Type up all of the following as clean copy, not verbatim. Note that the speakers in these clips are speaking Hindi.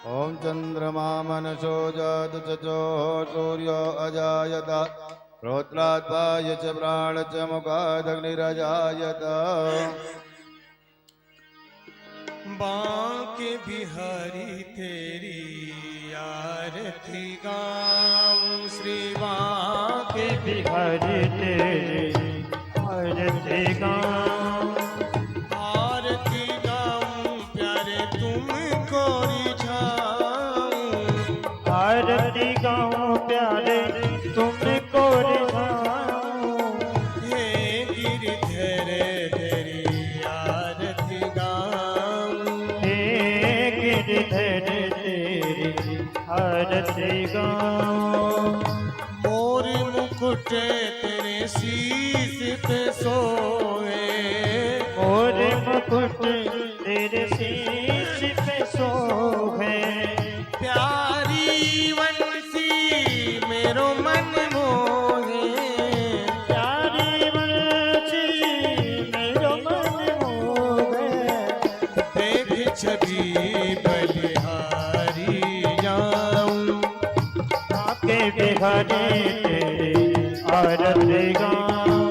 ॐ चन्द्रमा मनसो जातु चचो सूर्यो अजायत श्रोत्रात्पाय च प्राण च मुखादग्निरजायत। बांके बिहारी तेरी आरती गाऊं, श्री बांके बिहारी तेरी आरती गाऊं, आरती गाऊं प्यारे तुमको रिझाऊं, आरती गाऊं प्यारे तुमको रिझाऊं। हे गिरधर तेरी आरती गाऊं, हे गिरधर तेरी आरती गाऊं। मोर मुकुट तेरे शीश पे सोए, और मुकुट तेरे शीश पे शोभे। प्यारी वंशी मेरो मन मोहे, प्यारी वंशी मेरो मन मोहे। देख छवि बलिहारी जाऊं, आके बिहारी तेरी आरती गाऊं।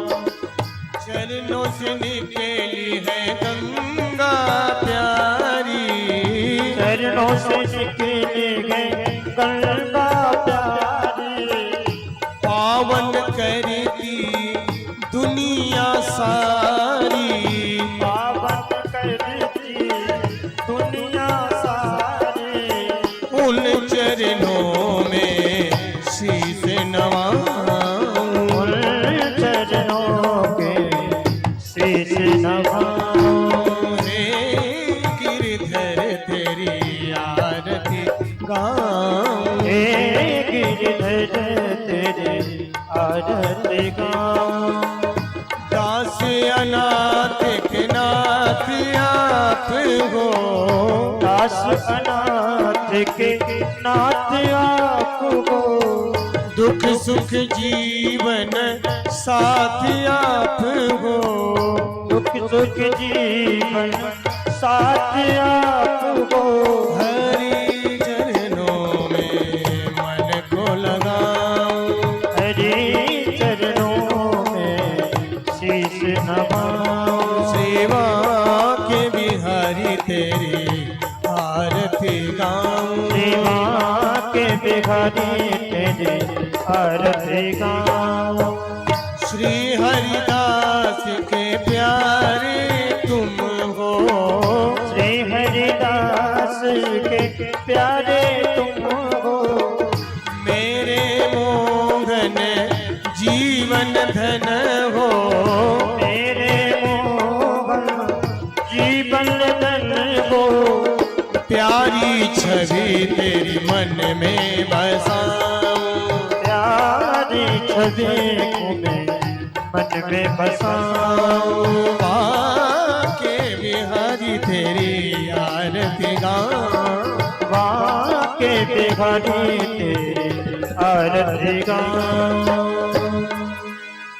चरणों से निकली है गंगा प्यारी, चरणों से निकली गई गंगा प्यारी। पावन करती दुनिया सारी, पावन करती दुनिया सारी। उन चरणों में शीश नवाऊं, उन चरणों के शीश नवाऊं। हे गिरधर तेरी आरती गाऊं, हे गिरधर तेरी आरती गाऊं। दास अनाथ के नाथ आप हो, दास अनाथ के नाथ आप हो। दुख सुख जीवन साथ आप हो, दुख सुख जीवन साथ आप हो। हरि चरणों में मन को लगाऊं, हरि चरणों में शीश नवाऊं। सेवा के बिहारी तेरी आरती गाऊं, सेवा के बिहारी तेरी आरती गाऊं। श्री हरिदास के प्यारे तुम हो, श्री हरिदास के प्यारे तुम हो। मेरे मोहन जीवन धन हो, मेरे मोहन जीवन धन हो। प्यारी छवि तेरी मन में बसाऊं, प्यारी छवि को मैं मन में बसाऊं। बांके बिहारी तेरी आरती गाऊं, बांके बिहारी तेरी आरती गाऊं।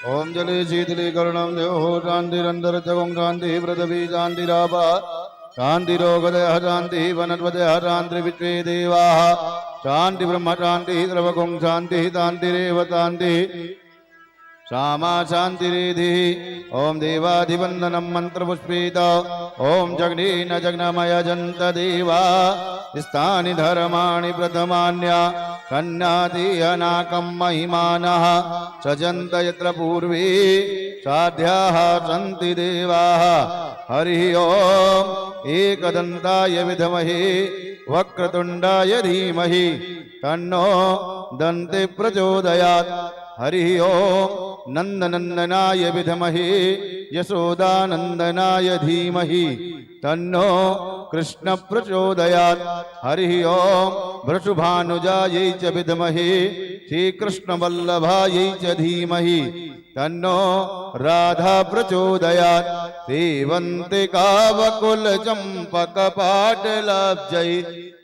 ओम जले शीतलीकरणं देवो शान्तिरन्तरं जगं शान्तिः पृथिवी शान्तिरापः शान्तिरोगदयः शान्तिः वनस्पतयः शान्तिर्विश्वे देवाः शान्ति ब्रह्म शान्तिः द्रवगुं शान्तिः शान्तिरेव शान्तिः श्यामा शान्तिरेधिः। ओम देवाधिवन्दनं मन्त्रपुष्पित ओम जग्नेन जग्नमयजन्त देवा स्थानि धर्माणि प्रथमान्या कन्याति अनाकं महिमानः सजन्त यत्र पूर्वे साध्याः सन्ति देवाः। हरिः ओम एकदन्ताय विद्महे वक्रतुण्डाय धीमहि तन्नो दन्ति प्रचोदयात्। हरिः ओम नन्दनन्दनाय विद्महे यशोदानन्दनाय धीमहि तन्नो कृष्ण प्रचोदयात्। हरिः ओम वृषभानुजायै च विद्महे श्रीकृष्णवल्लभायै च धीमहि तन्नो राधा प्रचोदयात्। सेवन्ते कावकुलचम्पकपाटलाब्जै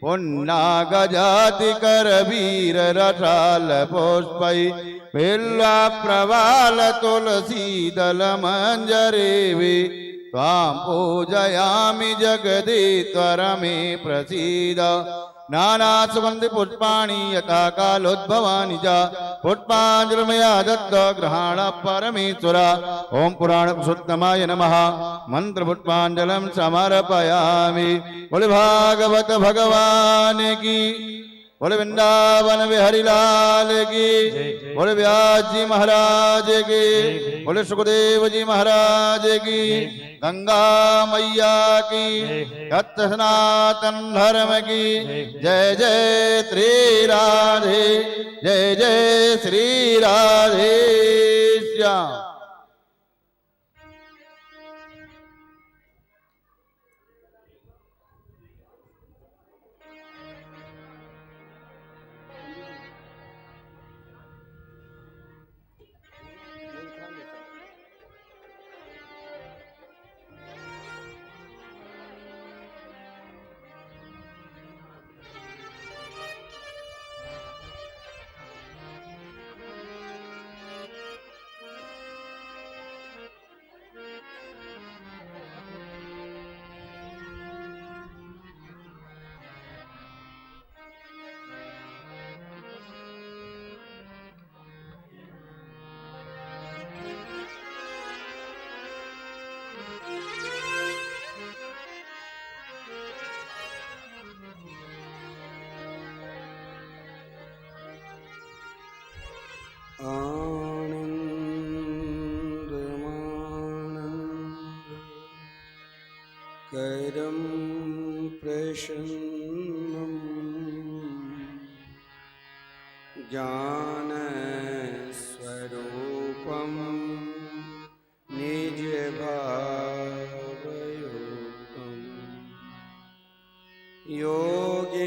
पुन्नागजातिकरवीररसालपुष्पै बिल्वप्रवालतुलसीदलमञ्जरेवि त्वां पूजयामि जगदीश्वर मे प्रसीद। नाना सुगंधि पुष्पाणि यथा कालोद्भवानि च पुष्पाञ्जलिर्मया दत्त ग्रहाण परमेश्वर ओम पुराण पुरुषोत्तमाय नमः मंत्र पुष्पाञ्जलिं समर्पयामि। बोले भागवत भगवान की, बोले वृंदावन बिहारी लाल की, बोले व्यास जी महाराज की, बोले सुखदेव जी महाराज की, गंगा मैया की, सत्य सनातन धर्म की जय जय श्री राधे, जय जय श्री राधे श्याम। करं प्रसन्नं ज्ञानस्वरूपं निजभावयुक्तं योगेन्द्रवीर्यं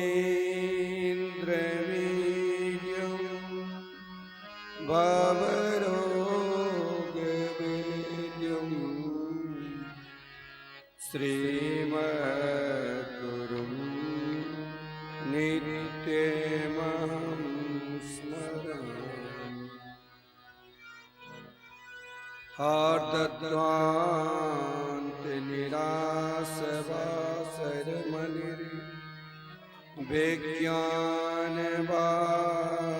भवरोगवेद्यं श्रीमद्गुरुं नित्यमहं स्मरामि।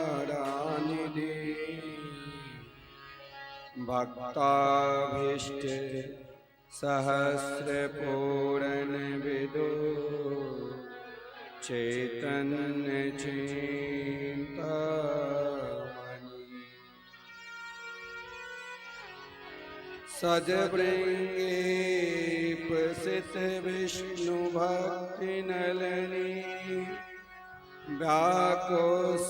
हार्दध्वान्तनिरासवासरमणिर्विज्ञानवारानिधि भक्ताभीष्ट सहस्रपूरणविदो चैतन्यचिन्तामणि सजवृङ्गे प्रसिद्धविष्णुभक्तिनलिनी व्याकोशहेतुदय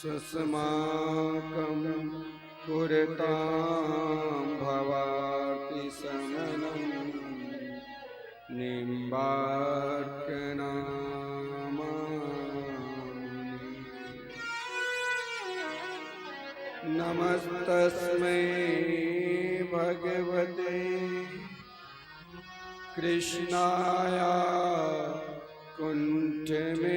सुस्माकं कुरुतां भवार्ति समनं निम्बार्कनामानि। नमस्तस्मै भगवते कृष्णाय कुण्ठमेधसे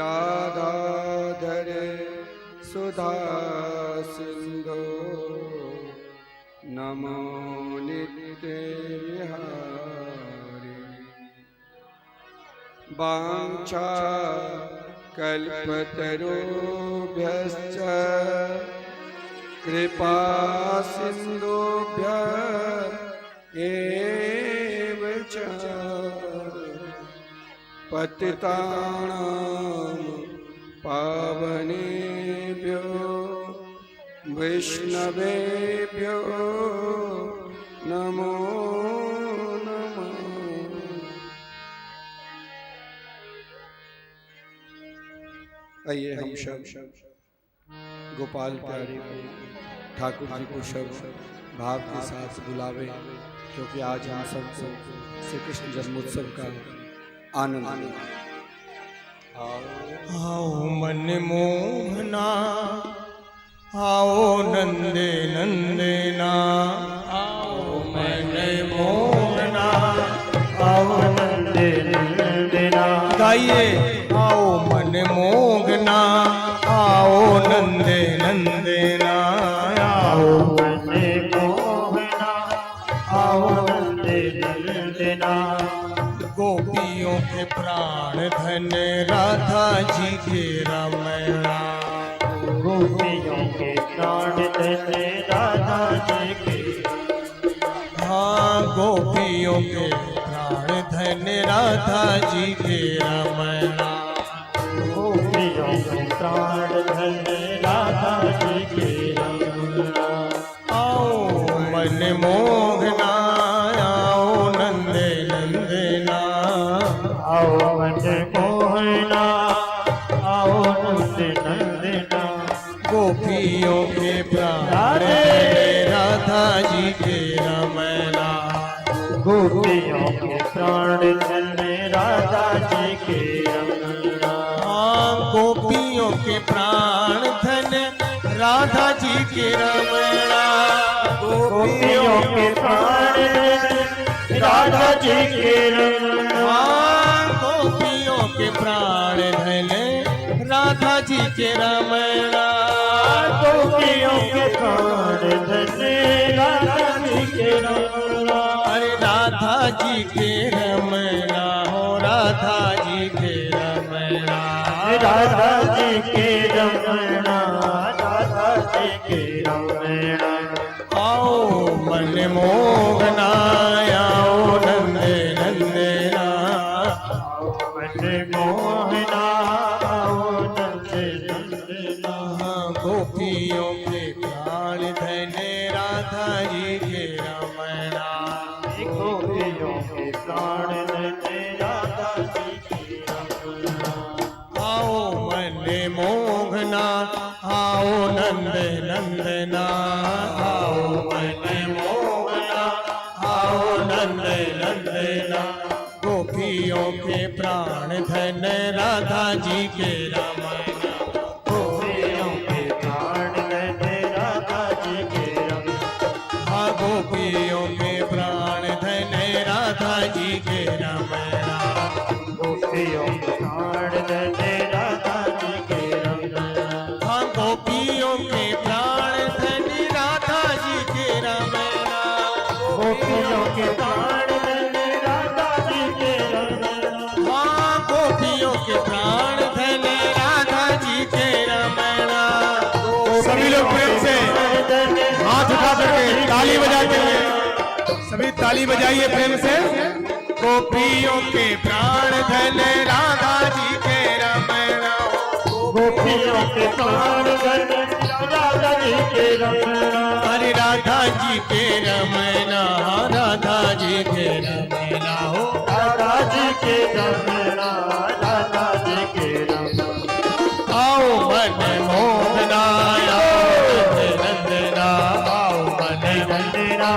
राधाधर सुधा सिंधो नमो नित्यविहारिणे। वाञ्छा कल्पतरुभ्यश्च कृपा सिन्धुभ्यः एव च पतितानां पावनेभ्यो वैष्णवेभ्यो नमो नमः। आइए हम सब गोपाल प्यारे को ठाकुर जी को सब भाव के साथ बुलावे, क्योंकि आज हम सब श्री कृष्ण जन्मोत्सव का आनंद। आओ मन मोहना, आओ नंदे नंदना, आओ मन मोहना, आओ नंदे नंदना। गाइए आओ मन मोहना, आओ नंदे नंदना, आओ मन मोहना, के प्राण धन राधा जी के रमणा गोपियों के प्राण धन राधा जी के हाँ गोपियों के प्राण धन राधा जी के रमणा गोपियों के प्राण धन राधा जी के रमणा आओ मन मोहना आओ नंदे नंदना आओ मन मोहना आओ नंद नंदना गोपियों के प्राण राधा जी के रमणा गोपियों के प्राण धन राधा जी के रमणा हाँ गोपियों के प्राण धन राधा जी के रमणा गोपियों के प्राण राधा जी के रमणा हाँ गोपियों के प्राण धन राधा जी के रमणा गोपियों के प्राण धन राधा जी के रमणा अरे राधा जी के रमणा हो राधा जी के रमणा राधा जी के रमणा राधा जी के रमणा आओ मन मोहना आओ नंदे नंदना मन मोहना आओ नंद नंदना गोपियों के प्राण धन राधा जी के रमणा गोपियों के प्राण धन राधा जी के रमणा आओ मन मोहना आओ नंद नंदना आओ मन मोहना आओ नंद नंदना गोपियों के प्राण धन राधा जी के रमणा गोपियों के प्राण धन राधा जी के रमणा हाँ गोपियों के प्राण धन राधा जी के रमणा गोपियों के प्राण धन राधा जी के रमणा हाँ गोपियों के प्राण धन राधा जी के रमणा गोपियों के प्राण धन राधा जी के रमणा हाँ गोपियों के प्राण धन राधा जी के रमणा सभी लोग प्रेम से हाथ उठा करके ताली बजाते हुए सभी ताली बजाइए प्रेम से गोपियों के प्राण धन राधा जी के रमणा गोपियों के प्राण धन राधा जी के रमणा हरे राधा जी के रमणा राधा जी के रमणा हो राधा जी के रमणा राधा जी के रमणा आओ मन मोहना आओ नंदना आओ मन नंदना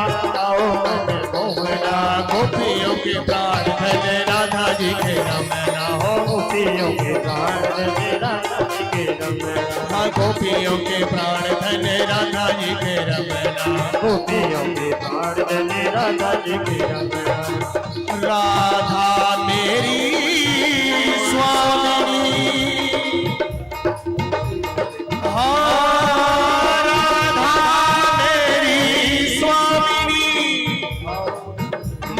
आओ मन मोहना गोपियों के प्राण धन राधा जी के रमणा हो गोपियों के प्राण धन राधा जी के रमणा हाँ गोपियों के प्राण धन राधा जी के रमणा गोपियों के प्राण धन राधा जी के रमणा राधा मेरी स्वामिनी हाँ राधा मेरी स्वामिनी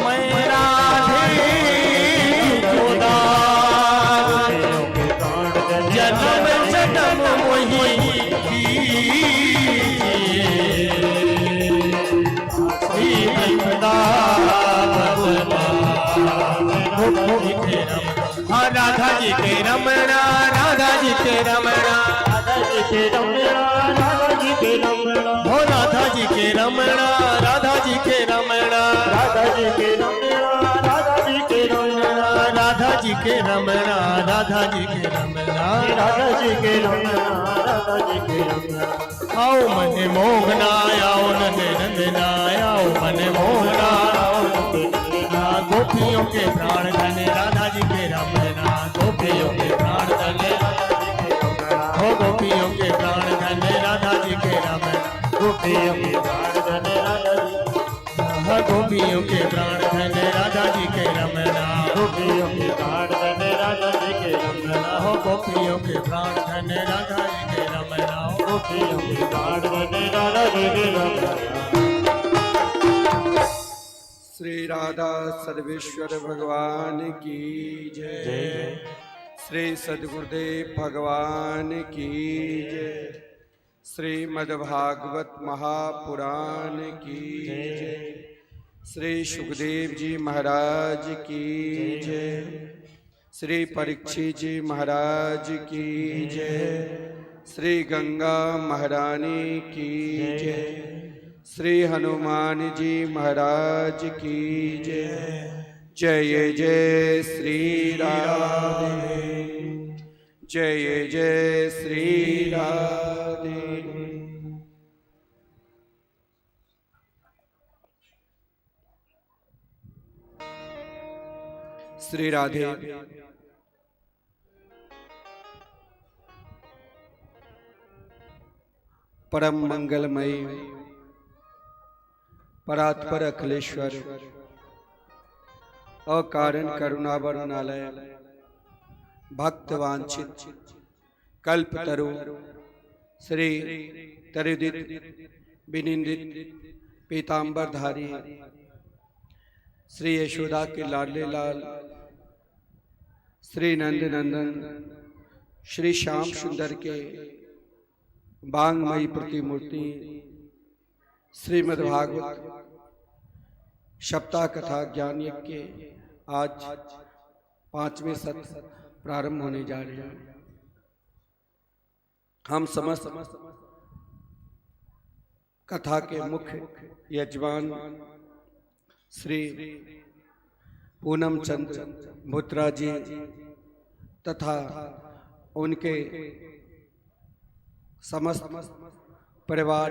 मैं राधे खुदा जन्म जन्म वही हाँ राधा जी के रमणा राधा जी के रमणा राधा जी के रमणा राधा जी के रमणा हो राधा जी के रमणा राधा जी के रमणा राधा जी के रमणा राधा जी के रमणा राधा जी के रमणा राधा जी के रमणा राधा जी के रमणा राधा जी के रमणा आओ मन मोहना आओ नंद नंदना आओ मन मोहना गोपियों के प्राण धन राधा जी के रमणा गोपियों के प्राण धन हो गोपियों के प्राण धन राधा जी के रमणा गोपियों के प्राण धन राधा जी गोपियों के प्राण धन राधा जी के रमणा गोपियों के प्राण धन राधा जी के रमणा हो गोपियों के प्राण धन राधा जी के रमणा गोपियों के प्राण धन राधा जी के रमणा श्री राधा सर्वेश्वर भगवान की जय। जय श्री सद्गुरुदेव भगवान की जय। श्रीमद्भागवत महापुराण की जय। श्री सुखदेव जी महाराज की जय। श्री परीक्षित जी महाराज की जय। श्री गंगा महारानी की जय। श्री हनुमान जी महाराज की जय। जय जय श्री राधे। जय जय श्री राधे। श्री राधे परम मंगलमयी परात्पर अखिलेश्वर अकारण करुणावरणालय भक्त वांछित कल्पतरु श्री तरुदित विनिंदित पीतांबरधारी श्री यशोदा के लाडले लाल श्री नंद नंदन श्री श्याम सुंदर के बांगमयी प्रतिमूर्ति श्रीमद्भागवत सप्ताह कथा ज्ञान यज्ञ के आज 5वें सत्र प्रारंभ होने जा रहे हैं। हम समस्त कथा के मुख्य यजमान श्री पूनम चंद्र भुत्रा जी तथा उनके समस्त परिवार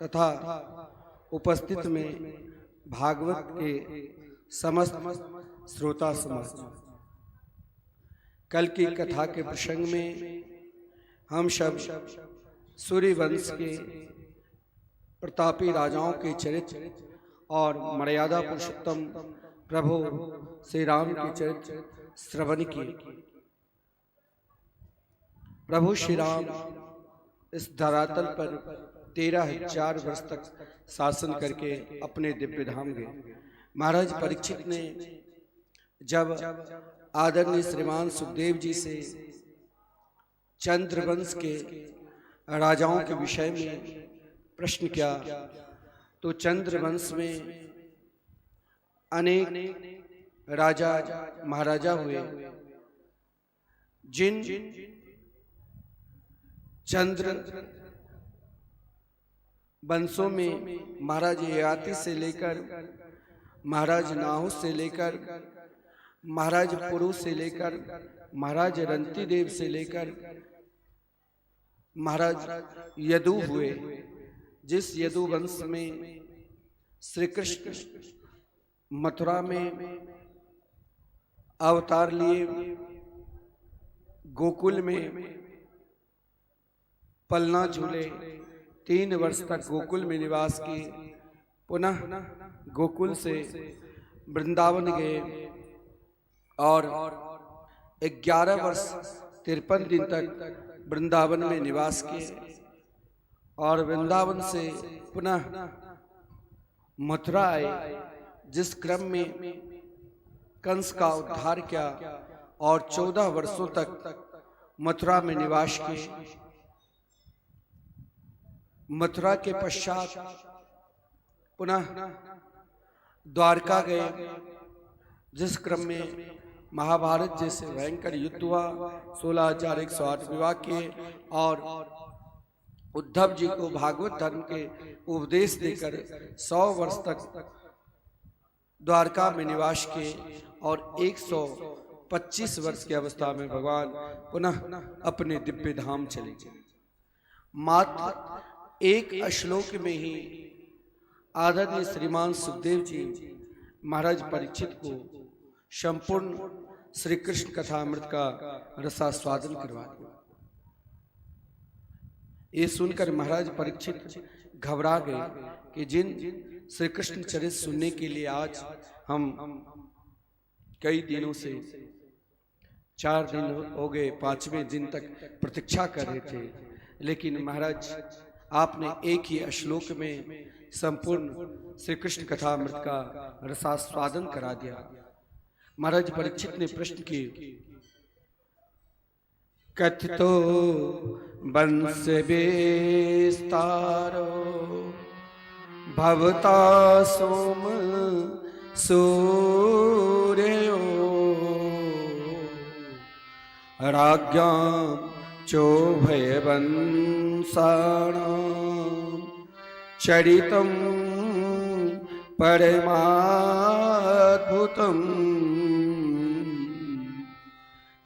तथा उपस्थित में भागवत के समस्त श्रोता समाज, कल की कथा के प्रसंग में हम सब सूर्यवंश के प्रतापी राजाओं के चरित्र और मर्यादा पुरुषोत्तम प्रभु श्री राम के चरित्र श्रवण किए। प्रभु श्री राम इस धरातल पर 13,000 वर्ष तक शासन करके अपने दिव्य धाम गए। महाराज परीक्षित ने जब आदरणीय श्रीमान सुखदेव जी से चंद्रवंश के राजाओं के विषय में प्रश्न किया तो चंद्रवंश में अनेक राजा महाराजा हुए। जिन चंद्र वंशों में महाराज ययाति से लेकर महाराज नाहु से लेकर महाराज पुरु से लेकर महाराज रंती देव से लेकर महाराज यदु हुए। जिस यदु वंश में श्री कृष्ण मथुरा में अवतार लिए, गोकुल में पलना झूले, 3 वर्ष तक गोकुल में निवास किए, पुनः गोकुल से वृंदावन गए और 11 वर्ष 53 दिन तक वृंदावन में निवास किए और वृंदावन से पुनः मथुरा आए, जिस क्रम में कंस का उद्धार किया और 14 वर्षों तक मथुरा में निवास किए। मथुरा के पश्चात पुनः द्वारका गए, जिस क्रम में महाभारत जैसे भयंकर युद्ध हुआ, 16,108 विवाह किए और उद्धव जी को भागवत धर्म के उपदेश देकर 100 वर्ष तक द्वारका में निवास किए और 125 वर्ष की अवस्था में भगवान पुनः अपने दिव्य धाम चले गए। मात्र एक श्लोक में ही आदरणीय श्रीमान सुखदेव जी महाराज परीक्षित को संपूर्ण श्री कृष्ण कथामृत का रसास्वादन करवा दिया। ये सुनकर महाराज परीक्षित घबरा गए कि जिन श्री कृष्ण चरित्र सुनने के लिए आज हम कई दिनों से 4 दिन हो गए, 5वें दिन तक प्रतीक्षा कर रहे थे, लेकिन महाराज आपने एक ही श्लोक में संपूर्ण श्री कृष्ण कथामृत का रसास्वादन करा दिया। महाराज परीक्षित ने प्रश्न किए, कथितो वंश विस्तारो भवता सोम सूर्यो राज्ञां चोभयवंशाणां चरितं परमाद्भुतम्।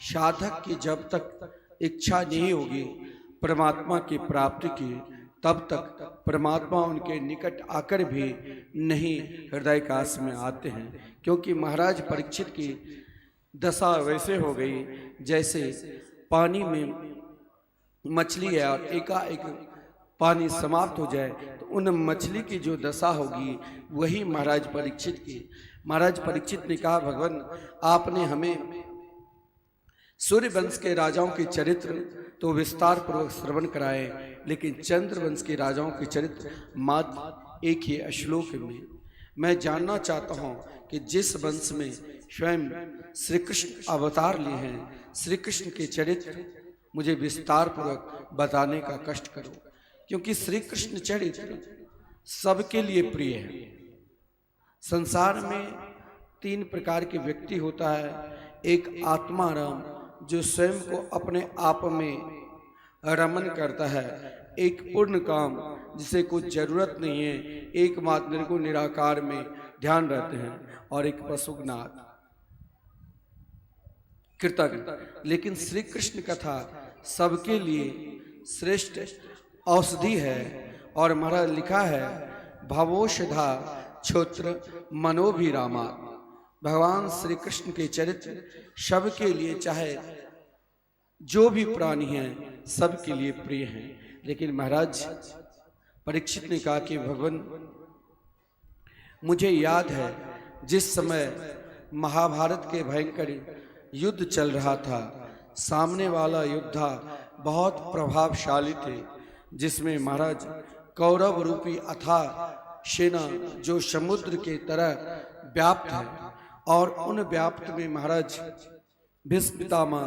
साधक की जब तक इच्छा नहीं होगी परमात्मा की प्राप्ति की, तब तक परमात्मा उनके निकट आकर भी नहीं हृदय काश में आते हैं। क्योंकि महाराज परीक्षित की दशा वैसे हो गई जैसे पानी में मछली है और एकाएक पानी समाप्त हो जाए तो उन मछली की जो दशा होगी वही महाराज परीक्षित की। महाराज परीक्षित ने कहा, भगवान आपने हमें सूर्य वंश के राजाओं के चरित्र तो विस्तार पूर्वक श्रवण कराए, लेकिन चंद्र वंश के राजाओं के चरित्र मात्र एक ही श्लोक में। मैं जानना चाहता हूं कि जिस वंश में स्वयं श्री कृष्ण अवतार लिए हैं, श्री कृष्ण के चरित्र मुझे विस्तार पूर्वक बताने का कष्ट करो, क्योंकि श्री कृष्ण चरित्र सबके लिए प्रिय है। संसार में 3 प्रकार के व्यक्ति होता है। एक आत्माराम जो स्वयं को अपने आप में रमन करता है, एक पूर्ण काम जिसे कुछ जरूरत नहीं है, एकमात्र निर्गुण निराकार में ध्यान रहते हैं, और एक पशुनाथ कृतज्ञ। लेकिन श्री कृष्ण कथा सबके लिए श्रेष्ठ औषधि है। और महाराज लिखा है, भवोषधा क्षोत्र मनोभिरामा। भगवान श्री कृष्ण के चरित्र सबके लिए, चाहे जो भी प्राणी हैं सबके लिए प्रिय हैं। लेकिन महाराज परीक्षित ने कहा कि भगवान मुझे याद है जिस समय महाभारत के भयंकर युद्ध चल रहा था, सामने वाला योद्धा बहुत प्रभावशाली थे, जिसमें महाराज कौरव रूपी अथाह सेना जो समुद्र के तरह व्याप्त है, और उन व्याप्त में महाराज भीष्म पितामह,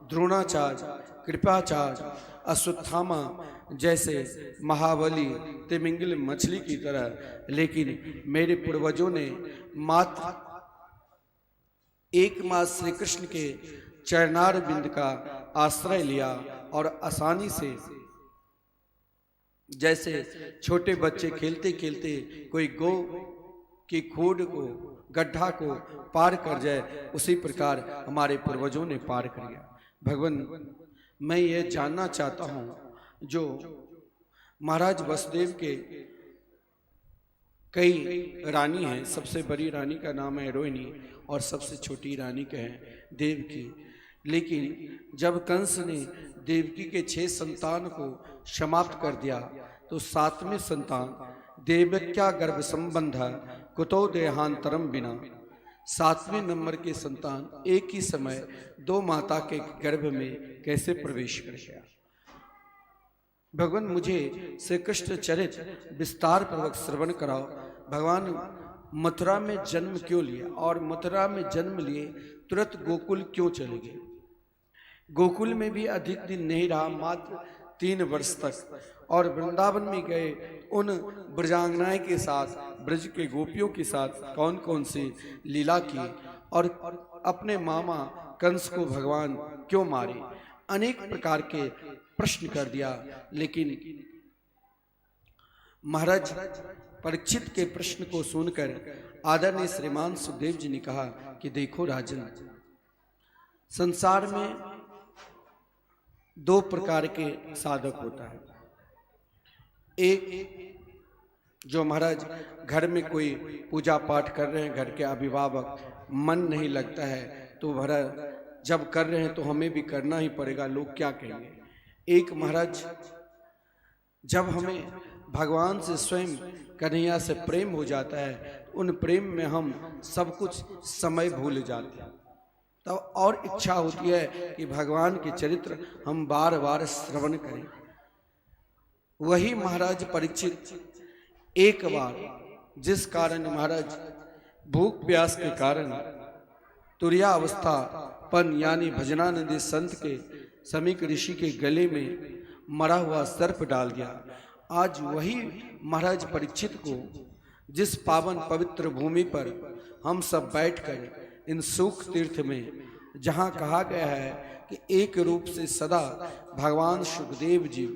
द्रोणाचार्य, कृपाचार्य, अश्वत्थामा जैसे महाबली तिमिंगल मछली की तरह, लेकिन मेरे पूर्वजों ने मात्र एकमात्र श्री कृष्ण के चरणार बिंद का आश्रय लिया और आसानी से, जैसे छोटे बच्चे खेलते खेलते कोई गो की खोड को, गड्ढा को पार कर जाए, उसी प्रकार हमारे पूर्वजों ने पार कर गया। भगवान मैं ये जानना चाहता हूं, जो महाराज वसुदेव के कई रानी हैं, सबसे बड़ी रानी का नाम है रोहिणी और सबसे छोटी रानी का है देवकी। लेकिन जब कंस ने देवकी के 6 संतान को समाप्त कर दिया तो 7वें संतान देवक्या गर्भ संबंध कुतो देहांतरम बिना, 7वें नंबर के संतान एक ही समय 2 माता के गर्भ में कैसे प्रवेश कर गया। भगवान मुझे श्री कृष्ण चरित्र विस्तार पूर्वक श्रवण कराओ। भगवान मथुरा में जन्म क्यों लिया, और मथुरा में जन्म लिए तुरंत गोकुल क्यों चले गए? गोकुल में भी अधिक दिन नहीं रहा, मात्र 3 वर्ष तक, और वृंदावन में गए उन ब्रजांगनाएं के साथ, ब्रज के गोपियों के साथ कौन कौन सी लीला की, और अपने मामा कंस को भगवान क्यों मारे, अनेक प्रकार के प्रश्न कर दिया। लेकिन महाराज परीक्षित के प्रश्न को सुनकर आदरणीय श्रीमान सुखदेव जी ने कहा कि देखो राजन, संसार में 2 प्रकार के साधक होता है। एक जो महाराज घर में कोई पूजा पाठ कर रहे हैं, घर के अभिभावक, मन नहीं लगता है तो महाराज जब कर रहे हैं तो हमें भी करना ही पड़ेगा, लोग क्या कहेंगे। एक महाराज जब हमें भगवान से स्वयं कन्हैया से प्रेम हो जाता है, उन प्रेम में हम सब कुछ समय भूल जाते हैं, तब और इच्छा होती है कि भगवान के चरित्र हम बार बार श्रवण करें। वही महाराज परीक्षित एक बार जिस कारण महाराज भूख प्यास के कारण तुर्यावस्था पन यानी भजनानंदी संत के समीक ऋषि के गले में मरा हुआ सर्प डाल दिया, आज वही महाराज परीक्षित को जिस पावन पवित्र भूमि पर हम सब बैठकर इन सुख तीर्थ में, जहां कहा गया है कि एक रूप से सदा भगवान सुखदेव जी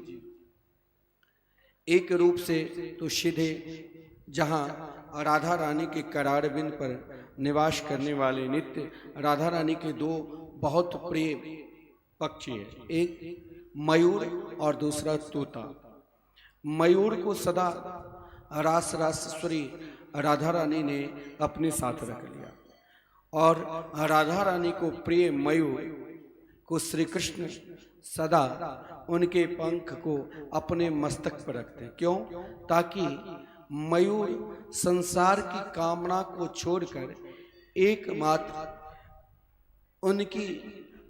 एक रूप से तो सीधे जहां राधा रानी के करारविंद पर निवास करने वाले नित्य राधा रानी के दो बहुत प्रिय पक्षी है, एक मयूर और दूसरा तोता। मयूर को सदा रास रासेश्वरी राधा रानी ने अपने साथ रख लिया और राधा रानी को प्रिय मयूर को श्री कृष्ण सदा उनके पंख को अपने मस्तक पर रखते हैं। क्यों? ताकि मयूर संसार की कामना को छोड़कर एकमात्र उनकी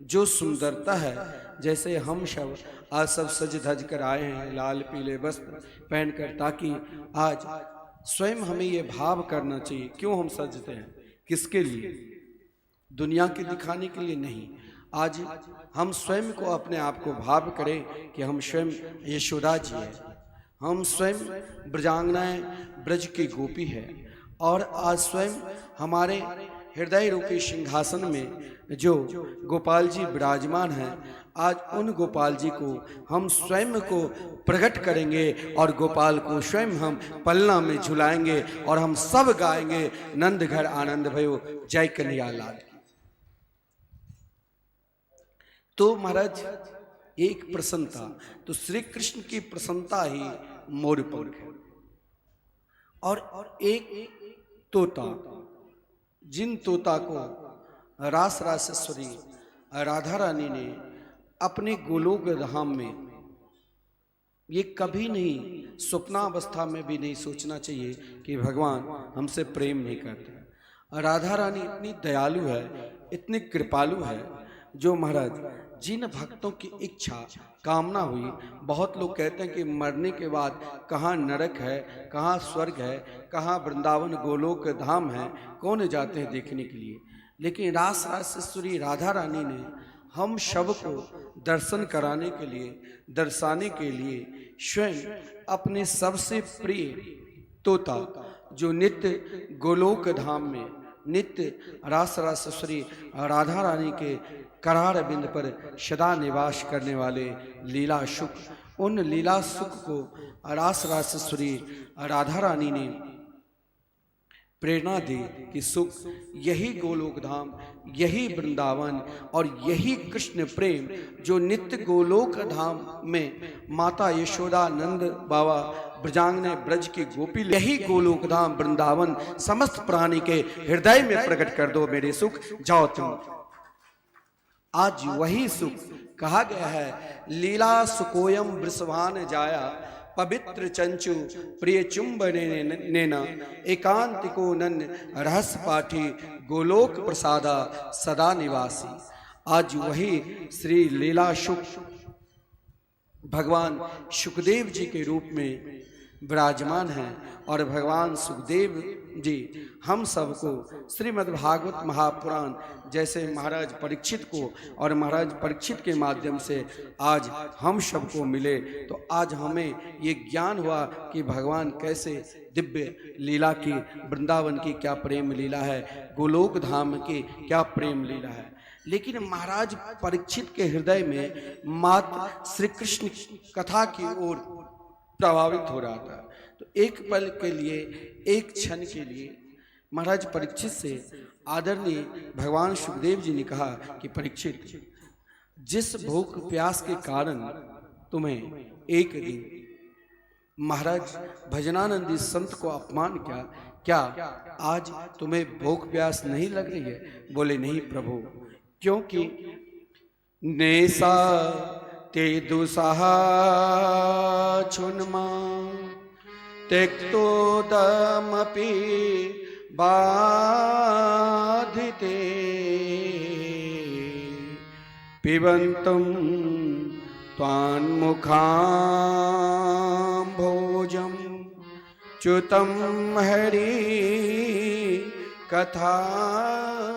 जो सुंदरता है, जैसे हम सब आज सब सज धज कर आए हैं लाल पीले वस्त्र पहनकर, ताकि आज स्वयं हमें ये भाव करना चाहिए। क्यों हम सजते हैं? किसके लिए? दुनिया के दिखाने के लिए नहीं। आज हम स्वयं को अपने आप को भाव करें कि हम स्वयं यशोदा जी हैं, हम स्वयं ब्रजांगनाएं ब्रज की गोपी है और आज स्वयं हमारे हृदय रूपी सिंहासन में जो गोपाल जी विराजमान हैं, आज उन गोपाल जी को हम स्वयं को प्रकट करेंगे और गोपाल को स्वयं हम पलना में झुलाएंगे और हम सब गाएंगे नंद घर आनंद भयो जय कन्हैया लाल। तो महाराज एक प्रसन्नता, तो श्री कृष्ण की प्रसन्नता ही मोर पंख है। और एक तोता, जिन तोता को रास रासेश्वरी राधा रानी ने अपने गोलोक धाम में, ये कभी नहीं स्वप्नावस्था में भी नहीं सोचना चाहिए कि भगवान हमसे प्रेम नहीं करते। राधा रानी इतनी दयालु है, इतनी कृपालु है, जो महाराज जिन भक्तों की इच्छा कामना हुई, बहुत लोग कहते हैं कि मरने के बाद कहाँ नरक है, कहाँ स्वर्ग है, कहाँ वृंदावन गोलोक धाम है, कौन जाते हैं देखने के लिए। लेकिन रास रासेश्वरी राधा रानी ने हम सब को दर्शन कराने के लिए, दर्शाने के लिए स्वयं अपने सबसे प्रिय तोता, जो नित्य गोलोक धाम में नित्य रास रासेश्वरी राधा रानी के करार बिंद पर सदा निवास करने वाले लीला सुख, उन लीला सुख को रास रासेश्वरी राधा रानी ने प्रेरणा दी कि सुख यही गोलोक धाम, यही वृंदावन और यही कृष्ण प्रेम जो नित्य गोलोक धाम में माता यशोदा नंद बाबा ब्रजांगने ब्रज की गोपी, यही गोलोक धाम वृंदावन समस्त प्राणी के हृदय में प्रकट कर दो मेरे सुख, जाओ तुम। आज वही सुख कहा गया है, लीला सुकोयम वृषभान जाया पवित्र चंचु प्रिय चुंबने नेना एकांतिको नन रहस्य पाठी गोलोक प्रसादा सदा निवासी। आज वही श्री लीला सुख भगवान सुखदेव जी के रूप में विराजमान हैं और भगवान सुखदेव जी हम सबको श्रीमद् भागवत महापुराण जैसे महाराज परीक्षित को और महाराज परीक्षित के माध्यम से आज हम सबको मिले, तो आज हमें ये ज्ञान हुआ कि भगवान कैसे दिव्य लीला की, वृंदावन की क्या प्रेम लीला है, गोलोक धाम की क्या प्रेम लीला है। लेकिन महाराज परीक्षित के हृदय में मात्र श्री कृष्ण कथा की ओर प्रभावित हो रहा था। तो एक पल के लिए, एक क्षण के लिए महाराज परीक्षित से आदरणीय भगवान सुखदेव जी ने कहा कि परीक्षित, जिस भूख प्यास के कारण तुम्हें एक दिन महाराज भजनानंदी संत को अपमान किया, क्या आज तुम्हें भूख प्यास नहीं लग रही है? बोले नहीं प्रभु, क्योंकि नेसा ते दुसहा छुन्मा त्यक्तो दमपि बाधिते पिबन्तं त्वान्मुखाम्भोजं च्युतम हरि कथामृतम।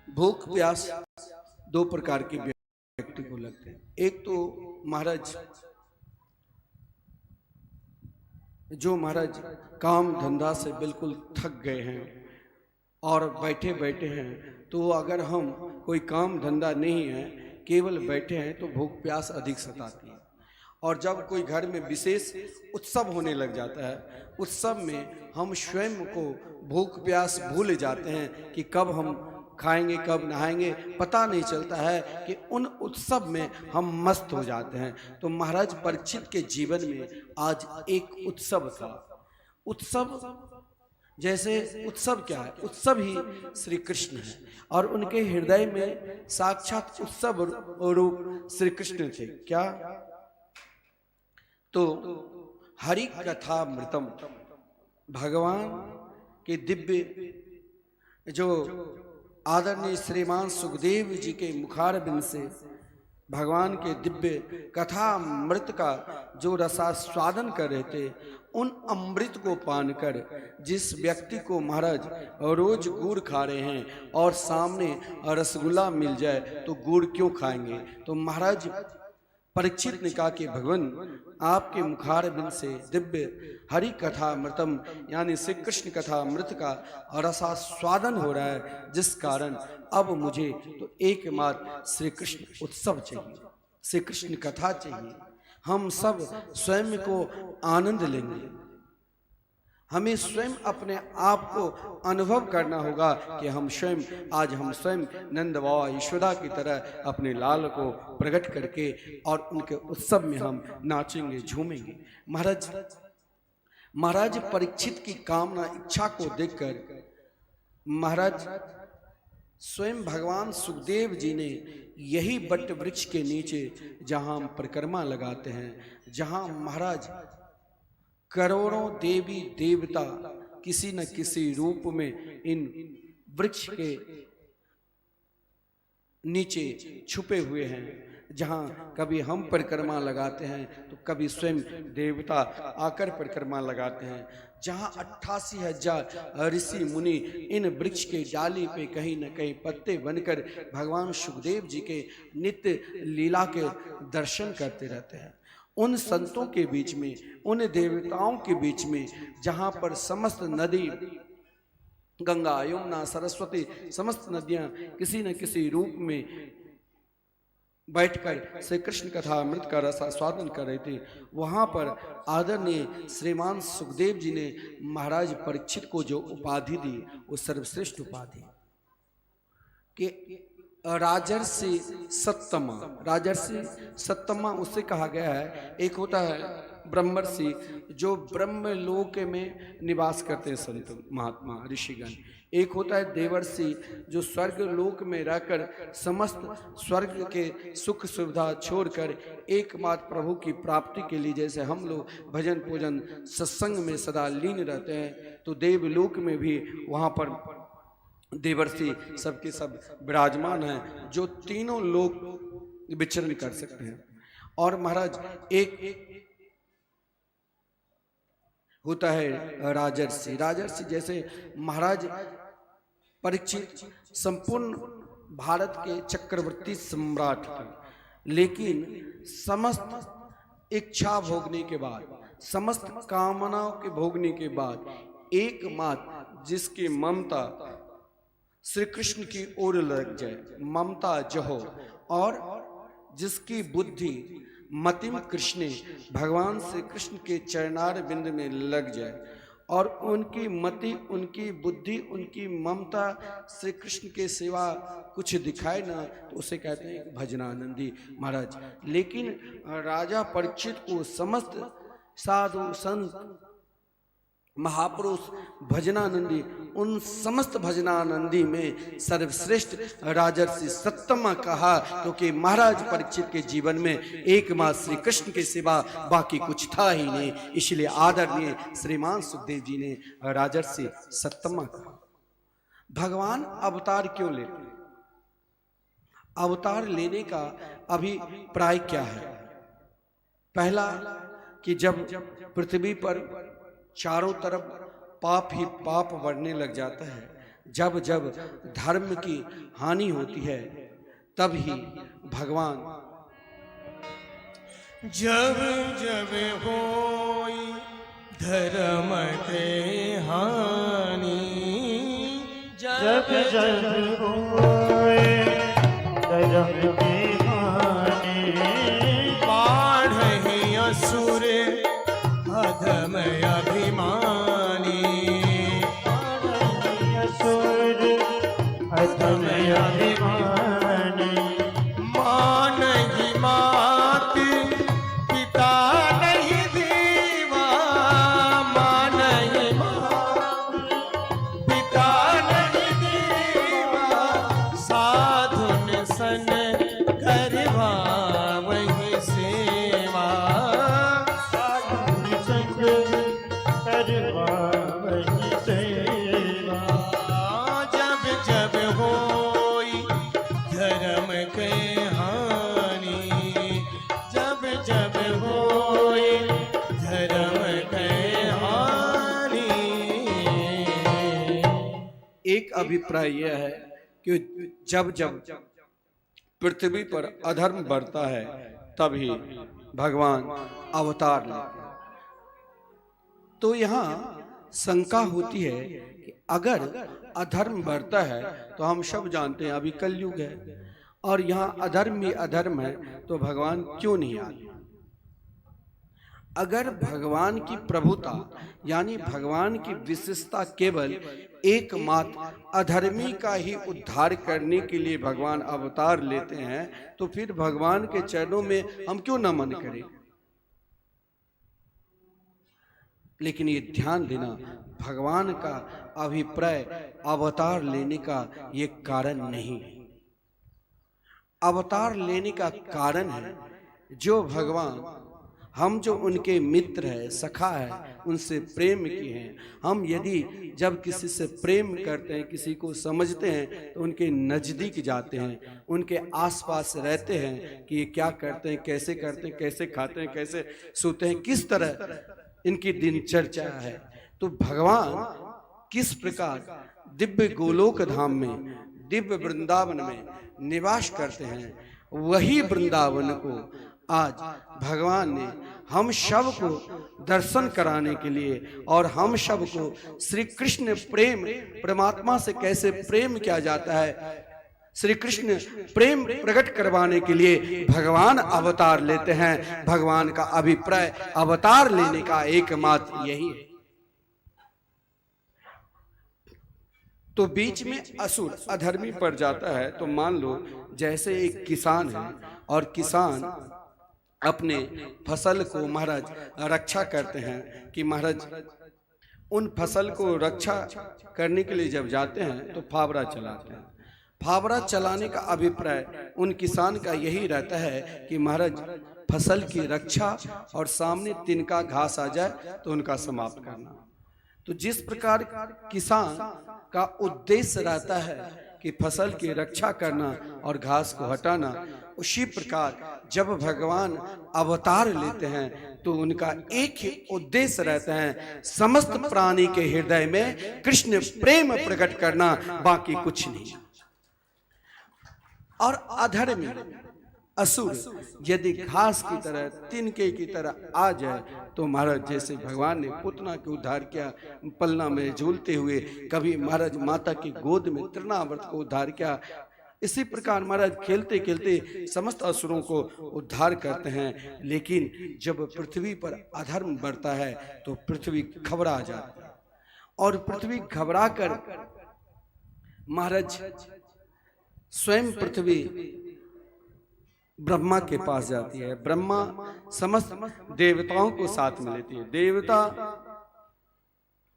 भूख प्यास दो प्रकार के व्यक्ति को लगते हैं। एक तो महाराज जो महाराज काम धंधा से बिल्कुल थक गए हैं और बैठे बैठे हैं, तो अगर हम कोई काम धंधा नहीं है, केवल बैठे हैं, तो भूख प्यास अधिक सताती है। और जब कोई घर में विशेष उत्सव होने लग जाता है, उत्सव में हम स्वयं को भूख प्यास भूल जाते हैं कि कब हम खाएंगे, कब नहाएंगे, पता नहीं चलता है कि उन उत्सव में हम मस्त हो जाते हैं। तो महाराज परीक्षित के जीवन में आज एक उत्सव था। उत्सव जैसे उत्सव क्या है? उत्सव ही श्री कृष्ण है और उनके हृदय में साक्षात उत्सव रूप श्री कृष्ण थे। क्या? तो हरि कथा मृतम, भगवान के दिव्य जो आदरणीय श्रीमान सुखदेव जी के मुखारबिंद से भगवान के दिव्य कथा अमृत का जो रसास्वादन कर रहे थे, उन अमृत को पान कर जिस व्यक्ति को महाराज रोज गुड़ खा रहे हैं और सामने रसगुल्ला मिल जाए तो गुड़ क्यों खाएंगे? तो महाराज परीक्षित ने कहा कि भगवान आपके मुखारबिंद से दिव्य हरि कथा अमृतम यानी श्री कृष्ण कथा अमृत का रसास्वादन हो रहा है, जिस कारण अब मुझे तो एकमात्र श्री कृष्ण उत्सव चाहिए, श्री कृष्ण कथा चाहिए। हम सब स्वयं को आनंद लेंगे, हमें स्वयं अपने आप को अनुभव करना होगा कि हम स्वयं नंद बाबा यशोदा की तरह अपने लाल को प्रकट करके और उनके उत्सव में हम नाचेंगे, झूमेंगे। महाराज परीक्षित की कामना इच्छा को देखकर महाराज स्वयं भगवान सुखदेव जी ने यही बट वृक्ष के नीचे जहां हम परिक्रमा लगाते हैं, जहां महाराज करोड़ों देवी देवता किसी न किसी रूप में इन वृक्ष के नीचे छुपे हुए हैं, जहां कभी हम परिक्रमा लगाते हैं तो कभी स्वयं देवता आकर परिक्रमा लगाते हैं, जहां 88,000 ऋषि मुनि इन वृक्ष के डाली पे कहीं न कहीं पत्ते बनकर भगवान सुखदेव जी के नित्य लीला के दर्शन करते रहते हैं। उन संतों के बीच में, उन देवताओं के बीच में, जहां पर समस्त नदी गंगा यमुना सरस्वती समस्त नदियां किसी न किसी रूप में बैठकर श्री कृष्ण कथा अमृत का रसास्वादन कर रहे थे, वहां पर आदरणीय श्रीमान सुखदेव जी ने महाराज परीक्षित को जो उपाधि दी, वो सर्वश्रेष्ठ उपाधि कि राजर्षि सत्तमा। राजर्षि सत्तमा उससे कहा गया है, एक होता है ब्रह्मर्षि जो ब्रह्मलोक में निवास करते हैं संत महात्मा ऋषिगण, एक होता है देवर्षि जो स्वर्ग लोक में रहकर समस्त स्वर्ग के सुख सुविधा छोड़कर एकमात्र प्रभु की प्राप्ति के लिए, जैसे हम लोग भजन पूजन सत्संग में सदा लीन रहते हैं, तो देवलोक में भी वहाँ पर देवर्षि सबके सब विराजमान हैं जो तीनों लोग विचरण कर सकते हैं। और महाराज एक होता है राजर्षि। राजर्षि जैसे महाराज परीक्षित संपूर्ण भारत के चक्रवर्ती सम्राट थे, लेकिन समस्त इच्छा भोगने के बाद, समस्त कामनाओं के भोगने के बाद एकमात्र जिसकी ममता श्री कृष्ण की ओर लग जाए, ममता जहो, और जिसकी बुद्धि मतिम कृष्ण भगवान श्री कृष्ण के चरणार बिंद में लग जाए और उनकी मति, उनकी बुद्धि, उनकी ममता श्री कृष्ण के सिवा कुछ दिखाए ना, तो उसे कहते हैं भजनानंदी महाराज। लेकिन राजा परीक्षित को समस्त साधु संत महापुरुष भजनानंदी, उन समस्त भजनानंदी में सर्वश्रेष्ठ राजर्षि सत्तमा कहा, क्योंकि महाराज परीक्षित के जीवन में एकमात्र श्री कृष्ण के सिवा बाकी कुछ था ही नहीं। इसलिए आदरणीय श्रीमान सुखदेव जी ने राजर्षि सत्तमा कहा। भगवान अवतार क्यों लेते? अवतार लेने का अभिप्राय क्या है? पहला कि जब पृथ्वी पर चारों तरफ पाप ही पाप बढ़ने लग जाता है, जब जब धर्म की हानि होती है, तब ही भगवान जब जब होई धर्म के हानि, जब जब होए धर्म की हानि, बाढ़हि असुर अधम अभिमानी, असुर अधम अभिमानी, मान ही मात पिता नहीं देवा, मान ही मात पिता नहीं देवा, साधुन सन करवा वही सेवा, साधु संग करवा वही सेवा, जब जब होई धर्म के हानि, जब जब होई धर्म के हानि। एक अभिप्राय यह है कि जब जब पृथ्वी पर अधर्म बढ़ता है, तभी भगवान अवतार लेते हैं। तो यहाँ शंका होती है कि अगर अधर्म बढ़ता है तो हम सब जानते हैं अभी कलयुग है, और यहाँ अधर्म ही अधर्म है, तो भगवान क्यों नहीं आते? अगर भगवान की प्रभुता यानी भगवान की विशेषता केवल एकमात्र अधर्मी का ही उद्धार करने के लिए भगवान अवतार लेते हैं, तो फिर भगवान के चरणों में हम क्यों नमन करें? लेकिन ये ध्यान देना, भगवान का अभिप्राय अवतार लेने का ये कारण नहीं है। अवतार लेने का कारण है जो भगवान, हम जो उनके मित्र है, सखा है, उनसे प्रेम किए हैं। हम यदि जब किसी से प्रेम करते हैं, किसी को समझते हैं, तो उनके नज़दीक जाते हैं, उनके आसपास रहते हैं कि ये क्या करते हैं, कैसे करते हैं, कैसे खाते हैं, कैसे सोते हैं, किस तरह इनकी दिनचर्या है। तो भगवान किस प्रकार दिव्य गोलोक धाम में, दिव्य वृंदावन में निवास करते हैं, वही वृंदावन को आज भगवान ने हम सब को दर्शन कराने के लिए और हम सब को श्री कृष्ण प्रेम, परमात्मा से कैसे प्रेम किया जाता है, श्री कृष्ण प्रेम प्रकट करवाने के लिए भगवान अवतार लेते हैं। भगवान का अभिप्राय अवतार लेने का एकमात्र यही है। तो बीच में असुर अधर्मी पड़ जाता है, तो मान लो जैसे एक किसान है और किसान अपने फसल को महाराज रक्षा करते हैं कि महाराज उन फसल को रक्षा करने के लिए जब जाते हैं तो फावड़ा चलाते हैं। फावड़ा चलाने का अभिप्राय उन किसान का यही रहता है कि महाराज फसल की रक्षा और सामने तिनका घास आ जाए तो उनका समाप्त करना। तो जिस प्रकार किसान का उद्देश्य रहता है कि फसल की रक्षा करना और घास को हटाना, उसी प्रकार जब भगवान अवतार लेते हैं तो उनका एक ही उद्देश्य रहता है, समस्त प्राणी के हृदय में कृष्ण प्रेम प्रकट करना, बाकी कुछ नहीं। और अधर्मी असुर यदि घास की तरह, तिनके की तरह आ जाए तो महाराज जैसे भगवान ने पुतना के उद्धार किया पलना में झूलते हुए, कभी महाराज माता की गोद में तृणावर्त को उद्धार किया, इसी प्रकार महाराज खेलते खेलते समस्त असुरों को उद्धार करते हैं। लेकिन जब पृथ्वी पर अधर्म बढ़ता है तो पृथ्वी घबरा जाती है, और पृथ्वी घबरा कर महाराज स्वयं पृथ्वी ब्रह्मा के पास जाती है। ब्रह्मा समस्त देवताओं को साथ में लेती है। देवता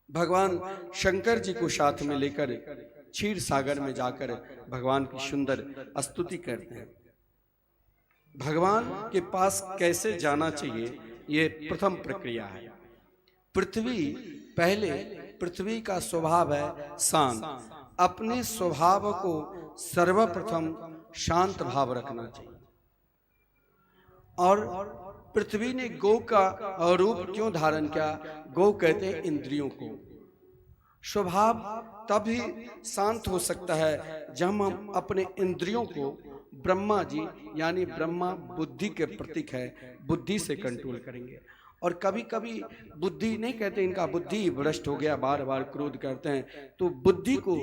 भगवान शंकर जी को साथ में लेकर क्षीर सागर में जाकर भगवान की सुंदर स्तुति करते हैं। भगवान के पास कैसे जाना चाहिए, ये प्रथम प्रक्रिया है। पृथ्वी का स्वभाव है शांत। अपने स्वभाव को सर्वप्रथम शांत भाव रखना चाहिए, और पृथ्वी ने गौ का रूप क्यों धारण किया? गौ कहते हैं इंद्रियों को। स्वभाव तभी शांत हो सकता है जब हम अपने इंद्रियों को, ब्रह्मा जी यानी ब्रह्मा बुद्धि के प्रतीक है, बुद्धि से कंट्रोल करेंगे। और कभी कभी बुद्धि नहीं कहते, इनका बुद्धि भ्रष्ट हो गया, बार बार क्रोध करते हैं, तो बुद्धि को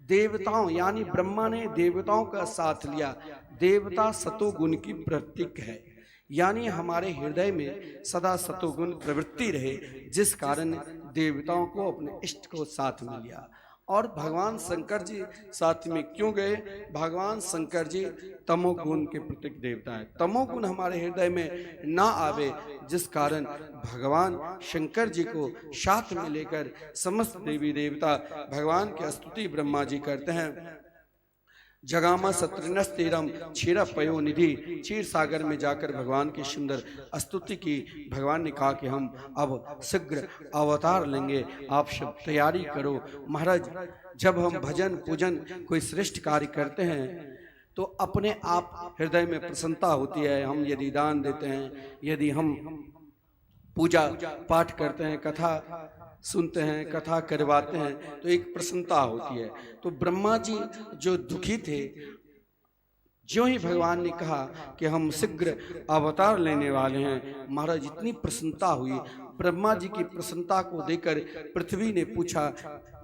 देवताओं यानी ब्रह्मा ने देवताओं का साथ लिया। देवता सतोगुण की प्रतीक है, यानी हमारे हृदय में सदा सतोगुण प्रवृत्ति रहे, जिस कारण देवताओं को अपने इष्ट को साथ में लिया। और भगवान शंकर जी साथ में क्यों गए? भगवान शंकर जी तमोगुण के प्रतीक देवता है। तमोगुण हमारे हृदय में ना आवे, जिस कारण भगवान शंकर जी को साथ में लेकर समस्त देवी देवता भगवान की स्तुति ब्रह्मा जी करते हैं। जगामा सत्रिनस्तेरम क्षीर पयो निधि, क्षीर सागर में जाकर भगवान की सुंदर स्तुति की। भगवान ने कहा कि हम अब शीघ्र अवतार लेंगे, आप सब तैयारी करो। महाराज, जब हम भजन पूजन कोई श्रेष्ठ कार्य करते हैं तो अपने आप हृदय में प्रसन्नता होती है। हम यदि दान देते हैं, यदि हम पूजा पाठ करते हैं, कथा सुनते हैं, कथा करवाते हैं, तो एक प्रसन्नता होती है। तो ब्रह्मा जी जो दुखी थे, ज्यों ही भगवान ने कहा कि हम शीघ्र अवतार लेने वाले हैं, महाराज इतनी प्रसन्नता हुई। ब्रह्मा जी की प्रसन्नता को देखकर पृथ्वी ने पूछा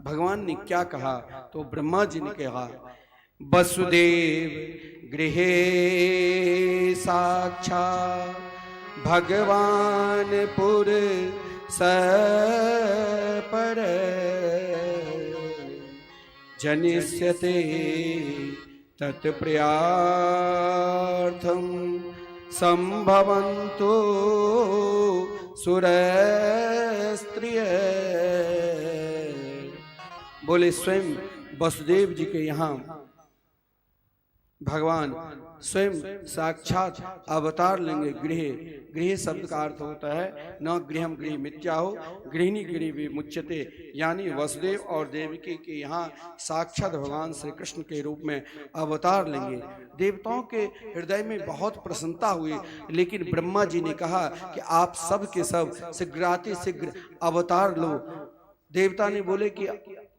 भगवान ने क्या कहा? तो ब्रह्मा जी ने कहा, वसुदेव गृहे साक्षात् भगवान पुर सपर जनिष्यते तत्प्रियार्थम संभवन्तु सुरस्त्रिय। बोले स्वयं वसुदेव जी के यहाँ भगवान स्वयं साक्षात अवतार लेंगे। गृह, गृह शब्द का अर्थ होता है न गृहम गृह मिथ्या हो, गृहिणी गृह विमुच्यते, यानी वसुदेव और देवकी के यहाँ साक्षात भगवान श्री कृष्ण के रूप में अवतार लेंगे। देवताओं के हृदय में बहुत प्रसन्नता हुई, लेकिन ब्रह्मा जी ने कहा कि आप सब के सब शीघ्राति शीघ्र अवतार लो। देवता ने बोले कि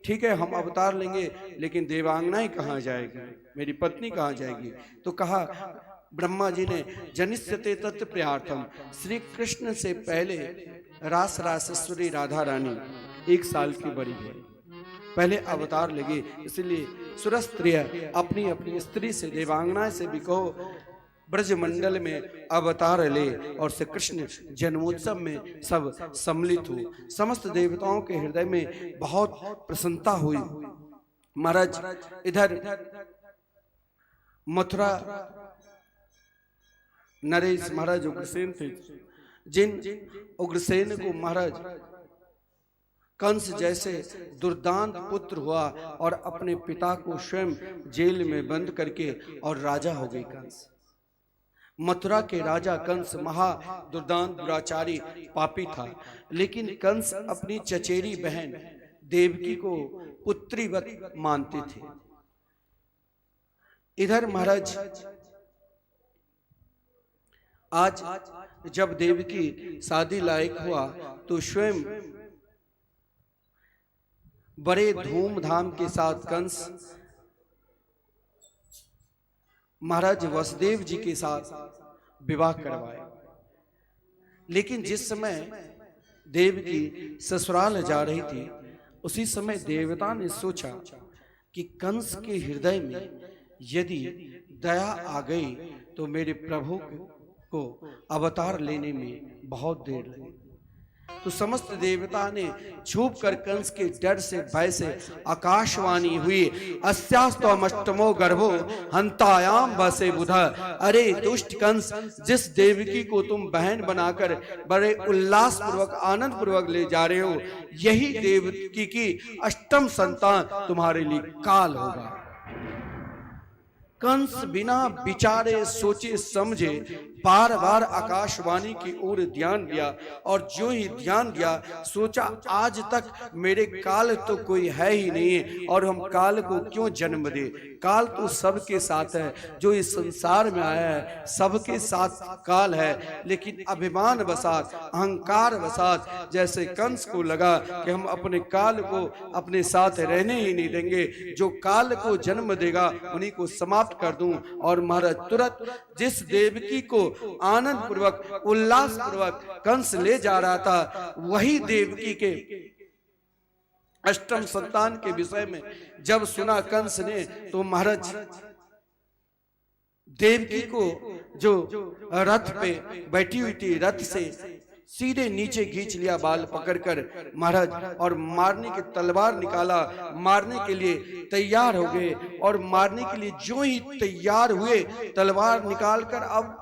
ठीक है हम अवतार लेंगे, लेकिन देवांगनाएं कहाँ जाएगी, मेरी पत्नी कहाँ जाएगी? तो कहा ब्रह्मा जी ने जनिष्यते तत् प्रियार्थम, श्री कृष्ण से पहले रास रासेश्वरी राधा रानी 1 साल की बड़ी है, पहले अवतार लगे। इसलिए सुरस्त्रिय अपनी अपनी स्त्री से, देवांगना से भी कहो ब्रजमंडल में अवतार ले और श्री कृष्ण जन्मोत्सव में सब सम्मिलित हो। समस्त देवताओं के हृदय में बहुत प्रसन्नता हुई। महाराज इधर मथुरा नरेश महाराज उग्रसेन थे, जिन उग्रसेन को महाराज कंस जैसे दुर्दांत पुत्र हुआ और अपने पिता को स्वयं जेल में बंद करके और राजा हो गए कंस। मथुरा के राजा कंस महा दुर्दांत दुराचारी पापी था, लेकिन कंस अपनी चचेरी बहन देवकी को पुत्रीवत मानते थे। इधर महाराज आज जब देवकी शादी लायक हुआ तो स्वयं बड़े धूमधाम के साथ कंस महाराज वसुदेव जी के साथ विवाह करवाए। लेकिन जिस समय देवकी ससुराल जा रही थी, उसी समय देवता ने सोचा कि कंस के हृदय में यदि दया आ गई तो मेरे प्रभु को अवतार लेने में बहुत देर लगी। तो समस्त देवता ने छुप कर कंस के डर से, भय से आकाशवाणी हुई, अस्यास्तमष्टमो गर्भो हंतायाम बसे बुधा। अरे दुष्ट कंस, जिस देवकी को तुम बहन बनाकर बड़े उल्लास पूर्वक आनंद पूर्वक ले जा रहे हो, यही देवकी की अष्टम संतान तुम्हारे लिए काल होगा। कंस बिना विचारे सोचे समझे बार बार आकाशवाणी की ओर ध्यान दिया और जो ही ध्यान दिया सोचा आज तक मेरे काल तो कोई है ही नहीं और हम काल को क्यों जन्म दे। काल तो सबके साथ है, जो इस संसार में आया है सबके साथ काल है, लेकिन अभिमान वसात अहंकार वसात जैसे कंस को लगा कि हम अपने काल को अपने साथ रहने ही नहीं देंगे, जो काल को जन्म देगा उन्हीं को समाप्त कर दूं। और महाराज तुरंत जिस देवकी को आनंद पूर्वक उल्लास पूर्वक कंस ले जा रहा था वही देवकी के अष्टम संतान के विषय में जब सुना कंस ने तो महाराज देवकी को जो रथ पे बैठी हुई थी रथ से सीधे नीचे खींच लिया बाल पकड़कर महाराज और मारने की तलवार निकाला, मारने के लिए तैयार हो गए और मारने के लिए जो ही तैयार हुए तलवार निकालकर अब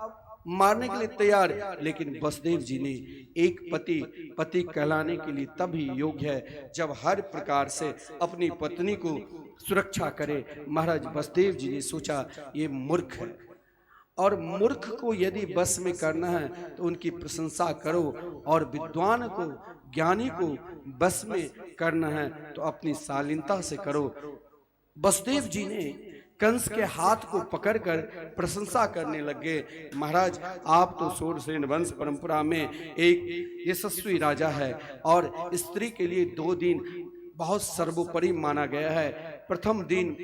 मारने के लिए तैयार। लेकिन वसुदेव जी ने एक पति कहलाने के लिए तभी योग्य है जब हर प्रकार से अपनी पत्नी को सुरक्षा करे। महाराज वसुदेव जी ने सोचा ये मूर्ख है और मूर्ख को यदि बस में करना है तो उनकी प्रशंसा करो और विद्वान को ज्ञानी को बस में करना है तो अपनी शालीनता से करो। वसुदेव जी ने कंस के हाथ को पकड़कर प्रशंसा करने लगे। महाराज आप तो सूरसेन वंश परंपरा में एक यशस्वी राजा है और स्त्री के लिए 2 दिन बहुत सर्वोपरि माना गया है। प्रथम दिन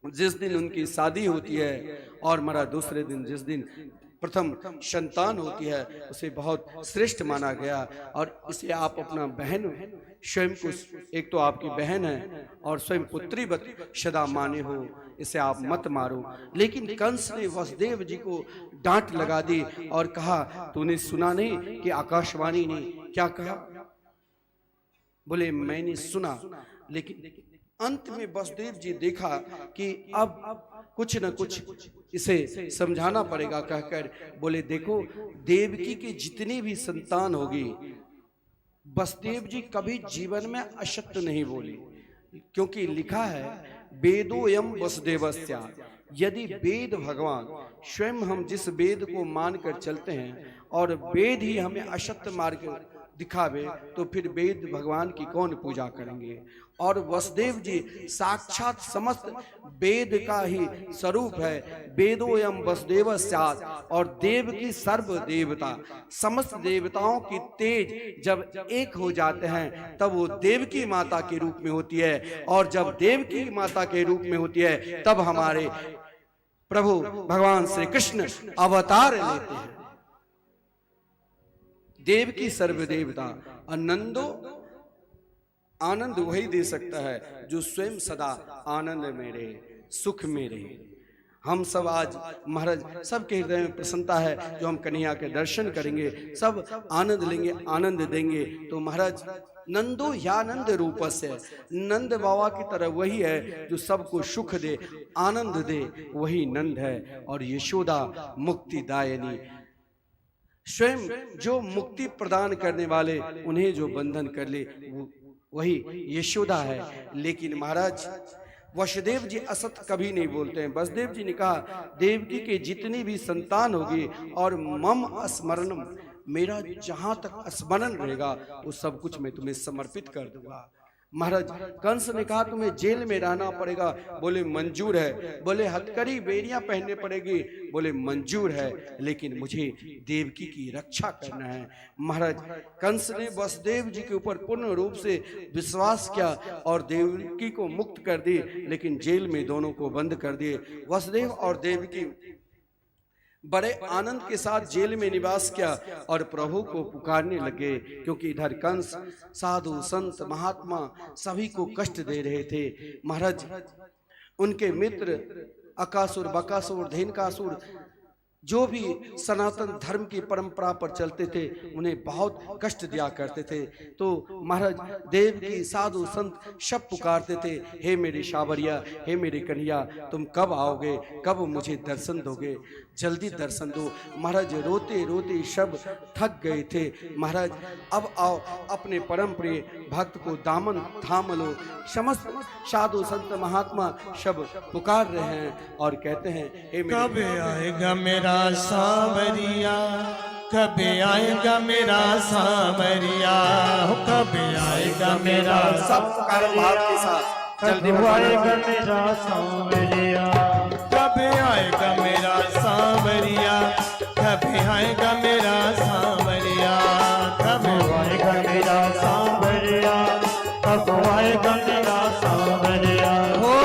जिस दिन उनकी शादी होती है और हमारा दूसरे दिन जिस दिन प्रथम संतान होती है उसे बहुत श्रेष्ठ माना गया और इसे आप अपना बहन स्वयं को एक तो आपकी बहन है और स्वयं पुत्रीवत सदा माने हो, इसे आप मत मारो। लेकिन कंस ने वसुदेव जी को डांट लगा दी और कहा तूने सुना नहीं कि आकाशवाणी ने क्या कहा? बोले मैंने सुना, लेकिन अंत में वसुदेव जी देखा कि अब कुछ न कुछ इसे समझाना पड़ेगा कहकर बोले देखो देवकी की जितनी भी संतान होगी वसुदेव जी कभी जीवन में असत्य नहीं बोले, क्योंकि लिखा है वेदोयम वसुदेवस्य। यदि वेद भगवान स्वयं हम जिस वेद को मानकर चलते हैं और वेद ही हमें असत्य मार्ग दिखावे तो फिर वेद भगवान की कौन पूजा करेंगे। और वसुदेव जी साक्षात समस्त वेद का ही स्वरूप है। वेदोयम वसुदेव स्यात्, और देव की सर्व देवता समस्त देवताओं की तेज जब एक हो जाते हैं तब वो देव की माता के रूप में होती है और जब देव की माता के रूप में होती है तब हमारे प्रभु भगवान श्री कृष्ण अवतार लेते हैं। देव की सर्वदेवता आनंदो आनंद वही दे सकता है जो स्वयं सदा आनंद में रहे, सुख में रहे। हम सब आज महाराज सबके हृदय में प्रसन्नता है जो हम कन्हैया के दर्शन करेंगे, सब आनंद लेंगे, आनंद देंगे। तो महाराज नंदो यानंद रूप से, नंद बाबा की तरह वही है जो सबको सुख दे, आनंद दे, वही नंद है। और यशोदा मुक्तिदायिनी, स्वयं जो मुक्ति प्रदान करने वाले उन्हें जो बंधन कर ले वही यशोदा है। लेकिन महाराज वसुदेव जी असत कभी नहीं बोलते हैं। वसुदेव जी ने कहा देवकी के जितनी भी संतान होगी और मम स्मरणम, मेरा जहां तक स्मरण रहेगा वो सब कुछ मैं तुम्हें समर्पित कर दूंगा। महाराज कंस ने कहा तुम्हें जेल में रहना पड़ेगा, बोले मंजूर है। बोले हथकड़ी बेड़ियां पहनने पड़ेगी, बोले मंजूर है, लेकिन मुझे देवकी की रक्षा करना है। महाराज कंस ने वसुदेव जी के ऊपर पूर्ण रूप से विश्वास किया और देवकी को मुक्त कर दी, लेकिन जेल में दोनों को बंद कर दिए। वसुदेव और देवकी बड़े आनंद के साथ जेल में निवास किया और प्रभु को पुकारने लगे, क्योंकि इधर कंस साधु संत महात्मा सभी को कष्ट दे रहे थे। महाराज उनके मित्र अकासुर, बकासुर, धेनुकासुर जो भी सनातन धर्म की परंपरा पर चलते थे उन्हें बहुत कष्ट दिया करते थे। तो महाराज देव की साधु संत सब पुकारते थे, हे मेरे शावरिया, हे मेरे कन्हैया, तुम कब आओगे, कब मुझे दर्शन दोगे, जल्दी दर्शन दो। महाराज रोते रोते सब थक गए थे। महाराज अब आओ, अपने परम प्रिय भक्त को दामन थाम लो। समस्त साधु संत महात्मा सब पुकार रहे हैं और कहते हैं, हे कब आएगा मेरा मेरा सांवरिया, कब आएगा मेरा सांवरिया, कब आएगा मेरा सब कर भाव के साथ जल्दी कब आएगा मेरा सांवरिया, कब आएगा मेरा सांवरिया, कब आएगा मेरा सांवरिया, कब आएगा मेरा सांवरिया, कब आएगा मेरा सांवरिया। हो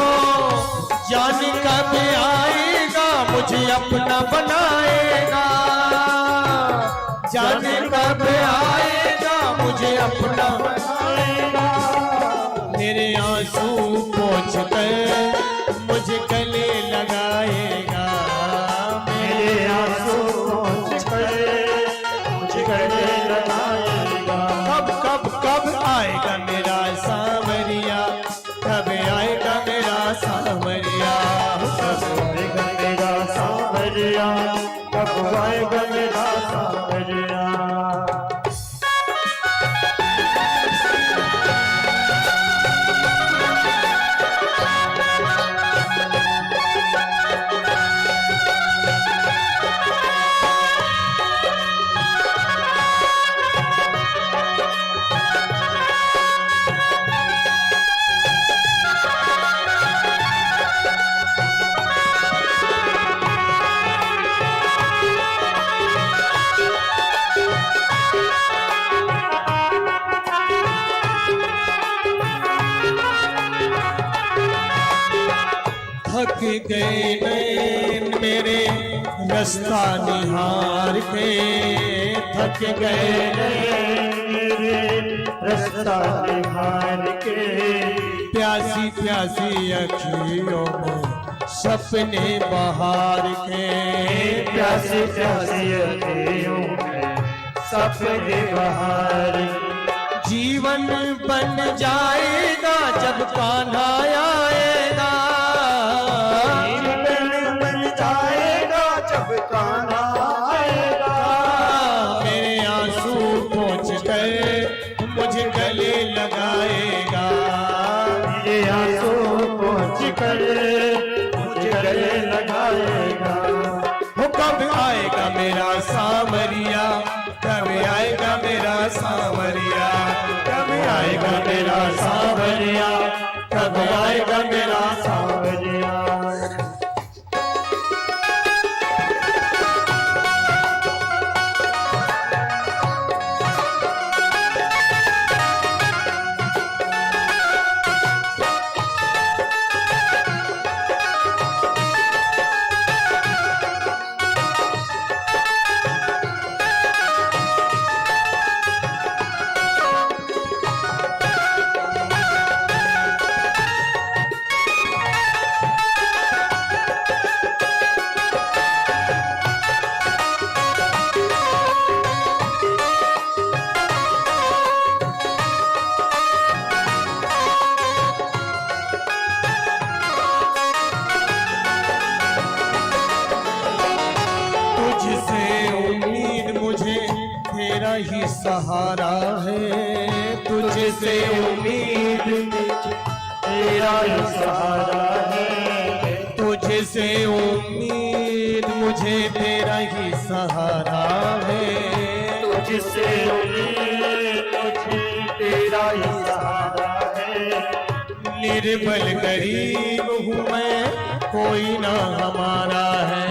जाने कब आएगा मुझे अपना बनाएगा, जाने कब आएगा मुझे अपना बनाएगा, मेरे आंसू पोंछ कर मुझे गले लगाएगा, मेरे आंसू पोंछ कर मुझे गले लगाएगा। कब आएगा मेरा सांवरिया, कब आएगा मेरा सांवरिया, कब आएगा मेरा सांवरिया, कब आएगा मेरा सांवरिया। थक गए नैन मेरे रास्ता निहार के, थक गए मेरे रास्ता निहार के, प्यासी प्यासी अखियों में सपने बहार के, प्यासी प्यासी अखियों में सपने बहार। जीवन बन जाएगा जब कान्हा आएगा, जीवन बन जाएगा जब कान्हा आएगा, मेरे आंसू पोंछ कर मुझे गले लगाएगा, मेरे आंसू पोंछ कर मुझे गले लगाएगा। वो कब आएगा मेरा सांवरिया, कब आएगा मेरा सांवरिया, कब आएगा मेरा सांवरिया, कब आएगा मेरा सांवरिया। तुझसे उम्मीद मुझे तेरा ही सहारा है, तुझसे उम्मीद मुझे तेरा ही सहारा है, तुझसे उम्मीद मुझे तेरा ही सहारा है, तुझसे उम्मीद मुझे तेरा ही सहारा है। निर्बल गरीब हूँ मैं कोई ना हमारा है,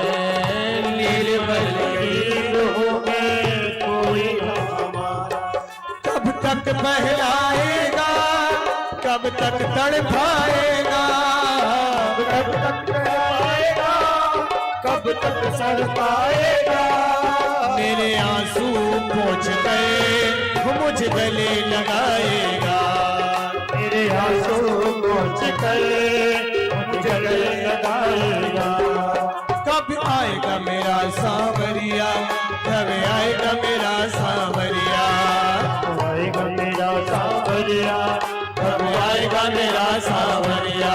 निर्बल गरीब हूँ मैं कोई ना हमारा। कब तक बहलाएगा, कब तक तड़पाएगा, कब तक आएगा, कब तक सर पाएगा, मेरे आंसू पोंछ कर वो मुझे गले लगाएगा, मेरे आंसू पोंछ कर मुझे गले लगाएगा। कब आएगा मेरा सांवरिया, कब आएगा मेरा सांवरिया, कब आएगा मेरा सांवरिया, कब आएगा मेरा सांवरिया।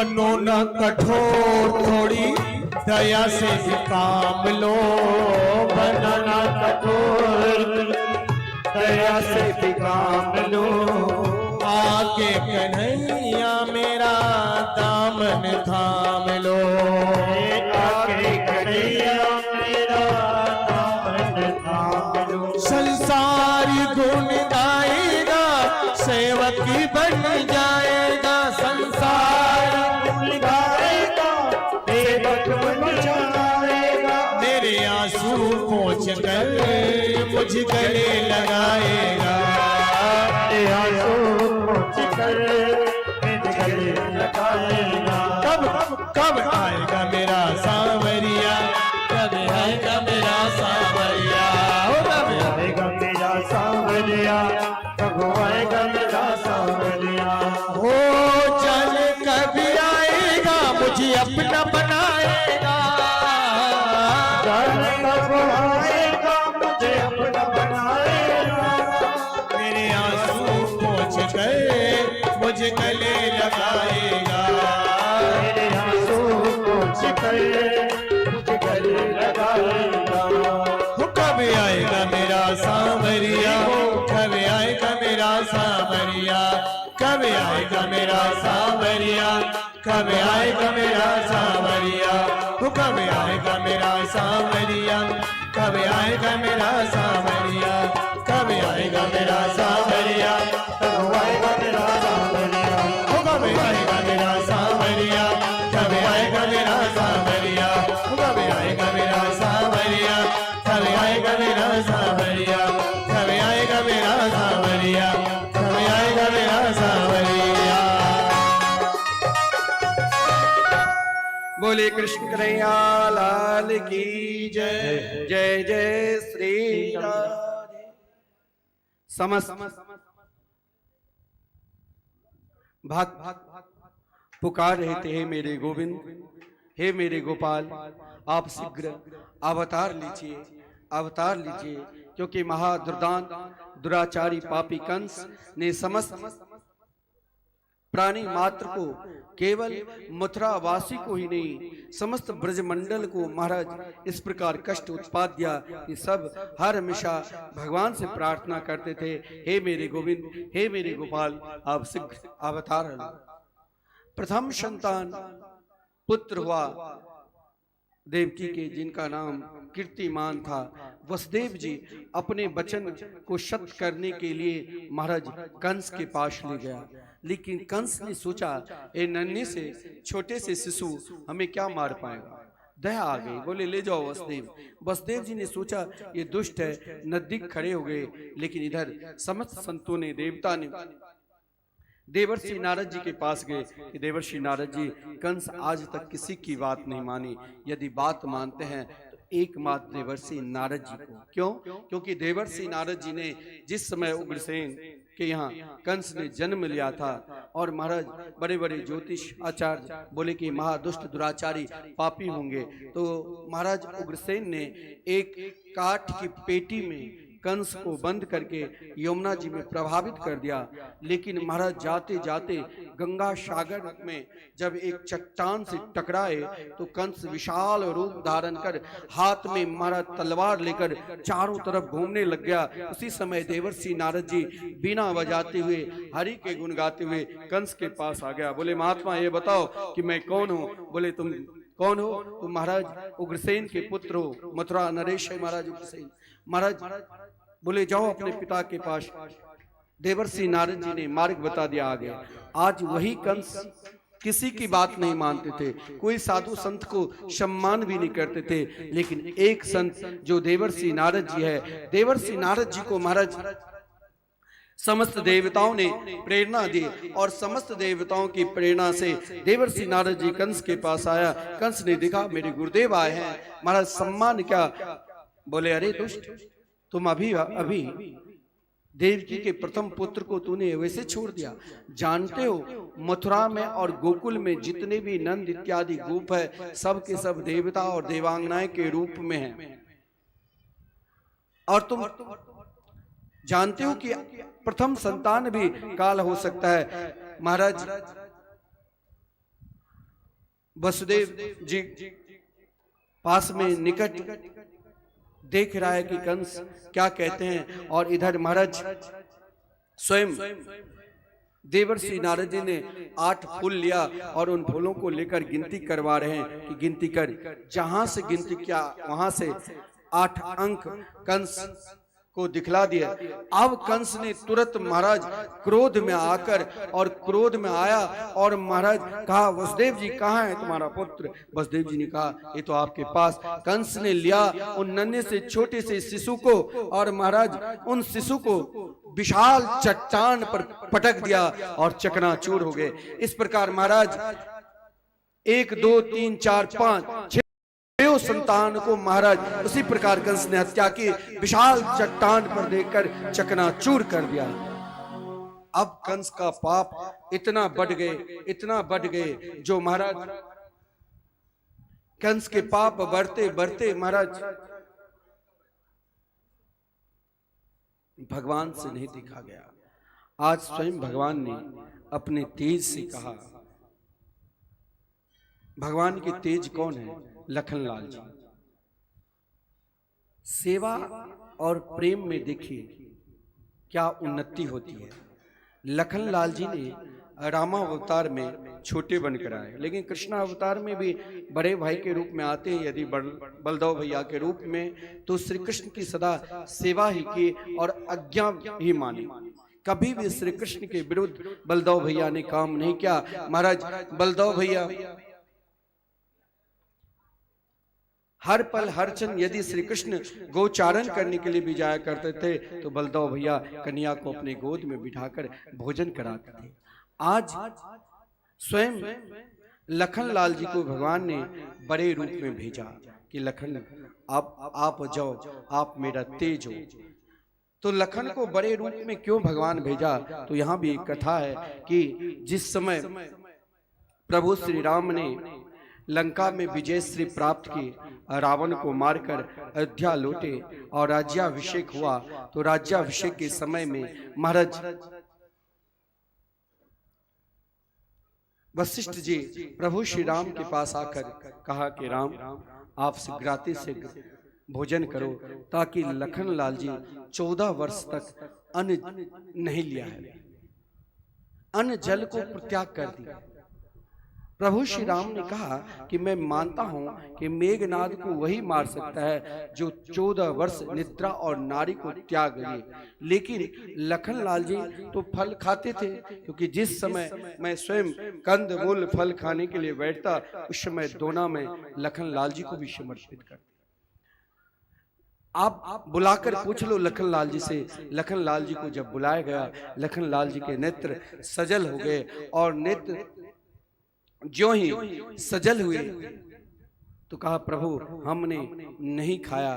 बनो न कठोर, थोड़ी दया से भी काम लो। बनना कठोर, दया से भी काम लो। आके कन्हैया मेरा दामन थाम लो। आके कन्हैया मेरा दामन थाम लो। संसारी गुण गाएगा, सेवक बन जाएगा। संसार गुण गाएगा, सेवक बन जाएगा। मेरे आंसू पोंछ कर मुझ गले लगाएगा। मेरे आंसू पोंछ कर मुझ गले लगाएगा। कब आएगा मेरा सांवरिया, कब आएगा मेरा सांवरिया, कब आएगा मेरा सांवरिया, कब आएगा मेरा सांवरिया। हो चल कभी आएगा मुझे अपना बनाएगा। चल कब आएगा मुझे अपना बनाएगा। मेरे आंसू पोंछ कर मुझे गले लगाएगा। मेरे आंसू पोंछ कर मुझे गले लगाएगा। कब आएगा मेरा सांवरिया, कब आएगा मेरा सांवरिया, कब आएगा मेरा सांवरिया, कब आएगा मेरा सांवरिया, कब आएगा मेरा सांवरिया, कब आएगा मेरा सांवरिया, कब आएगा मेरा सांवरिया, कब आएगा मेरा सांवरिया। कब आएगा मेरा सांवरिया, कब आएगा मेरा सांवरिया, कब आएगा मेरा सांवरिया, कब आएगा मेरा सांवरिया, कब आएगा मेरा सांवरिया, कब आएगा मेरा सांवरिया। बोले कृष्ण कन्हैया लाल की जय। जय जय श्री राधे। समस्त भक्त पुकार रहे थे, हे मेरे गोविंद, हे मेरे गोपाल, आप शीघ्र अवतार लीजिए, अवतार लीजिए, क्योंकि महादुर्दांत दुराचारी पापी कंस ने समस्त प्राणी मात्र को, केवल मथुरा वासी को ही नहीं, समस्त ब्रजमंडल को महाराज इस प्रकार कष्ट उत्पाद दिया कि सब हर हमेशा भगवान से प्रार्थना करते थे, हे मेरे गोविंद, हे मेरे गोपाल, आप शीघ्र अवतार लो। प्रथम संतान पुत्र हुआ देवकी के, जिनका नाम कीर्तिमान था। वसुदेव जी अपने वचन को सत्य करने के लिए महाराज कंस के पास ले गया, लेकिन कंस ने सोचा ए नन्हे से छोटे से शिशु हमें क्या मार पाएगा। दया आ गई, बोले ले जाओ वसुदेव। वसुदेव जी ने सोचा ये दुष्ट है, नजदीक खड़े हो गए, लेकिन इधर समस्त संतों ने, देवता ने देवर्षि नारद जी के पास गए कि देवर्षि नारद जी, कंस आज तक किसी की बात नहीं मानी, यदि बात मानते हैं तो एकमात्र देवर्षि नारद जी को। क्यों? क्योंकि देवर्षि नारद जी ने जिस समय उग्रसेन के यहाँ कंस ने जन्म लिया था, और महाराज बड़े बड़े ज्योतिष आचार्य बोले कि महादुष्ट दुराचारी पापी होंगे, तो महाराज उग्रसेन ने एक काठ की पेटी में कंस को बंद करके यमुना जी में प्रभावित कर दिया। लेकिन महाराज जाते जाते गंगा सागर में जब एक चट्टान से टकराए तो कंस विशाल रूप धारण कर हाथ में महाराज तलवार लेकर चारों तरफ घूमने लग गया। उसी समय देवर्षि नारद जी बीना बजाते हुए हरि के गुण गाते हुए कंस के पास आ गया। बोले महात्मा ये बताओ कि मैं कौन हूँ? बोले तुम कौन हो? तुम महाराज उग्रसेन के पुत्र हो, मथुरा नरेश है महाराज उग्रसेन। महाराज बोले जाओ अपने पिता के पास। देवर्षि नारद जी ने मार्ग बता दिया आगे। आज वही कंस किसी की बात नहीं मानते थे, कोई साधु संत को सम्मान भी नहीं करते थे, लेकिन एक संत जो देवर्षि नारद जी है, देवर्षि नारद जी को महाराज समस्त देवताओं ने प्रेरणा दी, और समस्त देवताओं की प्रेरणा से देवर्षि नारद जी कंस के पास आया। कंस ने देखा मेरे गुरुदेव आए हैं, महाराज सम्मान क्या? बोले अरे दुष्ट, तुम अभी देवकी के प्रथम पुत्र को तूने वैसे छोड़ दिया। जानते हो मथुरा में और गोकुल में जितने भी नंद इत्यादि गोप है, सब के सब देवता और देवांगनाएं के रूप में हैं, और तुम जानते हो कि प्रथम संतान भी काल हो सकता है। महाराज वसुदेव जी पास में निकट देख रहा है कि कंस क्या कहते हैं, और इधर महाराज स्वयं देवर्षि नारद जी ने 8 फूल लिया और उन फूलों को लेकर गिनती करवा रहे हैं कि गिनती कर। जहां से गिनती किया वहां से 8 अंक कंस को दिखला दिया। अब कंस ने तुरंत महाराज क्रोध में आकर और क्रोध में आया और महाराज कहा, वसुदेव जी कहाँ है तुम्हारा पुत्र? वसुदेव जी ने कहा, ये तो आपके पास। कंस ने लिया उन नन्हे से छोटे से शिशु को और महाराज उन शिशु को विशाल चट्टान पर पटक दिया और चकनाचूर हो गए। इस प्रकार महाराज 1 2 3 4 5 6 संतान को महाराज उसी प्रकार कंस ने हत्या की, विशाल चट्टान पर देकर चकनाचूर कर दिया। अब कंस का पाप इतना बढ़ गए जो महाराज कंस के पाप बढ़ते बढ़ते महाराज भगवान से नहीं देखा गया। आज स्वयं भगवान ने अपने तेज से कहा। भगवान के तेज कौन है? लखनलाल जी। सेवा और प्रेम में देखिए क्या उन्नति होती है। लखनलाल जी ने रामावतार में छोटे बनकर आए, लेकिन कृष्णा अवतार में भी बड़े भाई के रूप में आते हैं। यदि बलदेव भैया के रूप में, तो श्री कृष्ण की सदा सेवा ही की और आज्ञा ही मानी। कभी भी श्री कृष्ण के विरुद्ध बलदेव भैया ने काम नहीं किया। महाराज बलदेव भैया हर पल हर क्षण यदि श्री कृष्ण गोचारण करने के लिए भी जाया करते थे तो बलदेव भैया कन्या को अपने गोद में बिठाकर भोजन कराते थे। आज स्वयं लखनलाल जी को भगवान ने बड़े रूप में भेजा कि लखन आप जाओ, आप मेरा तेज हो। तो लखन को बड़े रूप में क्यों भगवान भेजा? तो यहाँ भी एक कथा है कि जिस समय प्रभु श्री राम ने लंका में विजय श्री प्राप्त की, रावण को मारकर अयोध्या लौटे और राज्याभिषेक हुआ, तो राज्याभिषेक के समय में महाराज वशिष्ठ जी प्रभु श्री राम के पास आकर कहा कि राम, आप शीघ्राति से भोजन करो, ताकि लखनलाल जी 14 वर्ष तक अन्न नहीं लिया है, अन्न जल को परित्याग कर दिया। प्रभु श्री राम ने कहा कि मैं मानता हूं कि मेघनाद को वही मार सकता है जो 14 वर्ष निद्रा और नारी को त्याग लिए, लेकिन लखनलाल जी तो फल खाते थे, क्योंकि जिस समय मैं स्वयं कंद मूल फल खाने के लिए बैठता उस समय दोना में लखनलाल जी को भी समर्पित करता। आप बुलाकर पूछ लो लखनलाल जी से। लखनलाल जी को जब बुलाया गया, लखनलाल जी के नेत्र सजल हो गए और नेत्र ज्यों ही सजल हुए तो कहा, प्रभु हमने नहीं खाया,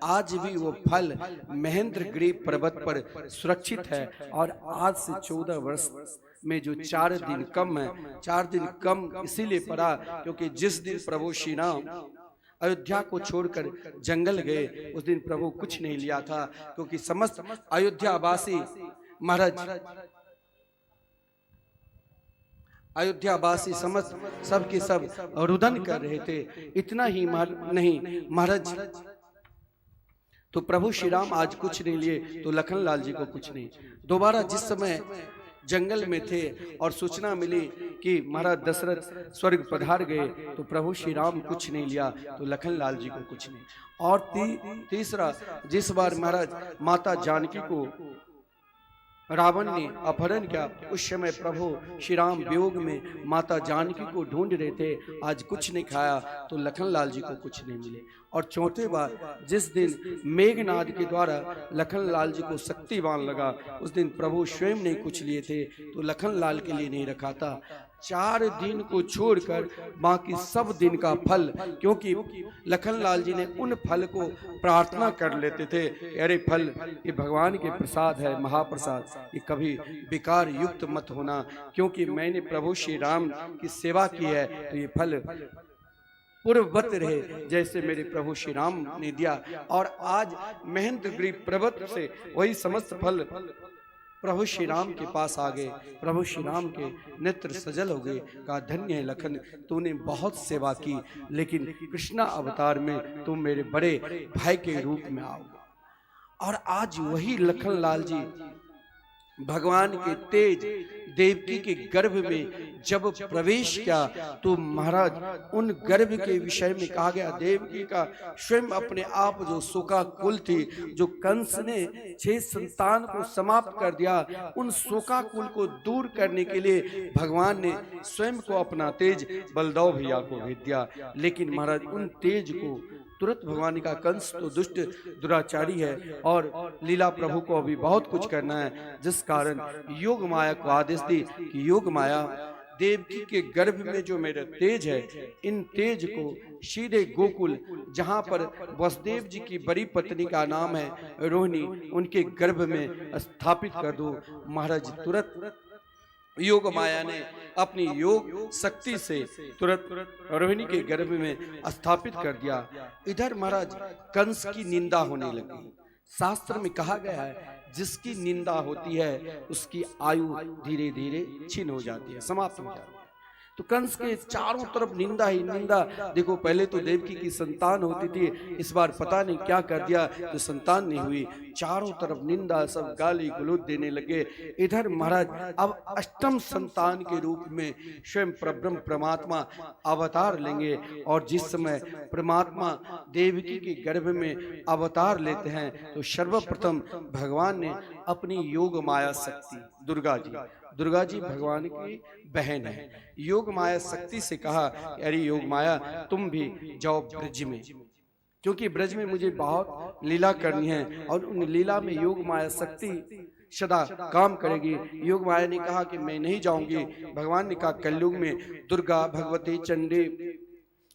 आज भी वो फल महेंद्रगिरी पर्वत पर सुरक्षित है, और आज से 14 वर्ष में जो 4 दिन कम है, 4 दिन कम इसीलिए पड़ा क्योंकि जिस दिन प्रभु श्री राम अयोध्या को छोड़कर जंगल गए उस दिन प्रभु कुछ नहीं लिया था, क्योंकि समस्त अयोध्यावासी महाराज अयोध्यावासी समस्त सबके सब रुदन कर रहे थे। इतना ही नहीं महाराज, तो प्रभु श्री राम आज कुछ नहीं लिए तो लखनलाल जी को कुछ नहीं। दोबारा जिस समय जंगल में थे और सूचना मिली कि महाराज दशरथ स्वर्ग पधार गए तो प्रभु श्री राम कुछ नहीं लिया तो लखनलाल जी को कुछ नहीं। और तीसरा, जिस बार महाराज माता जानकी को रावण ने अपहरण किया उस समय प्रभु श्री राम वियोग में माता जानकी को ढूंढ रहे थे, आज कुछ नहीं खाया तो लखनलाल जी को कुछ नहीं मिले। और चौथे बार जिस दिन मेघनाद के द्वारा लखनलाल जी को शक्तिवान लगा उस दिन प्रभु स्वयं ने कुछ लिए थे तो लखनलाल के लिए नहीं रखा था। 4 दिन को छोड़कर बाकी सब दिन का फल, क्योंकि लखनलाल जी ने उन फल को प्रार्थना कर लेते थे, अरे फल ये भगवान के प्रसाद है, महाप्रसाद, ये कभी विकार युक्त मत होना, क्योंकि मैंने प्रभु श्री राम की सेवा की है तो ये फल पूर्ववत रहे जैसे मेरे प्रभु श्री राम ने दिया। और आज महेंद्रगिरी पर्वत से वही समस्त फल प्रभु श्री राम के पास आ गए। प्रभु श्री राम के नेत्र सजल हो गए। कहा धन्य है लखन, तूने बहुत सेवा की, लेकिन कृष्णा अवतार में तुम मेरे बड़े भाई के रूप में आओ। और आज वही लखन लाल जी भगवान के तेज देवकी के गर्भ में जब प्रवेश किया तो महाराज उन गर्भ के विषय में कहा गया, देवकी का स्वयं अपने आप जो शोका कुल थी, जो कंस ने 6 संतान को समाप्त कर दिया, उन शोका कुल को दूर करने के लिए भगवान ने स्वयं को अपना तेज बलदाव भैया को भेज दिया। लेकिन महाराज उन तेज को तुरंत भगवान ने कहा, कंस तो दुष्ट दुराचारी है और लीला प्रभु को अभी बहुत कुछ करना है, जिस कारण योग माया को आदेश दी कि योग माया देवकी के गर्भ में जो मेरा तेज है, इन तेज को सीधे गोकुल, जहां पर वसुदेव जी की बड़ी पत्नी का नाम है रोहिणी, उनके गर्भ में स्थापित कर दो। महाराज तुरंत योग माया ने अपनी योग शक्ति से तुरंत रोहिणी के गर्भ में स्थापित कर दिया। इधर महाराज कंस की निंदा होने लगी। शास्त्र में कहा गया है, जिसकी निंदा होती है उसकी आयु धीरे धीरे छीन हो जाती है, समाप्त हो जाती है। तो कंस के चारों तरफ निंदा ही निंदा। देखो पहले तो देवकी की संतान होती थी, इस बार पता नहीं क्या कर दिया जो संतान नहीं हुई, चारों तरफ निंदा, सब गाली गलौज देने लगे। इधर महाराज अब अष्टम संतान के रूप में स्वयं परब्रह्म परमात्मा अवतार लेंगे। और जिस समय परमात्मा देवकी के गर्भ में अवतार लेते हैं तो सर्वप्रथम भगवान ने अपनी योग माया शक्ति दुर्गा जी भगवान की बहन है, योग माया शक्ति से कहा, अरे योग माया तुम भी जाओ ब्रज में, क्योंकि ब्रज में मुझे बहुत लीला करनी है और उन लीला में योग माया शक्ति सदा काम करेगी। योग माया ने कहा कि मैं नहीं जाऊंगी। भगवान ने कहा कलयुग में दुर्गा, भगवती, चंडी,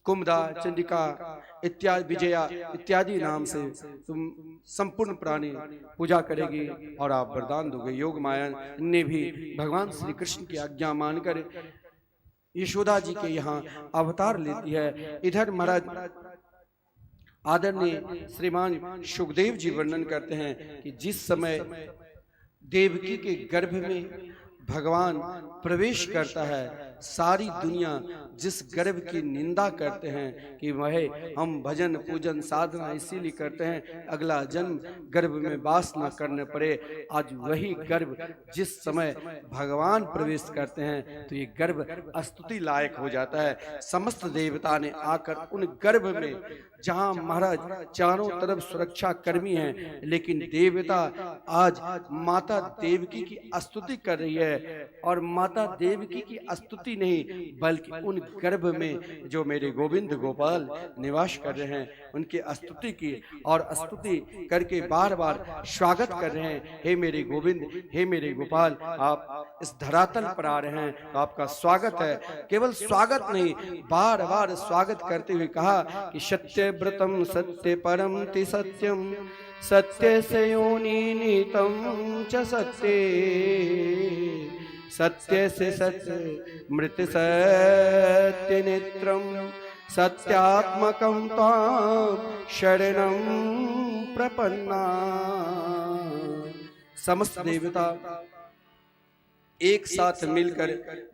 कुमदा, चंडिका इत्यादि, विजया इत्यादि नाम से तुम संपूर्ण प्राणी पूजा करेगी और आप वरदान दोगे। योग माया ने भी भगवान श्री कृष्ण की आज्ञा मानकर यशोदा जी के यहाँ अवतार लेती है। इधर महाराज आदरणीय श्रीमान सुखदेव जी वर्णन करते हैं कि जिस समय देवकी के गर्भ में भगवान प्रवेश करता है, सारी दुनिया जिस गर्भ की निंदा करते हैं कि वह हम भजन पूजन साधना इसीलिए करते हैं अगला जन्म गर्भ में वास न करने पड़े, आज वही गर्भ जिस समय भगवान प्रवेश करते हैं तो ये गर्भ स्तुति लायक हो जाता है। समस्त देवता ने आकर उन गर्भ में, जहां महाराज चारों तरफ सुरक्षा कर्मी हैं, लेकिन देवता आज माता देवकी की स्तुति कर रही है। और माता देवकी की स्तुति नहीं बल्कि उन गर्भ में जो मेरे गोविंद गोपाल निवास कर रहे हैं उनकी स्तुति की, और स्तुति करके बार बार स्वागत कर रहे हैं, हे मेरे गोविंद, हे मेरे गोपाल, आप इस धरातल पर आ रहे हैं तो आपका स्वागत है। केवल स्वागत नहीं, बार बार स्वागत करते हुए कहा कि सत्य व्रतम सत्य परम ति सत्यम, सत्य से योनि नीतम च सत्य, सत्य से सत्य मृत सत्य नेत्रम, सत्यात्मकं तां शरणं प्रपन्ना। समस्त देवता एक साथ मिलकर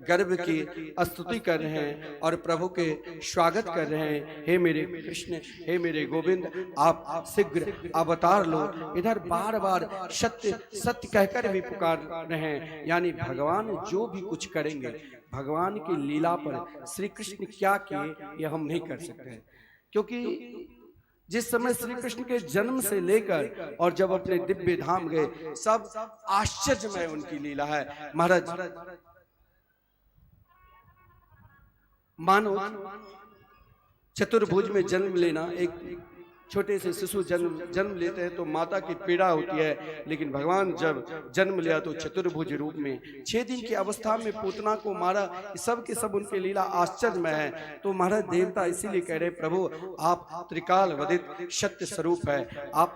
गर्भ की स्तुति कर रहे हैं और प्रभु के स्वागत कर रहे हैं, हे मेरे कृष्ण, हे मेरे गोविंद, आप शीघ्र अवतार लो। इधर बार बार सत्य सत्य कहकर भी पुकार रहे हैं, यानी भगवान जो भी कुछ करेंगे, भगवान की लीला पर श्री कृष्ण क्या किए यह हम नहीं कर सकते, क्योंकि जिस समय श्री कृष्ण के जन्म से लेकर और जब अपने दिव्य धाम गए, सब आश्चर्यमय उनकी लीला है। महाराज मानो चतुर्भुज में जन्म लेना, एक छोटे से शिशु जन्म लेते हैं तो माता की पीड़ा होती है, लेकिन भगवान जब जन्म लिया तो चतुर्भुज रूप में 6 दिन की अवस्था में पूतना को मारा, सब के सब उनके लीला आश्चर्य में है। तो महाराज देवता इसीलिए कह रहे, प्रभु आप त्रिकाल वदित सत्य स्वरूप है, आप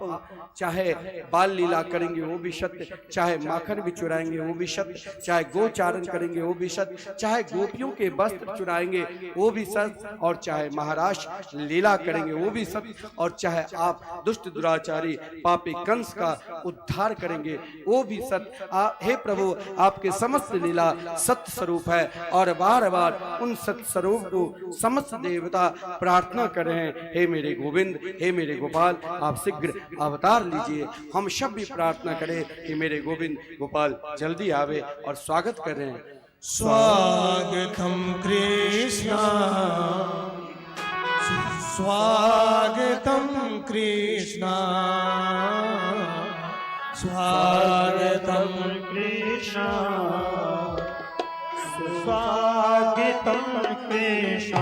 चाहे बाल लीला करेंगे वो भी सत्य, चाहे माखन भी चुराएंगे वो भी सत्य, चाहे गोचारण करेंगे वो भी सत्य, चाहे गोपियों के वस्त्र चुराएंगे वो भी सत्य, और चाहे महाराज लीला करेंगे वो भी सत्य, और चाहे आप दुष्ट दुराचारी पापी कंस का उद्धार करेंगे, वो भी सत्य। हे प्रभु, आपके समस्त लीला सत्य स्वरूप है और बार बार उन सत्य स्वरूप को समस्त देवता प्रार्थना कर रहे हैं। हे मेरे गोविंद, हे मेरे गोपाल, आप शीघ्र अवतार लीजिए। हम सब भी प्रार्थना करें कि मेरे गोविंद गोपाल जल्दी आवे और स्वागत कर रहे हैं। स्वागतम कृष्ण, स्वागतम कृष्ण, स्वागतम कृष्ण, स्वागतम कृष्ण,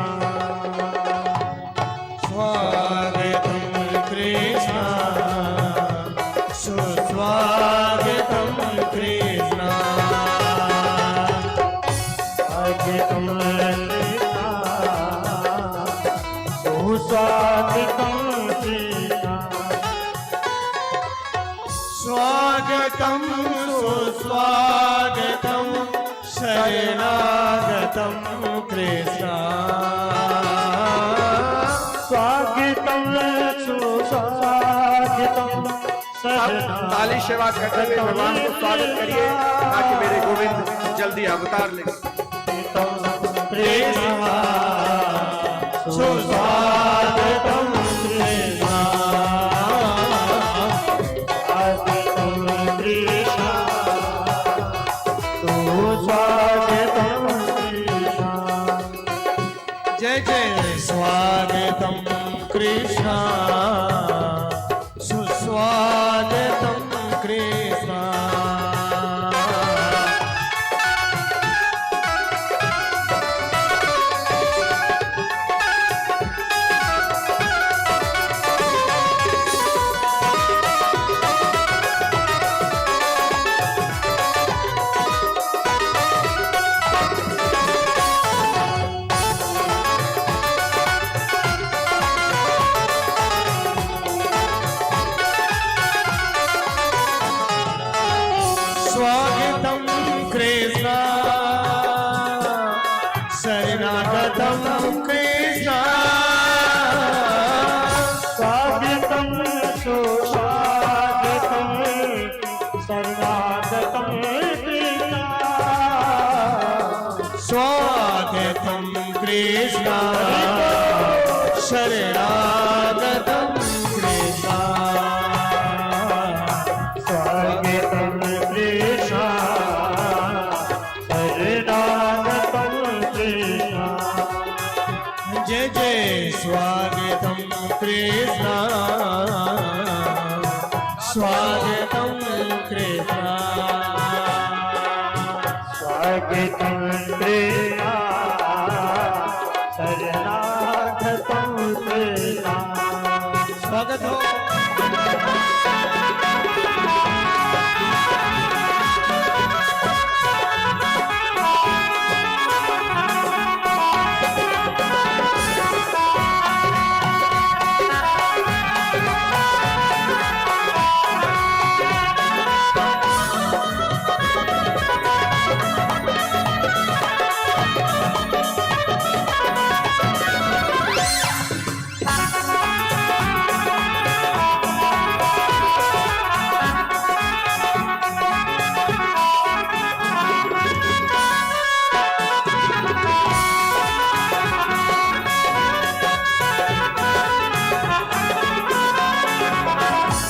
स्वागतम कृष्ण, सुस्वागतम कृष्ण, स्वागतम कृष्ण, स्वागतम सुस्वागतम शरणागतम कृष्ण, स्वागतम सुस्वागतम ताली सेवा करते हुए भगवान को स्वागत करिए ताकि मेरे गोविंद जल्दी अवतार ले। सुस्वागतम कृष्ण, जय जय स्वागतम कृष्ण, सुस्वागतम कृष्ण, स्वागतम कृष्ण, शरणागतम कृष्ण, स्वागतम सुस्वागतम शरणागतम कृष्ण, स्वागतम कृष्ण, शरणागतम कृष्ण, स्वागतम कृष्ण, शरणागतम कृष्ण, जय जय स्वागतम कृष्ण, स्वागतम कृष्ण, स्वागतम कृष्ण, शरणागतम कृष्ण, स्वागत हो।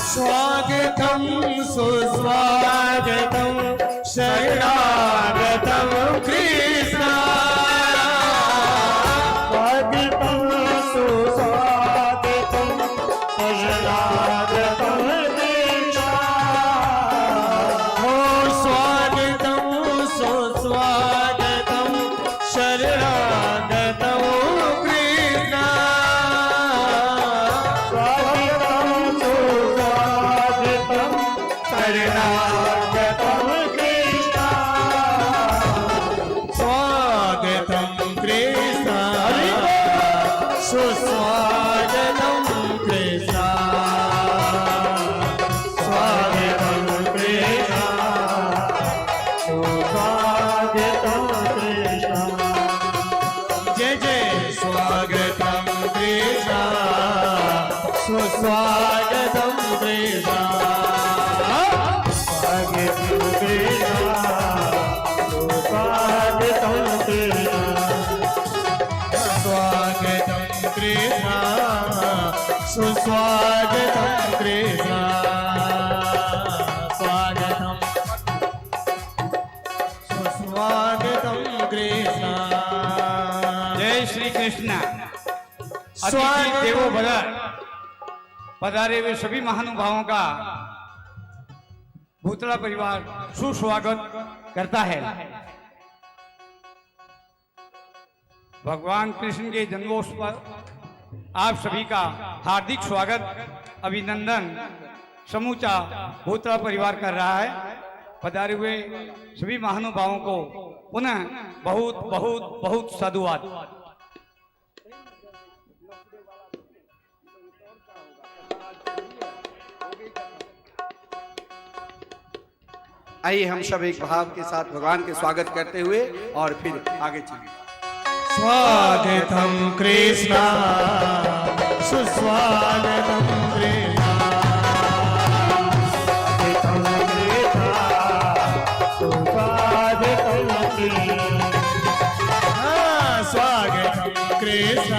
स्वागतम सुस्वागतम शरणागतम कृष्ण, स्वागतम सुस्वागतम शरणागतम कृष्ण, ओ स्वागतम सुस्वागतम शरणागतम कृष्ण, स्वागतम सुस्वागतम शरणागतम कृष्ण, स्वागतम कृष्ण, सुस्वागतम कृष्ण, स्वागतम कृष्ण, स्वागतम कृष्ण, जय जय स्वागतम कृष्ण, अतिथि देवो भव पधारे हुए सभी महानुभावों का भूतड़ा परिवार सुस्वागत करता है। भगवान कृष्ण के जन्मोत्सव पर आप सभी का हार्दिक स्वागत अभिनंदन समूचा भूतड़ा परिवार कर रहा है। पधारे हुए सभी महानुभावों को पुनः बहुत बहुत बहुत साधुवाद। आइए हम सब एक भाव के साथ भगवान के स्वागत करते हुए और फिर आगे चलें। स्वागतम कृष्ण सुस्वागतम कृष्ण स्वागतम कृष्ण स्वागतम कृष्ण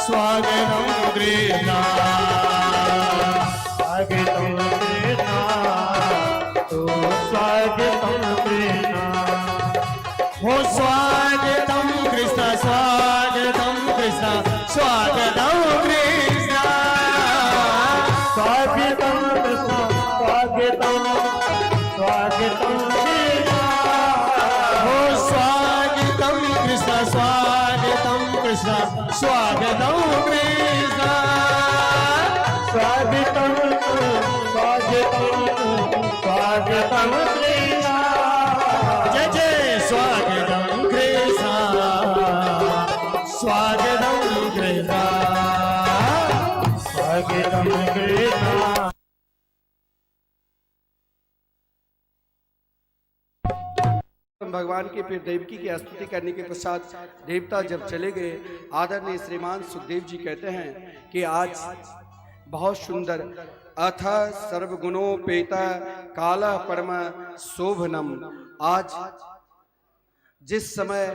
स्वागतम कृष्ण स्वागतम कृष्ण हो स्वागतम कृष्ण स्वागतम कृष्ण स्वागतम कृष्ण स्वागतम कृष्ण स्वागतम स्वागतम कृष्ण हो स्वागतम कृष्ण स्वागतम कृष्ण स्वागतम कृष्ण स्वागतम स्वागतम कृष्ण जय जय स्वागतम कृष्ण स्वागतम कृष्ण स्वागतम कृष्ण। भगवान की फिर देवकी की स्तुति करने के पश्चात देवता जब चले गए, आदरणीय श्रीमान सुखदेव जी कहते हैं कि आज बहुत सुंदर अथ सर्वगुणोपेता काला परम शोभनम। आज जिस समय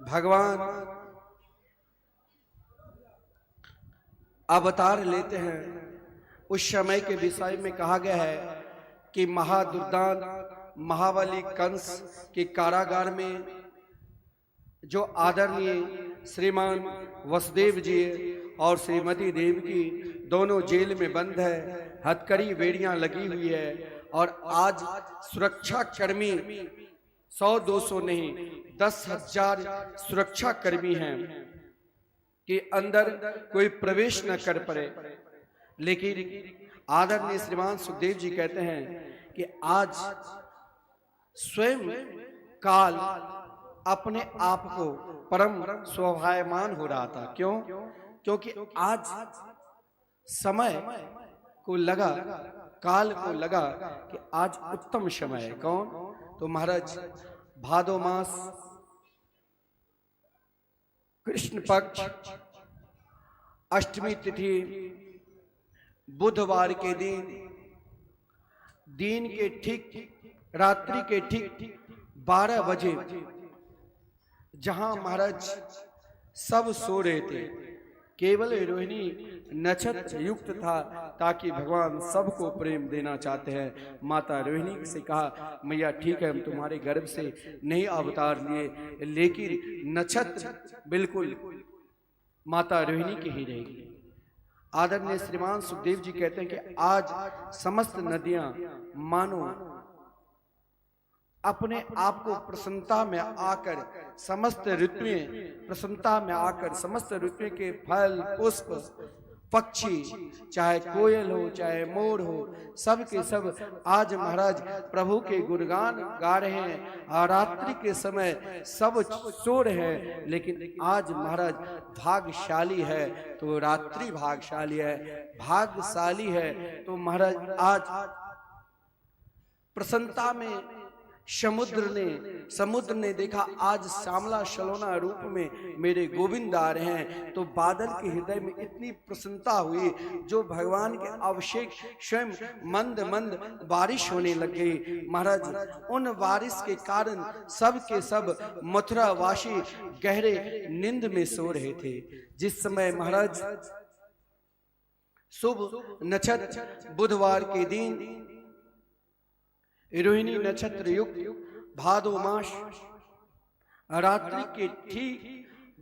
भगवान अवतार लेते हैं उस समय के विषय में कहा गया है कि महादुर्दान महाबली कंस के कारागार में जो आदरणीय श्रीमान वसुदेव जी और श्रीमती देव की दोनों जेल में बंद है, हथकड़ी बेड़ियां लगी हुई है और आज सुरक्षा कर्मी 100-200 नहीं 10,000 सुरक्षा कर्मी हैं कि अंदर कोई प्रवेश न कर पाए। लेकिन आदरणीय श्रीमान सुखदेव जी कहते हैं कि आज स्वयं काल अपने आप को परम शोभायमान हो रहा था। क्यों? क्योंकि आज समय को लगा, काल को लगा कि आज उत्तम समय है। कौन? तो महाराज भादो मास कृष्ण पक्ष अष्टमी तिथि बुधवार के दिन के ठीक रात्रि के ठीक 12 बजे जहां महाराज सब सो रहे थे, केवल रोहिणी नक्षत्र युक्त था ताकि भगवान सबको प्रेम देना चाहते हैं। माता रोहिणी से कहा, मैया ठीक है हम तुम्हारे गर्भ से नहीं अवतार लिए, लेकिन नक्षत्र बिल्कुल माता रोहिणी की ही रहेगी। आदरणीय श्रीमान सुखदेव जी कहते हैं कि आज समस्त नदियां मानो अपने आप को प्रसन्नता में आकर, समस्त ऋतुएं प्रसन्नता में आकर, समस्त ऋतुएं के फल पुष्प पक्षी, चाहे कोयल हो चाहे मोर हो, सब के सब आज महाराज प्रभु के गुणगान गा रहे हैं। और रात्रि के समय सब सो रहे हैं, लेकिन आज महाराज भाग्यशाली है तो रात्रि भाग्यशाली है, भाग्यशाली है तो महाराज आज प्रसन्नता में समुद्र ने देखा आज श्यामला सलोना रूप में मेरे गोविंद आ रहे हैं, तो बादल के हृदय में इतनी प्रसन्नता हुई, जो भगवान के अभिषेक स्वयं मंद मंद बारिश होने लग गई। महाराज उन बारिश के कारण सब के सब मथुरा वासी गहरे नींद में सो रहे थे। जिस समय महाराज शुभ नक्षत्र बुधवार के दिन रोहिणी नक्षत्र युक्त भादो मास रात्रि के ठीक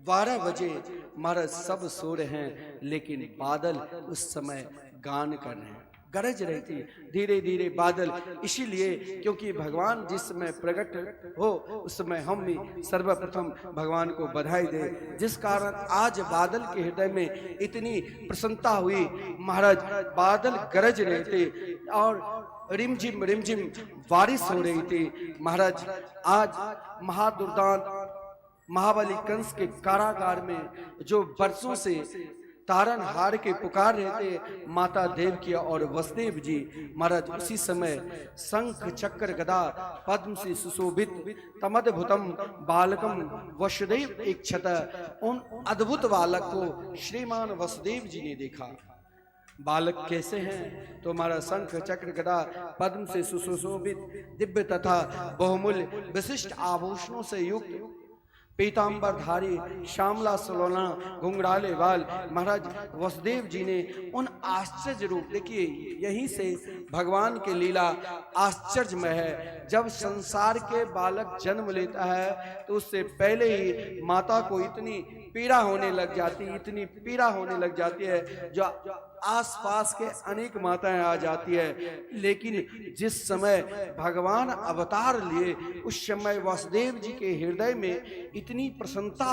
12 बजे महाराज सब सो रहे हैं, लेकिन बादल उस समय गान कर रहे हैं, गरज रही थी धीरे धीरे बादल। इसीलिए क्योंकि भगवान जिस समय प्रकट हो उस समय हम भी सर्वप्रथम भगवान को बधाई दे, जिस कारण आज बादल के हृदय में इतनी प्रसन्नता हुई। महाराज बादल गरज रहे थे और रिमझिम बारिश हो रही थी। महाराज आज महादुर्दांत महाबली कंस के कारागार में जो वर्षों से तारनहार के पुकार रहे थे माता देवकी और वसुदेव जी, महाराज उसी समय शंख चक्र गदा पद्म से सुशोभित तमद्भुतम बालकम वसुदेव इच्छत, उन अद्भुत बालक को श्रीमान वसुदेव जी ने देखा। बालक कैसे हैं तो हमारा शंख चक्र गदा पद्म से सुशोभित दिव्य तथा बहुमूल्य विशिष्ट आभूषणों से युक्त पीतांबर धारी श्यामला सलोना घुंघराले बाल। महाराज वसुदेव जी ने उन आश्चर्य रूप, देखिए यहीं से भगवान की लीला आश्चर्यमय है। जब संसार के बालक जन्म लेता है तो उससे पहले ही माता को इतनी पीड़ा होने लग जाती है जो आसपास के अनेक माताएं आ जाती है। लेकिन जिस समय भगवान अवतार लिए उस समय वसुदेव जी के हृदय में इतनी प्रसन्नता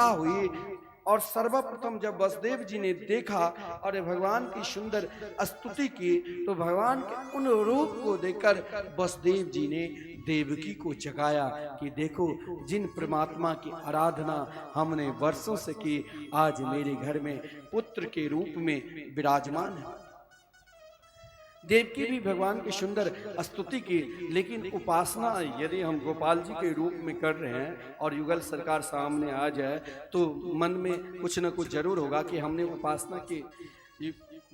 हुई और सर्वप्रथम जब वसुदेव जी ने देखा और भगवान की सुंदर स्तुति की तो भगवान के उन रूप को देखकर वसुदेव जी ने देवकी को जगाया कि देखो जिन परमात्मा की आराधना हमने वर्षों से की आज मेरे घर में पुत्र के रूप में विराजमान है। देवकी भी भगवान की सुंदर स्तुति की, लेकिन उपासना यदि हम गोपाल जी के रूप में कर रहे हैं और युगल सरकार सामने आ जाए तो मन में कुछ न कुछ जरूर होगा कि हमने उपासना की,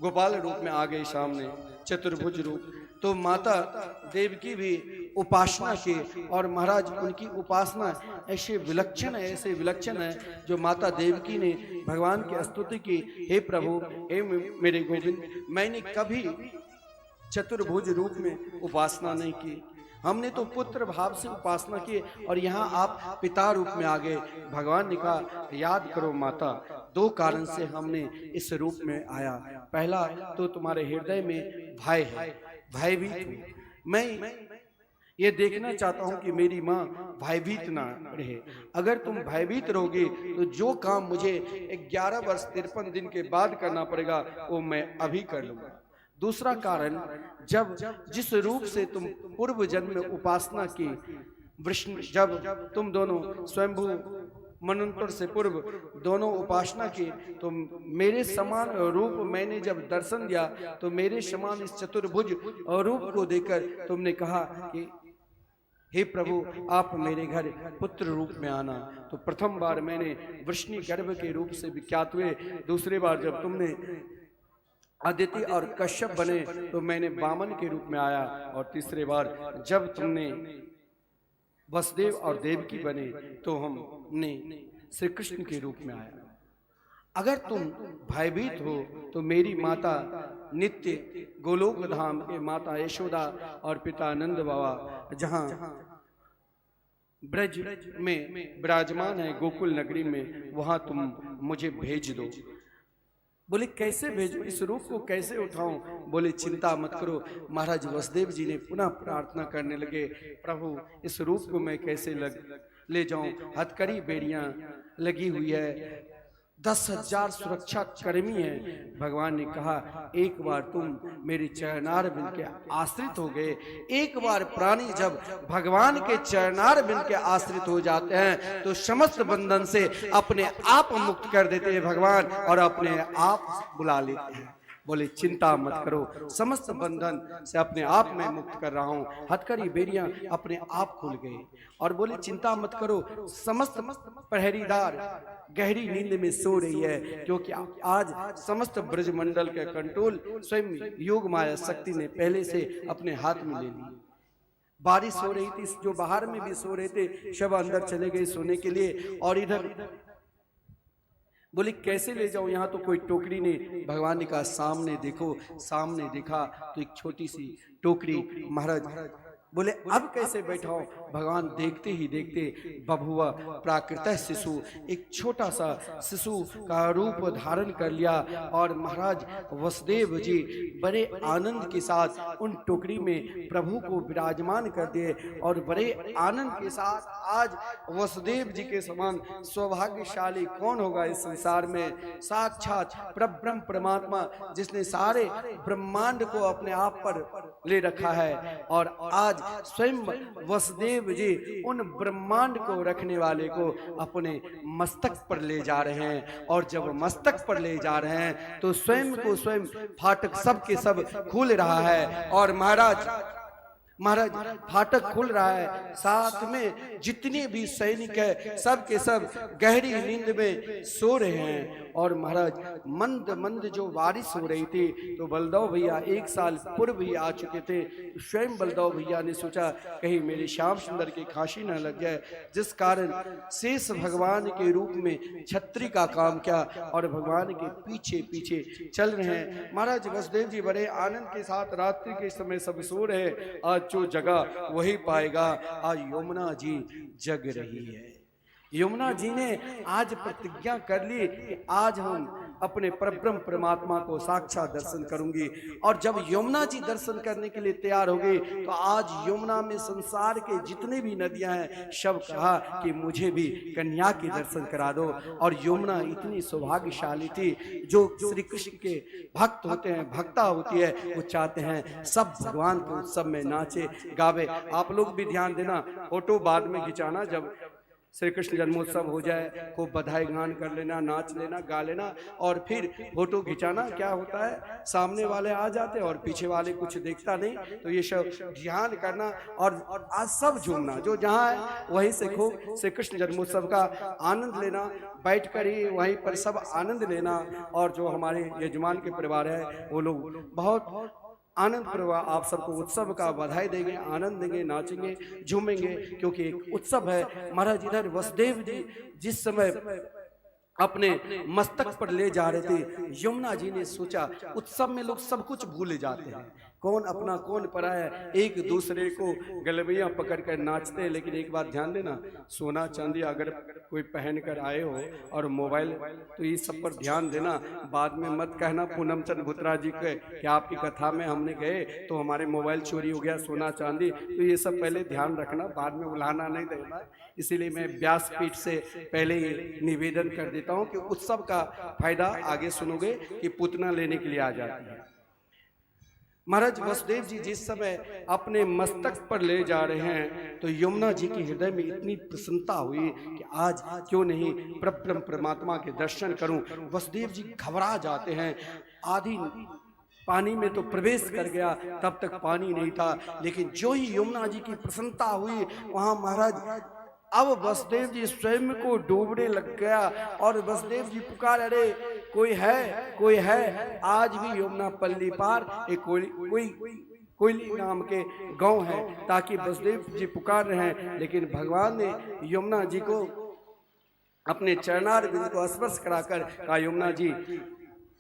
गोपाल रूप में आ गए सामने चतुर्भुज रूप। तो माता देवकी भी उपासना की और महाराज उनकी उपासना ऐसे विलक्षण है जो माता देवकी ने भगवान की स्तुति की, हे प्रभु हे मेरे गोविंद, मैंने कभी चतुर्भुज रूप में उपासना नहीं की, हमने तो पुत्र भाव से उपासना की और यहाँ आप पिता रूप में आ गए। भगवान ने कहा याद करो माता, दो कारण से हमने इस रूप में आया। पहला तो तुम्हारे हृदय में भय है, भयभीत हूँ मैं, ये देखना चाहता हूँ कि मेरी माँ भयभीत ना रहे। अगर तुम भयभीत रहोगे तो जो काम मुझे 11 वर्ष 53 दिन के बाद करना पड़ेगा वो मैं अभी कर लूँगा। दूसरा कारण, जब जिस रूप से तुम पूर्व जन्म में उपासना की, विष्णु जब तुम दोनों स्वयंभू मनंतर से पूर्व दोनों उपासना की तो मेरे समान रूप मैंने जब दर्शन दिया तो मेरे समान इस चतुर्भुज रूप को देखकर तुमने कहा कि हे प्रभु आप मेरे घर पुत्र रूप में आना। तो प्रथम बार मैंने वृष्णि गर्भ के रूप से विख्यात हुए, दूसरी बार जब तुमने आदित्य और कश्यप बने तो मैंने वामन के रूप में आया, और तीसरी बार जब तुमने वसुदेव और देवकी बने तो हमने श्री कृष्ण के रूप में आया। अगर तुम भयभीत हो तो मेरी माता नित्य गोलोक धाम के माता यशोदा और पिता नंद बाबा जहाँ ब्रज में विराजमान है गोकुल नगरी में, वहां तुम मुझे भेज दो। बोले कैसे भेजो, इस रूप को कैसे उठाऊं? बोले चिंता मत करो। महाराज वसुदेव जी ने पुनः प्रार्थना करने लगे, प्रभु इस रूप को मैं कैसे ले जाऊं? हथकड़ी बेड़ियां लगी हुई है, 10,000 सुरक्षा कर्मी हैं। भगवान ने कहा एक बार तुम मेरे चरणार बिंद के आश्रित हो गए। एक बार प्राणी जब भगवान के चरणार बिंद के आश्रित हो जाते हैं तो समस्त बंधन से अपने आप मुक्त कर देते हैं भगवान और अपने आप बुला लेते हैं। बोले चिंता मत करो, समस्त बंधन से अपने आप में मुक्त कर रहा हूँ। हथकड़ी बेड़ियां अपने आप खुल गई और बोले चिंता मत करो, समस्त प्रहरीदार गहरी नींद में सो रही है, क्योंकि आज समस्त ब्रजमंडल का कंट्रोल स्वयं योग माया शक्ति ने पहले से अपने हाथ में ले ली। बारिश हो रही थी, जो बाहर में भी सो रहे थे सब अंदर चले गए सोने के लिए, और इधर बोले कैसे ले जाऊं, यहाँ तो कोई टोकरी नहीं। भगवान ने कहा सामने देखो। सामने देखा तो एक छोटी सी टोकरी महाराज बोले अब कैसे बैठाओ? भगवान देखते ही देखते बभुआ प्राकृत शिशु, एक छोटा सा शिशु का रूप धारण कर लिया और महाराज वसुदेव जी बड़े आनंद के साथ उन टोकरी में प्रभु को विराजमान कर दिए और बड़े आनंद के साथ आज वसुदेव जी के समान सौभाग्यशाली कौन होगा इस संसार में? साक्षात परब्रह्म परमात्मा जिसने सारे ब्रह्मांड को अपने आप पर ले रखा है और आज स्वयं वसुदेव जी उन ब्रह्मांड को रखने वाले को अपने मस्तक पर ले जा रहे हैं। और जब मस्तक पर ले जा रहे हैं तो स्वयं को स्वयं फाटक सब के सब खुल रहा है और महाराज फाटक खुल रहा है। साथ में जितने भी सैनिक है सब के सब गहरी नींद में सो रहे हैं। और महाराज मंद मंद जो बारिश हो रही थी तो बलदेव भैया 1 साल पूर्व ही आ चुके थे। स्वयं बलदेव भैया ने सोचा कहीं मेरे श्याम सुंदर की खांसी न लग जाए, जिस कारण शेष भगवान के रूप में छत्री का काम किया और भगवान के पीछे पीछे चल रहे हैं। महाराज वसुदेव जी बड़े आनंद के साथ रात्रि के समय सब सो रहे हैं। आज जो जगह वही पाएगा। आज यमुना जी जग रही है। यमुना जी ने आज प्रतिज्ञा कर ली कि आज हम अपने परब्रह्म परमात्मा को साक्षात दर्शन करूंगी। और जब यमुना जी दर्शन करने के लिए तैयार हो गई तो आज यमुना में संसार के जितने भी नदियां हैं सब कहा कि मुझे भी कन्या के दर्शन करा दो। और यमुना इतनी सौभाग्यशाली थी, जो श्री कृष्ण के भक्त होते हैं, भक्ता होती है, वो चाहते हैं सब भगवान के उत्सव में नाचे गावे। आप लोग भी ध्यान देना, फोटो बाद में खिंचाना, जब श्री कृष्ण जन्मोत्सव हो जाए खूब बधाई गान कर लेना, नाच लेना, गा लेना और फिर फोटो खिंचाना। क्या होता है, सामने वाले आ जाते और पीछे वाले कुछ देखता नहीं, तो ये सब ध्यान करना और आज सब झूमना, जो जहाँ है वहीं से खूब श्री कृष्ण जन्मोत्सव का आनंद लेना, बैठ कर ही वहीं पर सब आनंद लेना। और जो हमारे यजमान के परिवार है वो लोग बहुत आनंद पूर्वक आप सबको उत्सव का बधाई देंगे, आनंद देंगे, नाचेंगे, झूमेंगे, क्योंकि एक उत्सव है। महाराज इधर वसुदेव जी जिस समय अपने मस्तक पर ले जा रहे थे, यमुना जी ने सोचा उत्सव में लोग सब कुछ भूल जाते हैं, कौन अपना कौन परा है, एक दूसरे को गलबियां पकड़ कर नाचते हैं। लेकिन एक बात ध्यान देना, सोना चांदी अगर कोई पहन कर आए हो और मोबाइल, तो ये सब पर ध्यान देना। बाद में मत कहना पूनम चंद भुत्रा जी के कि आपकी कथा में हमने गए तो हमारे मोबाइल चोरी हो गया, सोना चांदी। तो ये सब पहले ध्यान रखना, बाद में बुलाना नहीं देना। इसीलिए मैं व्यासपीठ से पहले ही निवेदन कर देता हूँ कि उत्सव का फायदा आगे सुनोगे कि पूतना लेने के लिए आ जाती है। महाराज वसुदेव जी जिस समय अपने मस्तक पर ले जा रहे हैं तो यमुना जी के हृदय में इतनी प्रसन्नता हुई कि आज क्यों नहीं परब्रह्म परमात्मा के दर्शन करूं। वसुदेव जी घबरा जाते हैं। आधी पानी में तो प्रवेश कर गया, तब तक पानी नहीं था, लेकिन जो ही यमुना जी की प्रसन्नता हुई वहां महाराज अब वसुदेव जी स्वयं को डूबने लग गया और वसुदेव जी पुकार, अरे कोई है, कोई है। आज भी यमुना पल्ली पार एक कोयली नाम के गांव है, ताकि वसुदेव जी पुकार रहे हैं। लेकिन भगवान ने यमुना जी को अपने चरणारविंद को स्पर्श कराकर कहा, यमुना जी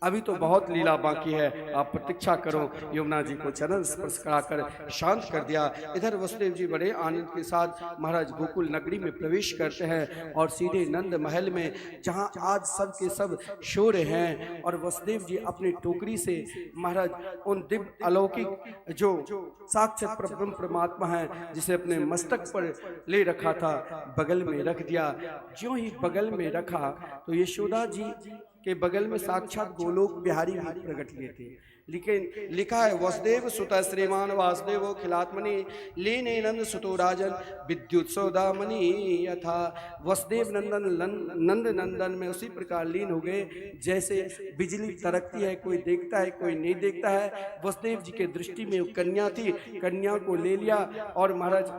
अभी तो बहुत लीला बाकी है, आप प्रतीक्षा करो। यमुना जी को चरण स्पर्श कराकर शांत कर दिया। इधर वसुदेव जी बड़े आनंद के साथ महाराज गोकुल नगरी में प्रवेश करते हैं और सीधे नंद महल में, जहां आज सब के सब सो रहे हैं। और वसुदेव जी अपनी टोकरी से महाराज उन दिव्य अलौकिक जो साक्षात परब्रह्म परमात्मा है जिसे अपने मस्तक पर ले रखा था, बगल में रख दिया। ज्यों ही बगल में रखा तो यशोदा जी के बगल में साक्षात गोलोक बिहारी भी प्रकट हुए थे। लेकिन लिखा है, वसुदेव सुत श्रीमान वासुदेव खिलात्मनि लीने नंद सुतो राजन विद्युत सौदामणि यथा। वसुदेव नंद नंदन में उसी प्रकार लीन हो गए जैसे बिजली तरकती है, कोई देखता है कोई नहीं देखता है। वसुदेव जी के दृष्टि में वो कन्या थी, कन्या को ले लिया और महाराज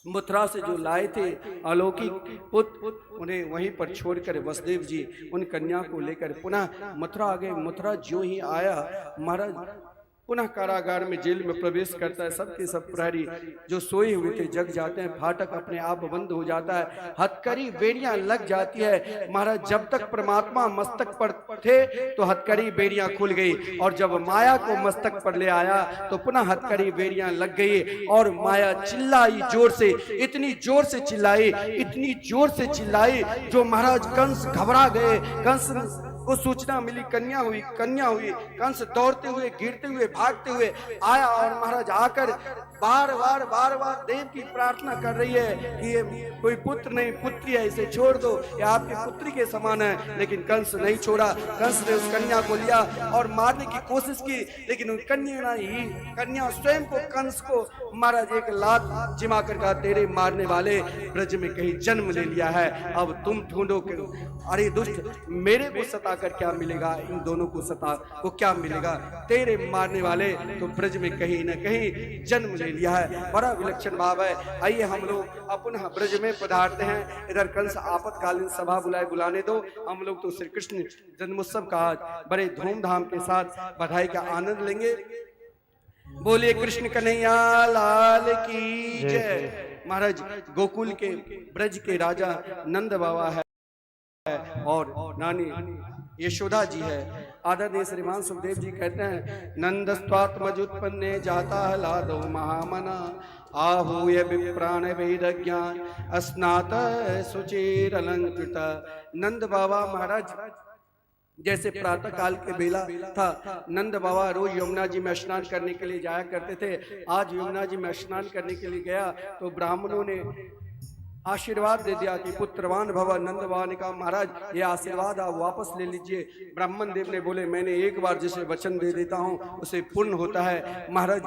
मथुरा से जो लाए थे अलौकिक पुत्र, उन्हें वहीं पर छोड़कर वसुदेव जी उन कन्या को लेकर पुनः मथुरा आ गए। मथुरा जो ही आया महाराज पुनः कारागार में जेल में प्रवेश करता है। सबके सब प्रहरी जो सोए हुए थे जग जाते हैं, फाटक अपने आप बंद हो जाता है, हथकड़ी बेड़ियां लग जाती है। महाराज जब तक परमात्मा मस्तक पर थे तो हथकड़ी बेड़ियां खुल गई, और जब माया को मस्तक पर ले आया तो पुनः हथकड़ी बेड़ियां लग गई, और माया चिल्लाई जोर से, इतनी जोर से चिल्लाई, इतनी जोर से चिल्लाई, जो महाराज कंस घबरा गए। कंस को सूचना मिली कन्या हुई, कन्या हुई। कंस दौड़ते हुए, गिरते हुए, भागते हुए आया, और महाराज आकर बार बार देव की प्रार्थना कर रही है कि ये कोई पुत्र नहीं पुत्री है, इसे छोड़ दो, ये आपकी पुत्री के समान है। लेकिन कंस नहीं छोड़ा। कंस ने उस कन्या को लिया और मारने की कोशिश की, लेकिन उस कन्या स्वयं को, कंस को महाराज एक लात जिमा कर कहा, तेरे मारने वाले ब्रज में कहीं जन्म ले लिया है, अब तुम ढूंढो। अरे दुष्ट, मेरे को सताकर क्या मिलेगा, इन दोनों को सता को क्या मिलेगा, तेरे मारने वाले तो ब्रज में कहीं न कहीं जन्म ले लिया है। बड़ा विलक्षण भाव है। आइए हम लोग अपन ब्रज में पधारते हैं। इधर कंस आपातकालीन सभा बुलाने दो। हम लोग तो श्री कृष्ण जन्मोत्सव का आज बड़े धूमधाम के साथ बधाई का आनंद लेंगे। बोलिए कृष्ण कन्हैया लाल की जय। महाराज गोकुल के ब्रज के राजा नंद बाबा है और नानी यशोदा जी है। आदरणीय श्रीमान सुखदेव जी कहते हैं, नंदस्त्वात्मजुत्पन्ने जाता लादो महामना आहूय विप्राण वैरज्ञान अस्नात सुचिर अलंकृत। नंद बाबा महाराज जैसे प्रातः काल के बेला था, नंद बाबा रोज यमुना जी में स्नान करने के लिए जाया करते थे। आज यमुना जी में स्नान करने के लिए गया तो ब्राह्मणों ने आशीर्वाद दे दिया कि पुत्रवान भव। नंद बाबा ने कहा, महाराज ये आशीर्वाद आप वापस ले लीजिए। ब्राह्मण देव ने बोले, मैंने एक बार जिसे वचन दे देता हूँ उसे पूर्ण होता है। महाराज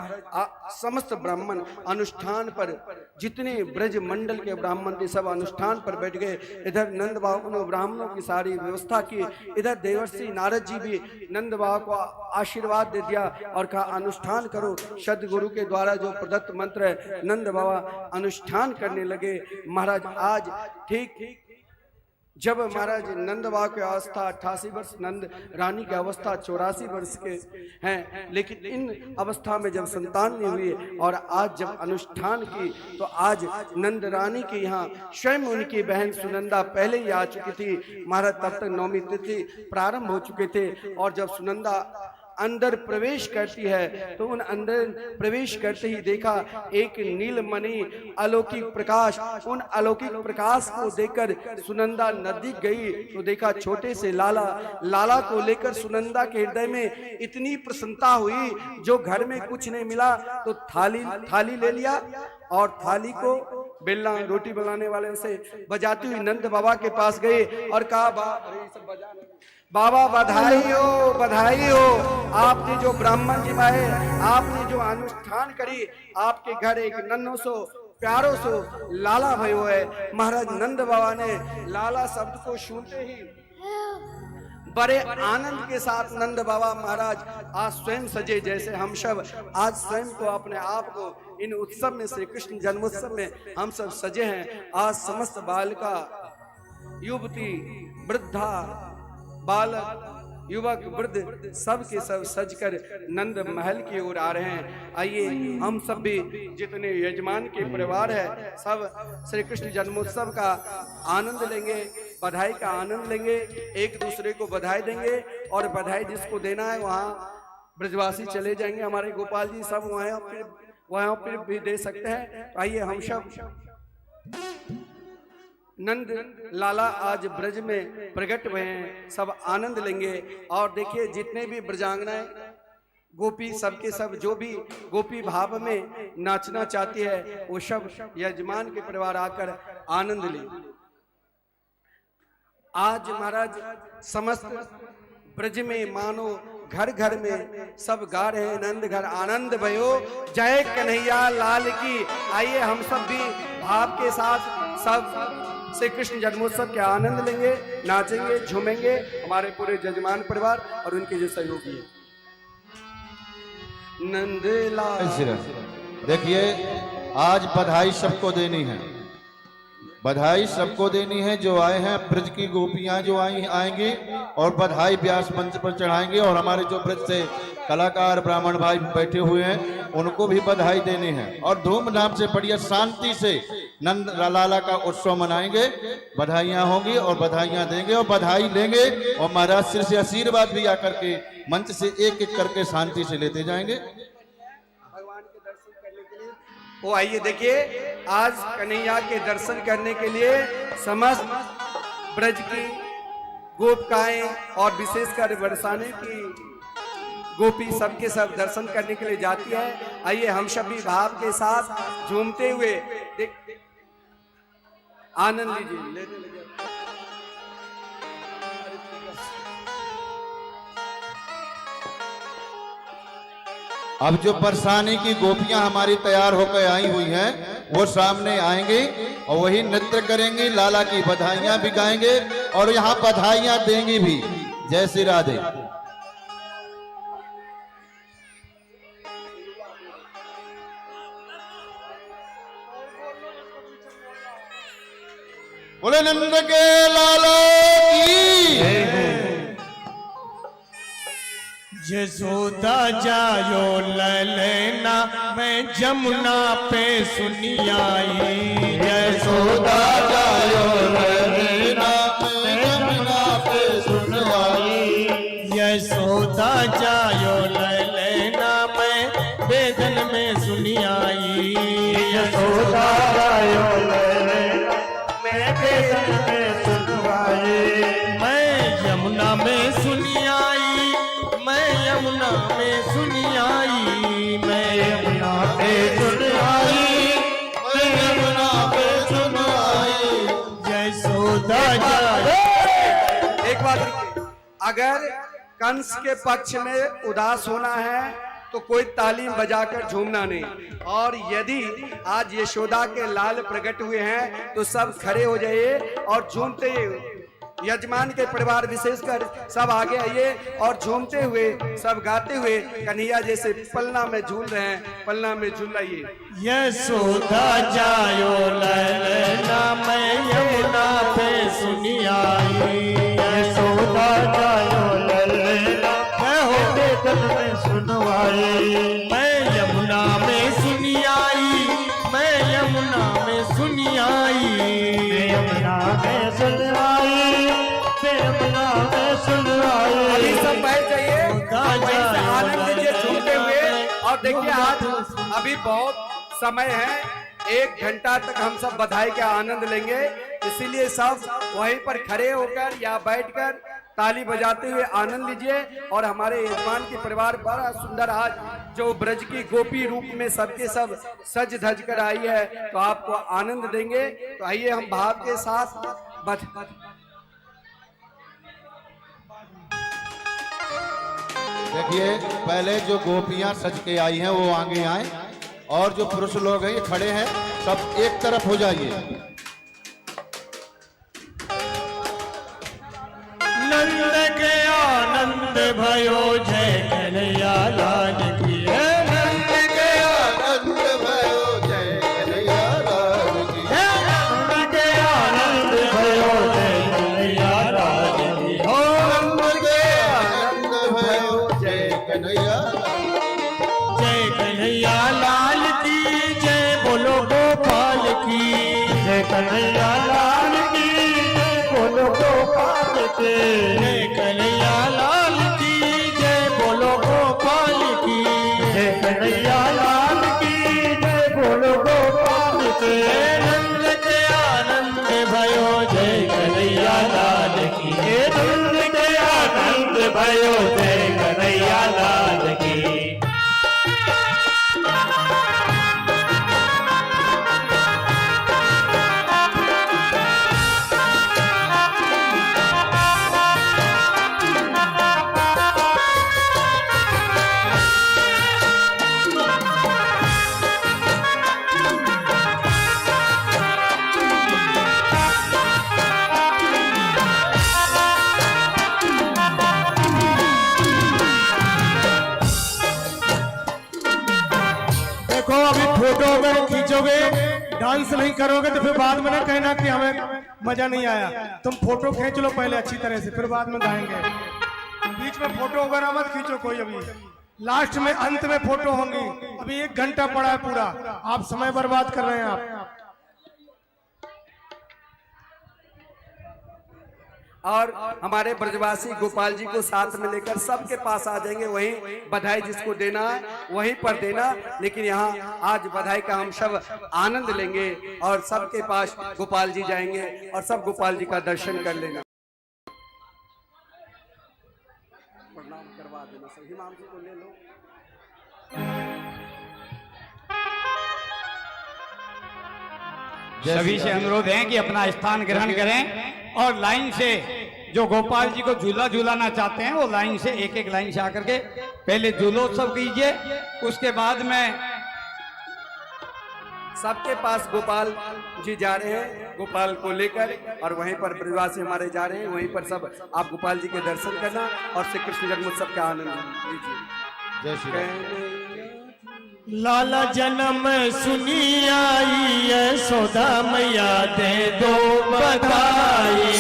समस्त ब्राह्मण अनुष्ठान पर, जितने ब्रज मंडल के ब्राह्मण थे सब अनुष्ठान पर बैठ गए। इधर नंद बाबा ने ब्राह्मणों की सारी व्यवस्था की, इधर देवर्षि नारद जी भी नंद बाबा को आशीर्वाद दे दिया और कहा, अनुष्ठान करो। सदगुरु के द्वारा जो प्रदत्त मंत्र है, नंद बाबा अनुष्ठान करने लगे। महाराज आज ठीक जब महाराज नंद बाबा की अवस्था 88 वर्ष, नंद रानी की अवस्था 84 वर्ष के हैं, लेकिन इन अवस्था में जब संतान नहीं हुई और आज जब अनुष्ठान की तो आज नंद रानी के यहाँ स्वयं उनकी बहन सुनंदा पहले ही आ चुकी थी। महाराज तब तक नौमी तिथि प्रारंभ हो चुके थे, और जब सुनंदा अंदर प्रवेश करती है तो उन अंदर प्रवेश करते ही देखा एक नीलमणि अलौकिक प्रकाश। उन अलौकिक प्रकाश को देखकर सुनंदा नजदीक गई तो देखा छोटे से लाला को लेकर सुनंदा के हृदय में इतनी प्रसन्नता हुई, जो घर में कुछ नहीं मिला तो थाली ले लिया और थाली को बेलना रोटी बनाने वाले से बजाती हुई नंद बाबा के पास गए और कहा, बाबा बधाई हो, आपने जो ब्राह्मण जिमाए, आपने जो अनुष्ठान करी, आपके घर एक नन्हो सो प्यारो सो लाला भयो है। महाराज नंद बाबा ने लाला शब्द को सुनते ही बड़े आनंद के साथ नंद बाबा महाराज आज स्वयं सजे, जैसे हम सब आज स्वयं को अपने आप को इन उत्सव में, श्री कृष्ण जन्मोत्सव में हम सब सजे हैं। आज समस्त बालिका, युवती, वृद्धा, बालक, युवक, वृद्ध सब के सब सजकर नंद महल की ओर आ रहे हैं। आइए हम सब भी जितने यजमान के परिवार है सब श्री कृष्ण जन्मोत्सव का आनंद लेंगे, बधाई का आनंद लेंगे, एक दूसरे को बधाई देंगे, और बधाई जिसको देना है वहाँ ब्रजवासी चले जाएंगे, हमारे गोपाल जी सब वहाँ पर भी दे सकते हैं। आइए हम सब नंद लाला आज ब्रज में प्रकट हुए हैं, सब आनंद लेंगे। और देखिए जितने भी ब्रजांगनाएं गोपी, सबके सब जो भी गोपी भाव में नाचना चाहती है वो सब यजमान के परिवार आकर आनंद ले। आज महाराज समस्त ब्रज में मानो घर घर में सब गा रहे हैं, नंद घर आनंद भयो, जय कन्हैया लाल की। आइए हम सब भी भाव के साथ सब श्री कृष्ण जन्मोत्सव के आनंद लेंगे, नाचेंगे, झूमेंगे, हमारे पूरे जजमान परिवार और उनके जो सहयोगी है। नंदलाल देखिए आज बधाई सबको देनी है, बधाई सबको देनी है जो आए हैं। ब्रज की गोपियां जो आएंगी और बधाई व्यास मंच पर चढ़ाएंगे, और हमारे जो ब्रज से कलाकार ब्राह्मण भाई बैठे हुए हैं उनको भी बधाई देनी है। और धूमधाम से बढ़िया शांति से नंद लाला का उत्सव मनाएंगे। बधाइयां होंगी और बधाइयां देंगे और बधाई लेंगे, और महाराज सिर से आशीर्वाद भी आकर के मंच से एक एक करके शांति से लेते जाएंगे। भगवान के दर्शन करने के लिए वो आइए। देखिए आज कन्हैया के दर्शन करने के लिए समस्त ब्रज की गोपिकाएं और विशेषकर बरसाने की गोपी सबके सब दर्शन करने के लिए जाती है। आइए हम सब भी भाव के साथ झूमते हुए आनंद लीजिए। लेने लगे अब जो बरसाने की गोपियां हमारी तैयार होकर आई हुई हैं वो सामने आएंगी और वही नृत्य करेंगी, लाला की बधाइयां भी गाएंगे और यहाँ बधाइयां देंगी भी। जय श्री राधे। बोले नंद के लाला की। यशोदा जायो ललना मैं जमुना पे सुनी आई। यशोदा जायो ललना मैं जमुना पे सुन आई। यशोदा जायो ललना मैं वेदन में सुनी आई। यशोदा जायो ललना मैं वेदन में सुन आई। मैं यमुना में सुनी आई, मैं यमुना में सुनी आई, मैं यमुना में सुन आई, मैं यमुना पे सुन आई। यशोदा जायो। एक बात रुकिए, अगर कंस के पक्ष में उदास होना है तो कोई तालीम बजाकर झूमना नहीं, और यदि आज यशोदा के लाल प्रकट हुए हैं तो सब खड़े हो जाइए और झूमते यजमान के परिवार विशेषकर सब आगे आइए और झूमते हुए सब गाते हुए कन्हैया जैसे पलना में झूल रहे हैं, पलना में झूलाइए। यशोदा जायो ललना मैं यमुना पे सुनी आई। यशोदा जायो ललना मैं हो वेदन में सुनवाई। मैं यमुना में सुनी आई, मैं यमुना में सुनी आई। यमुना में सुनवाई, यमुना में सुनवाई। अभी सब बैठ जाइए, वहीं से आनंद लीजिए झूमते हुए। और देखिए आज अभी बहुत समय है, 1 घंटा तक हम सब बधाई का आनंद लेंगे, इसीलिए सब वहीं पर खड़े होकर या बैठकर ताली बजाते हुए आनंद लीजिए। और हमारे यजमान के परिवार बड़ा सुंदर आज जो ब्रज की गोपी रूप में सबके सब सज धज कर आई है तो आपको आनंद देंगे। तो आइए हम भाव के साथ देखिए पहले जो गोपियां सज के आई हैं वो आगे आए, और जो पुरुष लोग हैं ये खड़े हैं, सब एक तरफ हो जाइए। नंद के आनंद भयो जय कन्हैया लाल की। नंद के आनंद भयो जय कन्हैया लाल की। नंद के आनंद भयो जय कन्हैया लाल की। हो नंद के आनंद भयो जय कन्हैया। जय कन्हैया लाल की जय, बोलो गोपाल की जय कन्हैया लाल की जय, बोलो गोपाल की। जय कन्हैया लाल की जय, बोलो गोपाल की। जय कन्हैया लाल की जय, बोलो गोपाल की। नंद के आनंद भयो जय कन्हैया लाल की। नंद के आनंद भयो जय कन्हैया लाल की। देखो अभी फोटो अगर खींचोगे डांस नहीं करोगे तो फिर बाद में ना कहना कि हमें मजा नहीं आया। तुम फोटो खींच लो पहले अच्छी तरह से, फिर बाद में गाएंगे। बीच में फोटो वगैरह मत खींचो कोई, अभी लास्ट में अंत में फोटो होंगी। अभी 1 घंटा पड़ा है पूरा, आप समय बर्बाद कर रहे हैं आप। और हमारे ब्रजवासी गोपाल जी को साथ में लेकर सबके पास आ जाएंगे। वहीं बधाई जिसको देना है वहीं पर देना, लेकिन यहाँ आज बधाई का हम सब आनंद लेंगे और सबके पास गोपाल जी जाएंगे और सब गोपाल जी का दर्शन कर लेना। प्रणाम करवा देना सर, हिमांशु को ले लो। सभी से अनुरोध है कि अपना स्थान ग्रहण करें और लाइन से जो गोपाल जी को झूला झूलाना चाहते हैं वो लाइन से एक लाइन से आकर के पहले झूलोत्सव कीजिए, उसके बाद में सबके पास गोपाल जी जा रहे हैं गोपाल को लेकर, और वहीं पर ब्रजवासी हमारे जा रहे हैं। वहीं पर सब आप गोपाल जी के दर्शन करना और श्री कृष्ण जन्मोत्सव का आनंद लीजिए। जय श्री राम। लाला जन्म सुनी आई यशोदा मैया दे दो बधाई।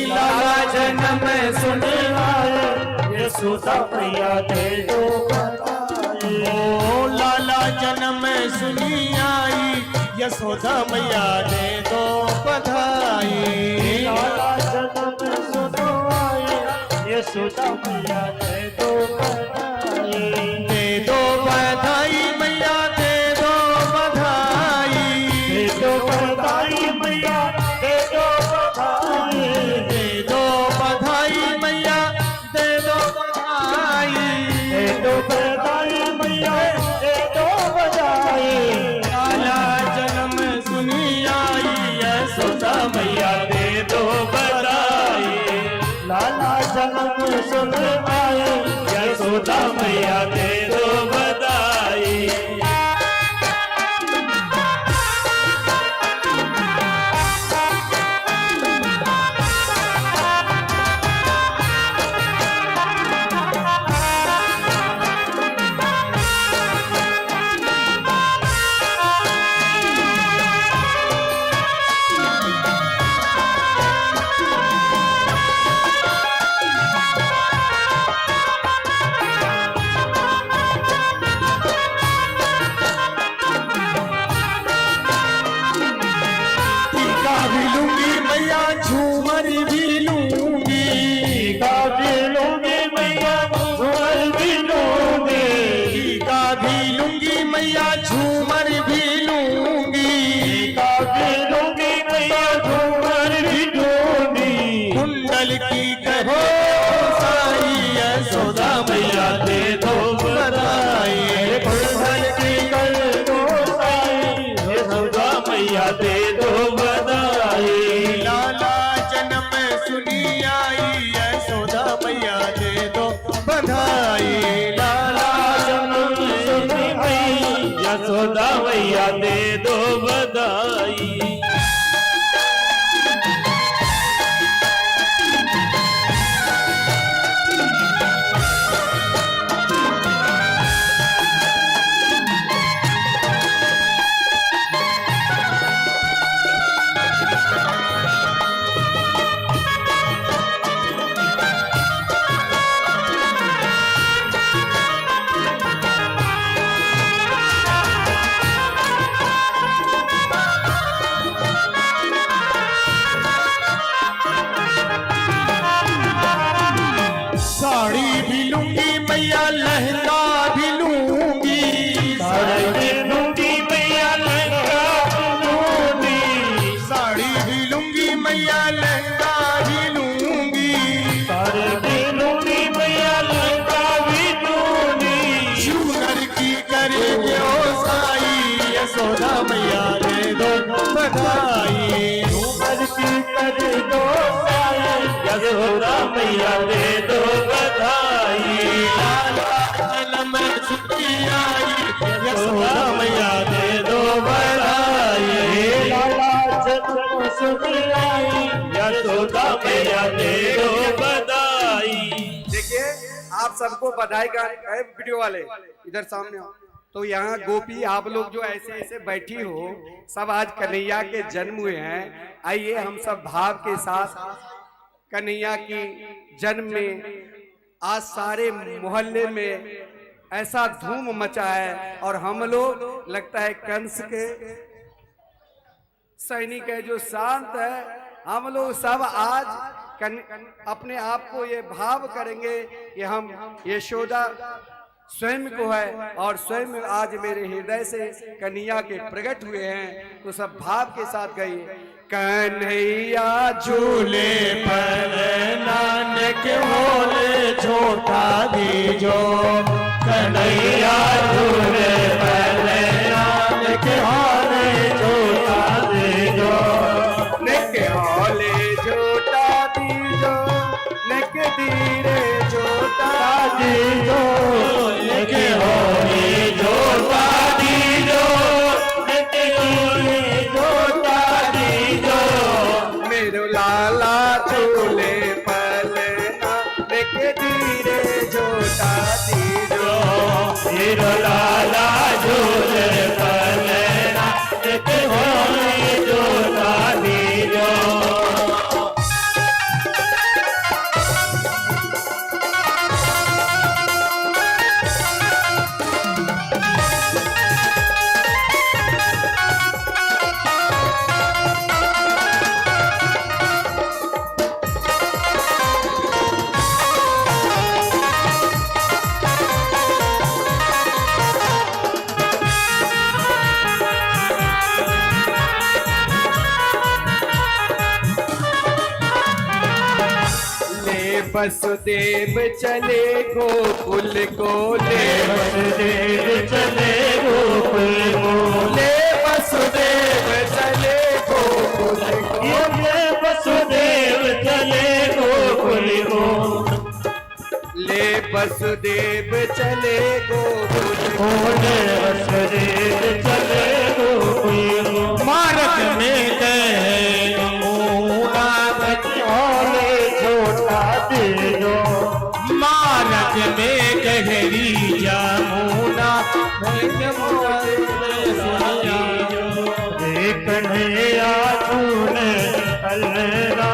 लाला जन्म सुनी आई यशोदा मैया दे दो बधाई। ओ लाला जन्म सुनी आई यशोदा मैया दे दो बधाई। लाला जन्म सुनी आई यशोदा मैया दे दो बधाई। दे दो बधाई मैया दे दो बधाई। दे दो बधाई मैया दे दो बधाई। दे दो बधाई मैया दे दो बधाई। दे दो बधाई मैया दे दो बधाई। लाला जन्म सुनी आई यशोदा मैया दे दो बधाई। लाला जन्म सुन आई यशोदा मैया दे दो बधाई। झूमर भी लूंगी, टीका भी लूंगी मैया झूमर भी लूंगी। टीका भी लूंगी मैया झूमर भी लूंगी। टीका भी लूंगी मैया झूमर भी लूंगी। कुंडल की कहो साई यशोदा मैया दे दो बधाई। कुंडल की कर दो साई यशोदा मैया दे दो बधाई। लाला जन्म सुनी आई यशोदा मैया दे दो बधाई। लाला जन्म सुनी आई यशोदा मैया दे दो बधाई। साड़ी भी लूंगी मैया लहंगा भी लूंगी। साड़ी भी लूंगी मैया लहंगा भी लूंगी। साड़ी भी लूंगी मैया लहंगा भी लूंगी। साड़ी भी लूंगी मैया लहंगा भी लूंगी। झूमर की करे दो साई यशोदा मैया दे दो बधाई। झूमर की करे दो साई यशोदा मैया दे दो बधाई। लाला जन्म सुनी आई यशोदा मैया दे दो बधाई। लाला जन्म सुनी आई यशोदा मैया दे दो बधाई। देखिए आप सबको बधाई का वीडियो वाले इधर सामने आओ। तो यहाँ गोपी आप लोग जो ऐसे ऐसे बैठी हो, सब आज कन्हैया के जन्म हुए हैं। आइए हम सब भाव के साथ कन्हैया की जन्म में आज सारे मोहल्ले में ऐसा धूम मचा है, और हम लोग लगता है कंस के सैनिक है जो शांत है। हम लोग सब आज अपने आप को ये भाव करेंगे कि हम यशोदा स्वयं को है, और स्वयं आज मेरे हृदय से कन्हैया के प्रकट हुए हैं। तो सब भाव के साथ गइए। कन्हैया झूले पर नानक होले छोटा दीजो, कन्हैया झूले पर नानक होले छोटा दीजो, निक होले छोटा दीजो, निक धीरे छोटा दीजो, निक होले छोटा दीजो, निक होले छोटा दीजो, मेरो लाला झूले पलना, निक धीरे छोटा दीजो, मेरो लाला झूले पलना, निक होले छोटा दीजो। वसुदेव चले गोकुल को, ले वसुदेव चले गोकुल को, ले वसुदेव चले गोकुल को, ये वसुदेव चले गोकुल को, ले वसुदेव चले गोकुल को, ले वसुदेव चले गोकुल को। मार्ग में गए यमुना बचौले छोटा दीजो, मार्ग में गहरी यमुना कन्हैया झूले अलना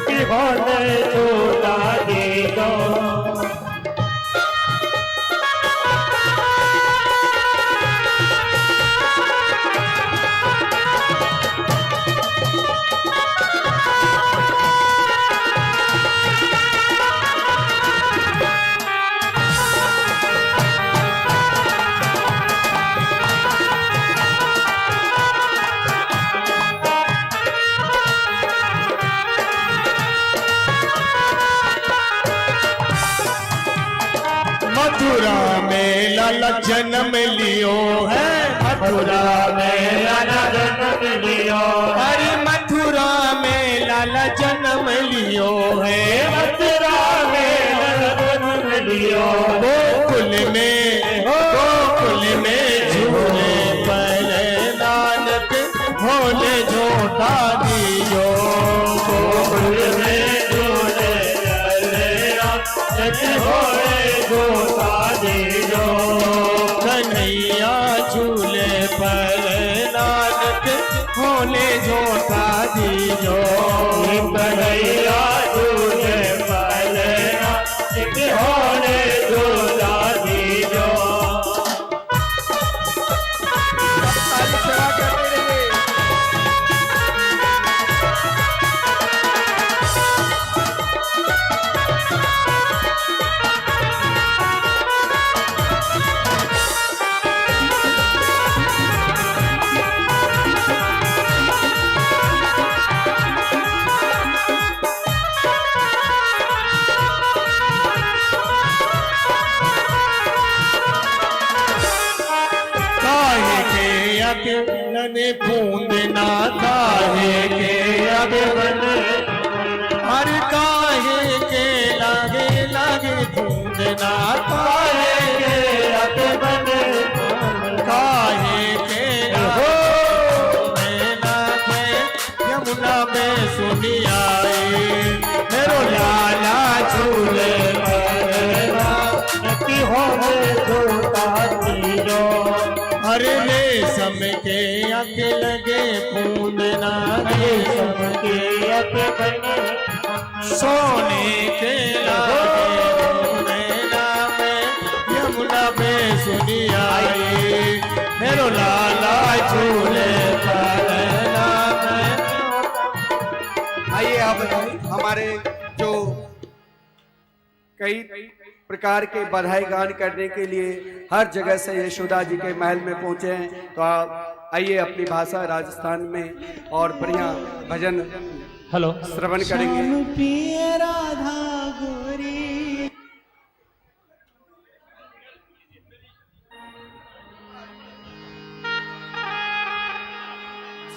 की होले छोटा दीजो। मथुरा में लाला जन्म लियो है, मथुरा में लाला जन्म लियो, अरे मथुरा में लाला जन्म लियो है, मथुरा में लाला जन्म लियो। गोकुल में झूले पर नानक भोले झोटा दियो, गोकुल में झूले पर नानक भोले झोटा दियो, कन्हैया झूले पर नानक भोले झोटा दियो, कन्हैया झूले पर नानक भोले झोटा दियो। नने बूंद ना काहे के अगन, हर काहे के लागे लागे बूंद ना काहे के अगन, काहे के हो लागे यमुना में सुनी आई, मेरो लाला झूले पर नकी होले छोटा दीजो। अरे रेशम के अक लगे पूंदना, रेशम के अक बने सोने के लागे पूंदना में, यमुना में सुनी आई मेरो लाला झूले पालना में। आइए अब हमारे जो कई प्रकार के बधाई गान करने के लिए हर जगह से यशोदा जी के महल में पहुंचे हैं, तो आप आइए अपनी भाषा राजस्थान में और बढ़िया भजन हेलो श्रवण करेंगे। प्रिय राधा गोरी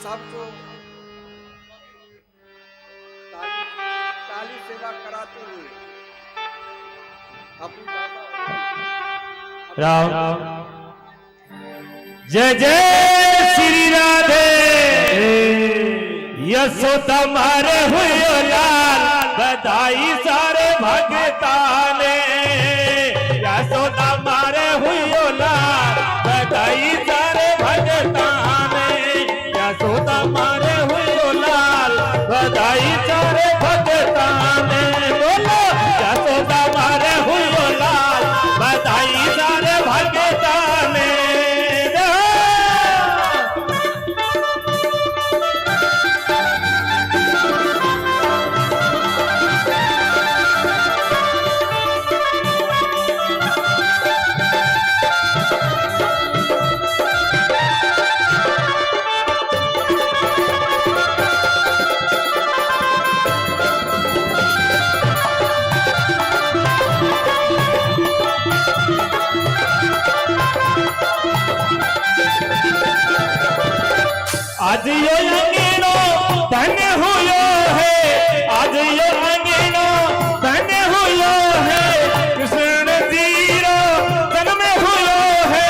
सबको ताली सेवा कराते हुए अपनी भाषा राम जय जय श्री राधे। यशोदा मारे हुए लाल बधाई सारे भगतान ने, यशोदा मारे हुए लाल बधाई सारे भगतान ने, यशोदा मारे हुए लाल बधाई सारे भगतान ने। बोलो यशोदा मारे हुए लाल बधाई सारे भगतान ने। आज यो अंगीनो धन्य हुयो है, आज यो अंगीनो धन्य हुयो है, कृष्ण जीरो जन्म हुयो है,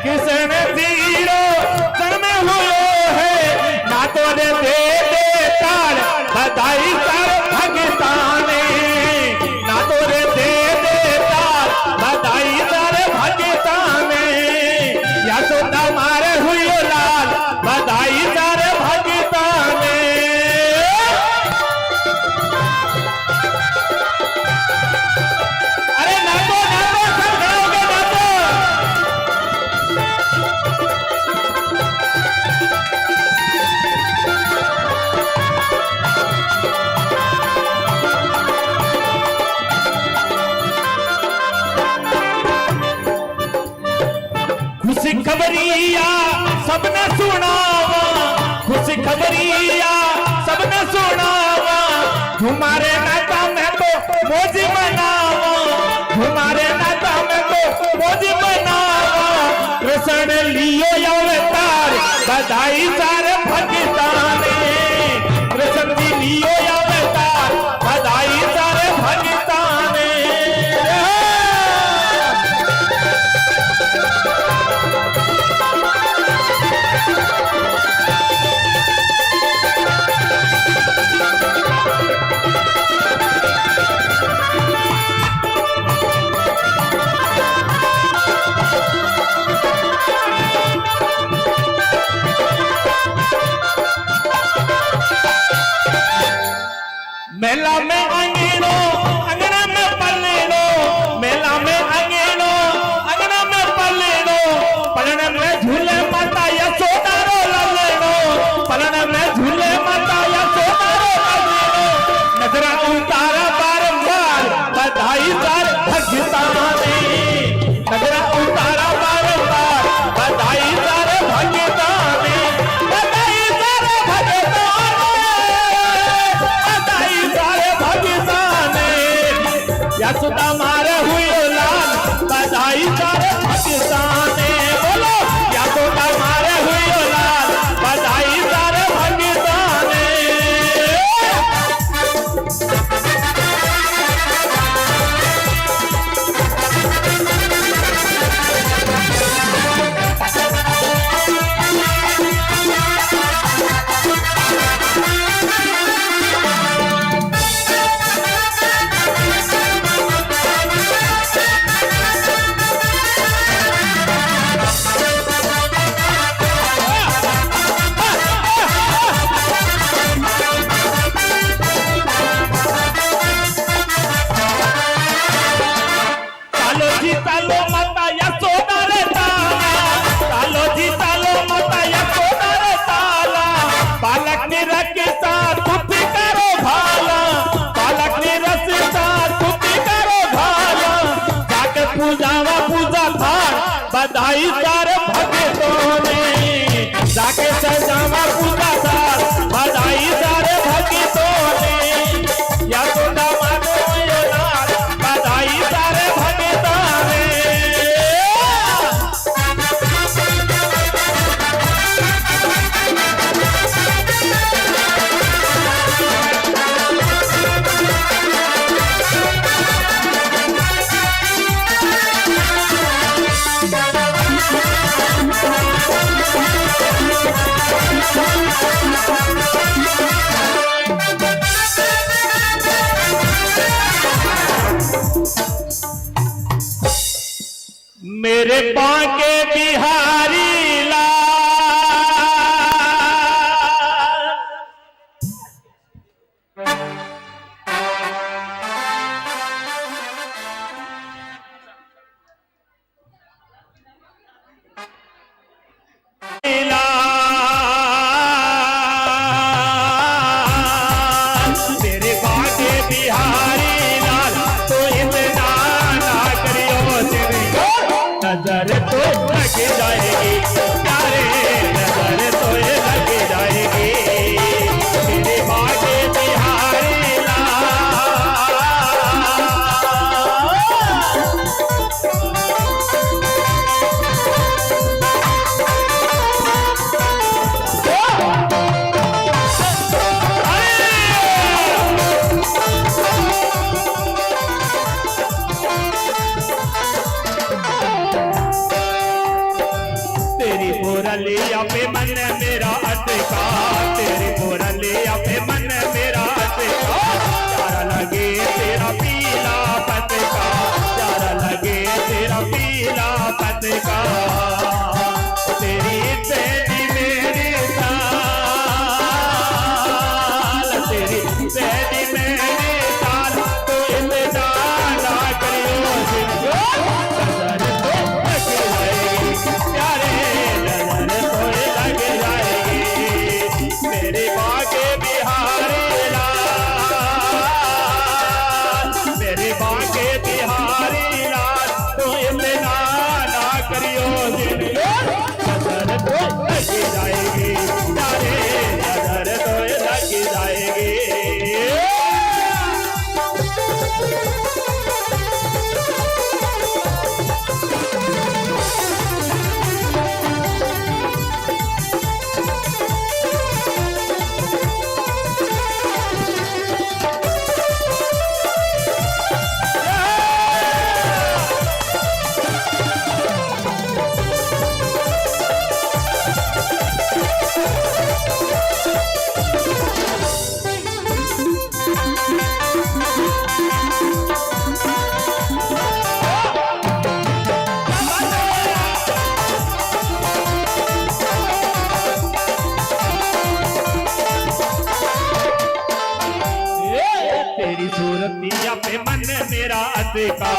कृष्ण जीरो जन्म हुयो है। ना तो रे दे ताल बधाई सारे भगताने, ना तो रे दे ताल बधाई सारे भगताने। यशोदा मारे हुयो लाल बधाई सारे भगताने। अरे नाचो नाचो सब खड़े होके नाचो। खुशी खबरिया सबने सुनावा, खुशी खबरिया सबने सुनावा, तुम्हारे नाता में तो मौज मनावा, तुम्हारे नाता में तो मौज मनावा। कृष्ण लियो अवतार बधाई सारे भगताने, कृष्ण जी लियो अवतार बधाई सारे भगताने। मेला में अंगीनो अंगना में पल्लेनो, मेला में अंगीनो अंगना में पल्लेनो, पलने में झूले माता यशोदा रो लल्लेनो, पलने में झूले माता यशोदा रो लल्लेनो। नजरा उतारा बारंबार बधाई सारे भगताने, नजरा उतारा बारंबार बधाई सारे भगताने, बधाई सारे भगताने, बधाई सारे भगताने। बधाई सारे भक्तों ने जाके सजावा पूजा सार बधाई सारे भक्तों ने या तो दामाद यो लाल बधाई सारे भक्तों ने मेरे बांके बिहारी लाल मेरे बांके बिहारी लाल तो इतना ना करियो नजर तो लग जाएगी प्यारे नजर तो लग जाएगी मेरे बागे बिहारी लाल तेरी बोरलिया पे मन मेरा अटका तेरी बोरलिया पे मन मेरा अटका प्यारा लगे तेरा पीला पतका प्यारा लगे तेरा पीला पतका तेरी तेरी मेरी साल तेरी तेरी मेरी साल तो इतना ना करियो नजर तो लग जाएगी प्यारे नजर तो लग जाएगी मेरे बागे बिहारी लाल मेरे बागे बिहारी लाल तो इतना ना करियो नजर तो लग जाएगी प्यारे नजर तो लग जाएगी तेरी सूरतिया पे मन मेरा अटका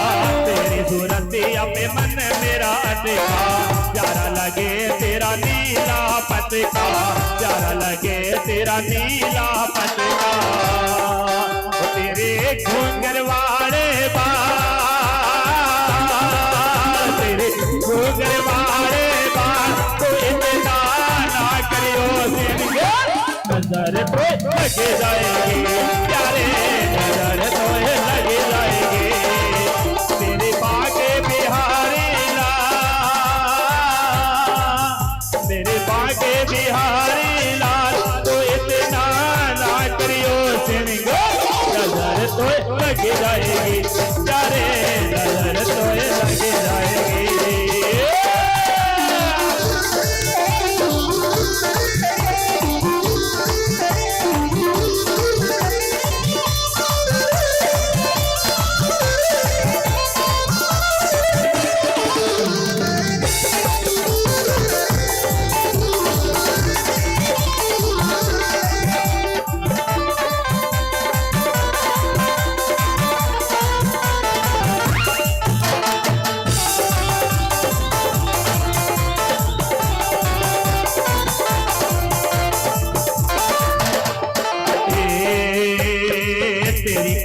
तेरी सूरतिया पे मन मेरा अटका प्यारा लगे तेरा नीला पतका प्यारा लगे तेरा नीला पतका तेरे घूंघर वाले बाल तेरे घूंघर वाले बाल तो इतना ना करियो नजर तो लग जाएगी प्यारे नजर तो लग जाएगी तेरे बागे बिहारी लाल मेरे बागे बिहारी लाल तो इतना ना करियो नजर तो लग जाएगी प्यारे नजर तो लग जाएगी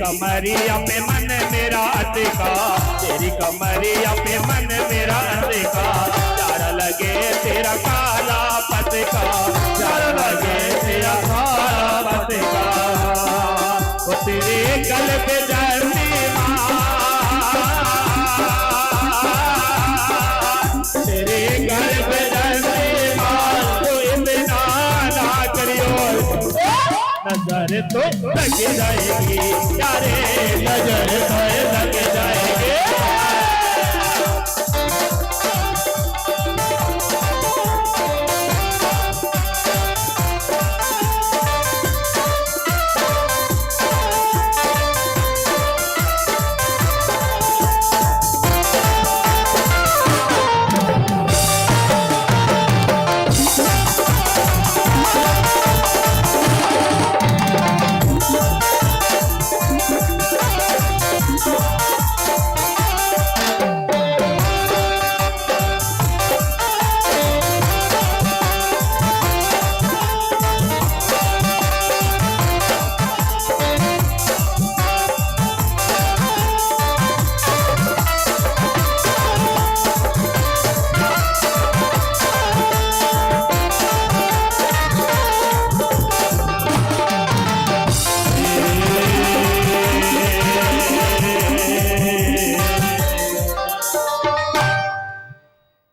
कमरिया पे मन मेरा अटका तेरी तेरी कमरिया पे मन मेरा का प्यारा लगे तेरा काला पतका प्यारा लगे तेरा काला पतका वो तेरे गल पे जैसी तेरे गल पे जैसी तो इतना ना करियो नजर तो लग जाएगी यारे नजर तो लग जाएगी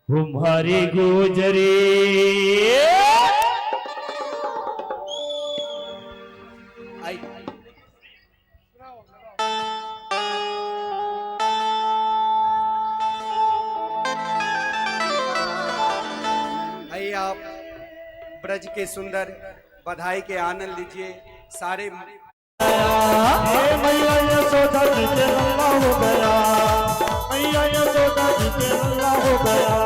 तुम्हारी गुजरी आइए आप ब्रज के सुंदर बधाई के आनंद लीजिए सारे मैया यशोदा जी के लल्ला हो गया मैया यशोदा जी के लल्ला हो गया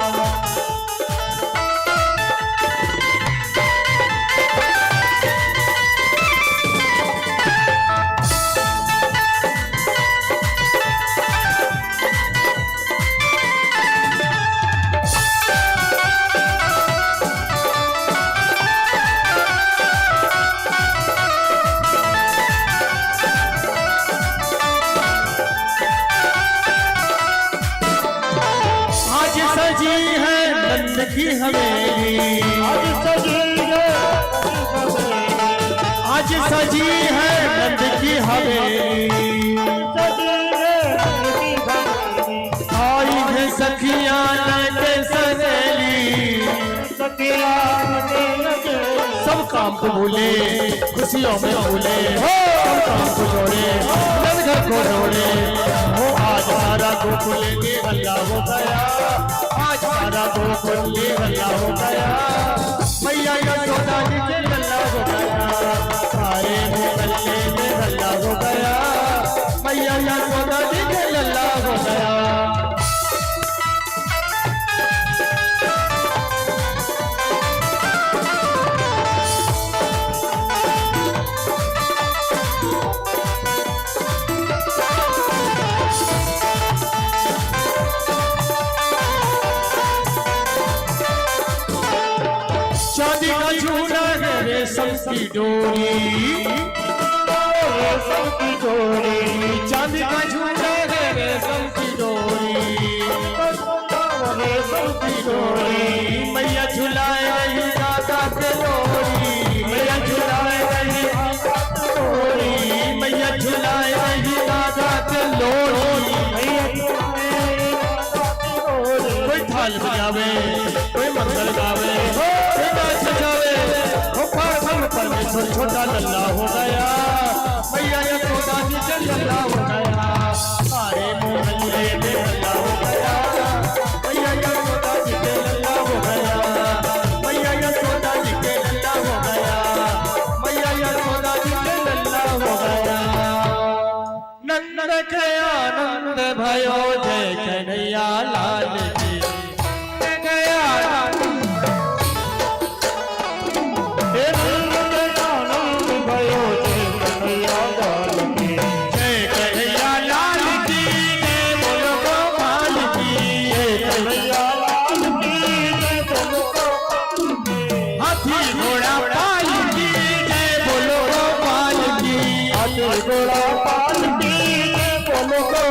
की हवेली आज सजी है नंद की हवेली आई है सखियां के सहेली सब काम को भूले खुशियों में भूले सब काम को जोड़े घर को जोड़े हो आज सारा गोकुल के हल्ला हो गया आज सारा गोकुल के हल्ला हो गया मैया यशोदा जी के हल्ला हो गया सारे मोहल्ले में हल्ला हो गया मैया यशोदा जी के हल्ला हो गया चांदी का झूला है रेशम की डोरी रेशम की डोरी चांदी का झूला है रेशम की डोरी रेशम की डोरी मैया झुलाए रही राधा के डोरी मैया झुलाए रही डोरी मैया झुलाए रही राधा के लोरी कोई थाल बजावे कोई मंगल गावे परमेश्वर छोटा लल्ला हो गया मैया यशोदा जी के लल्ला हो गया सारे मोहल्ले में लल्ला हो गया मैया यशोदा जी के लल्ला हो गया मैया यशोदा जी के लल्ला हो गया मैया यशोदा जी के लल्ला हो गया नंद के आनंद भयो जय कन्हैया लाल जी घोड़ा पाल की बोलो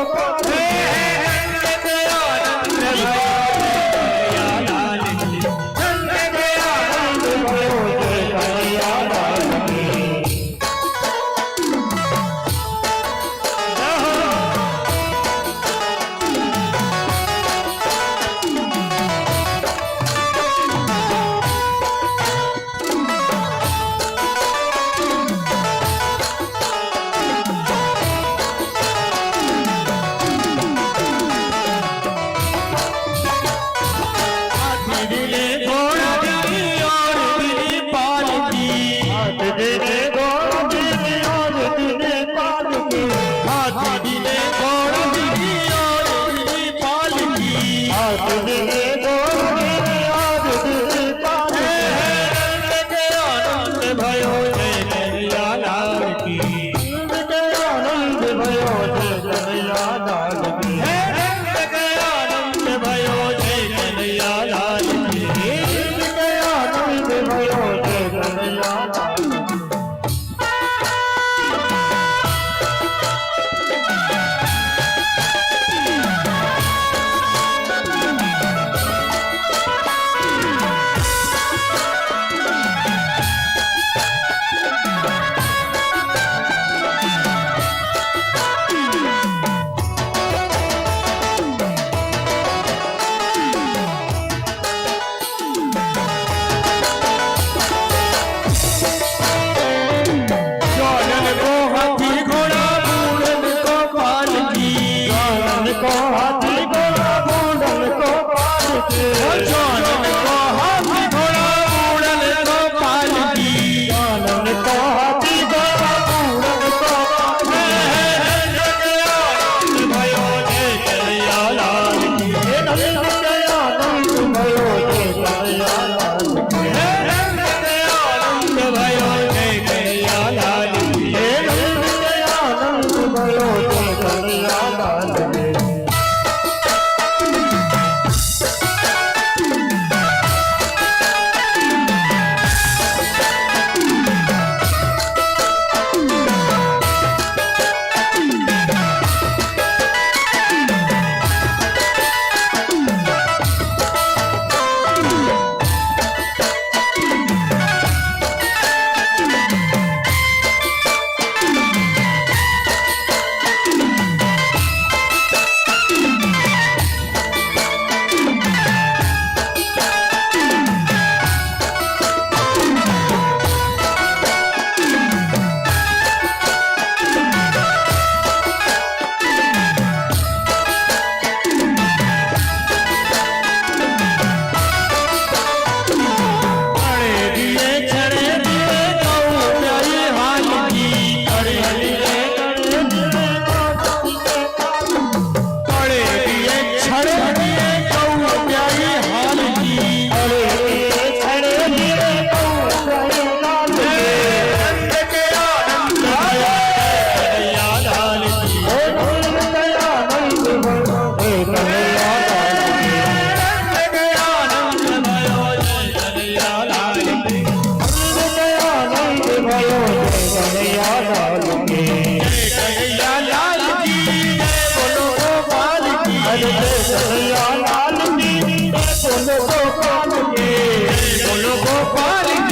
गोपाल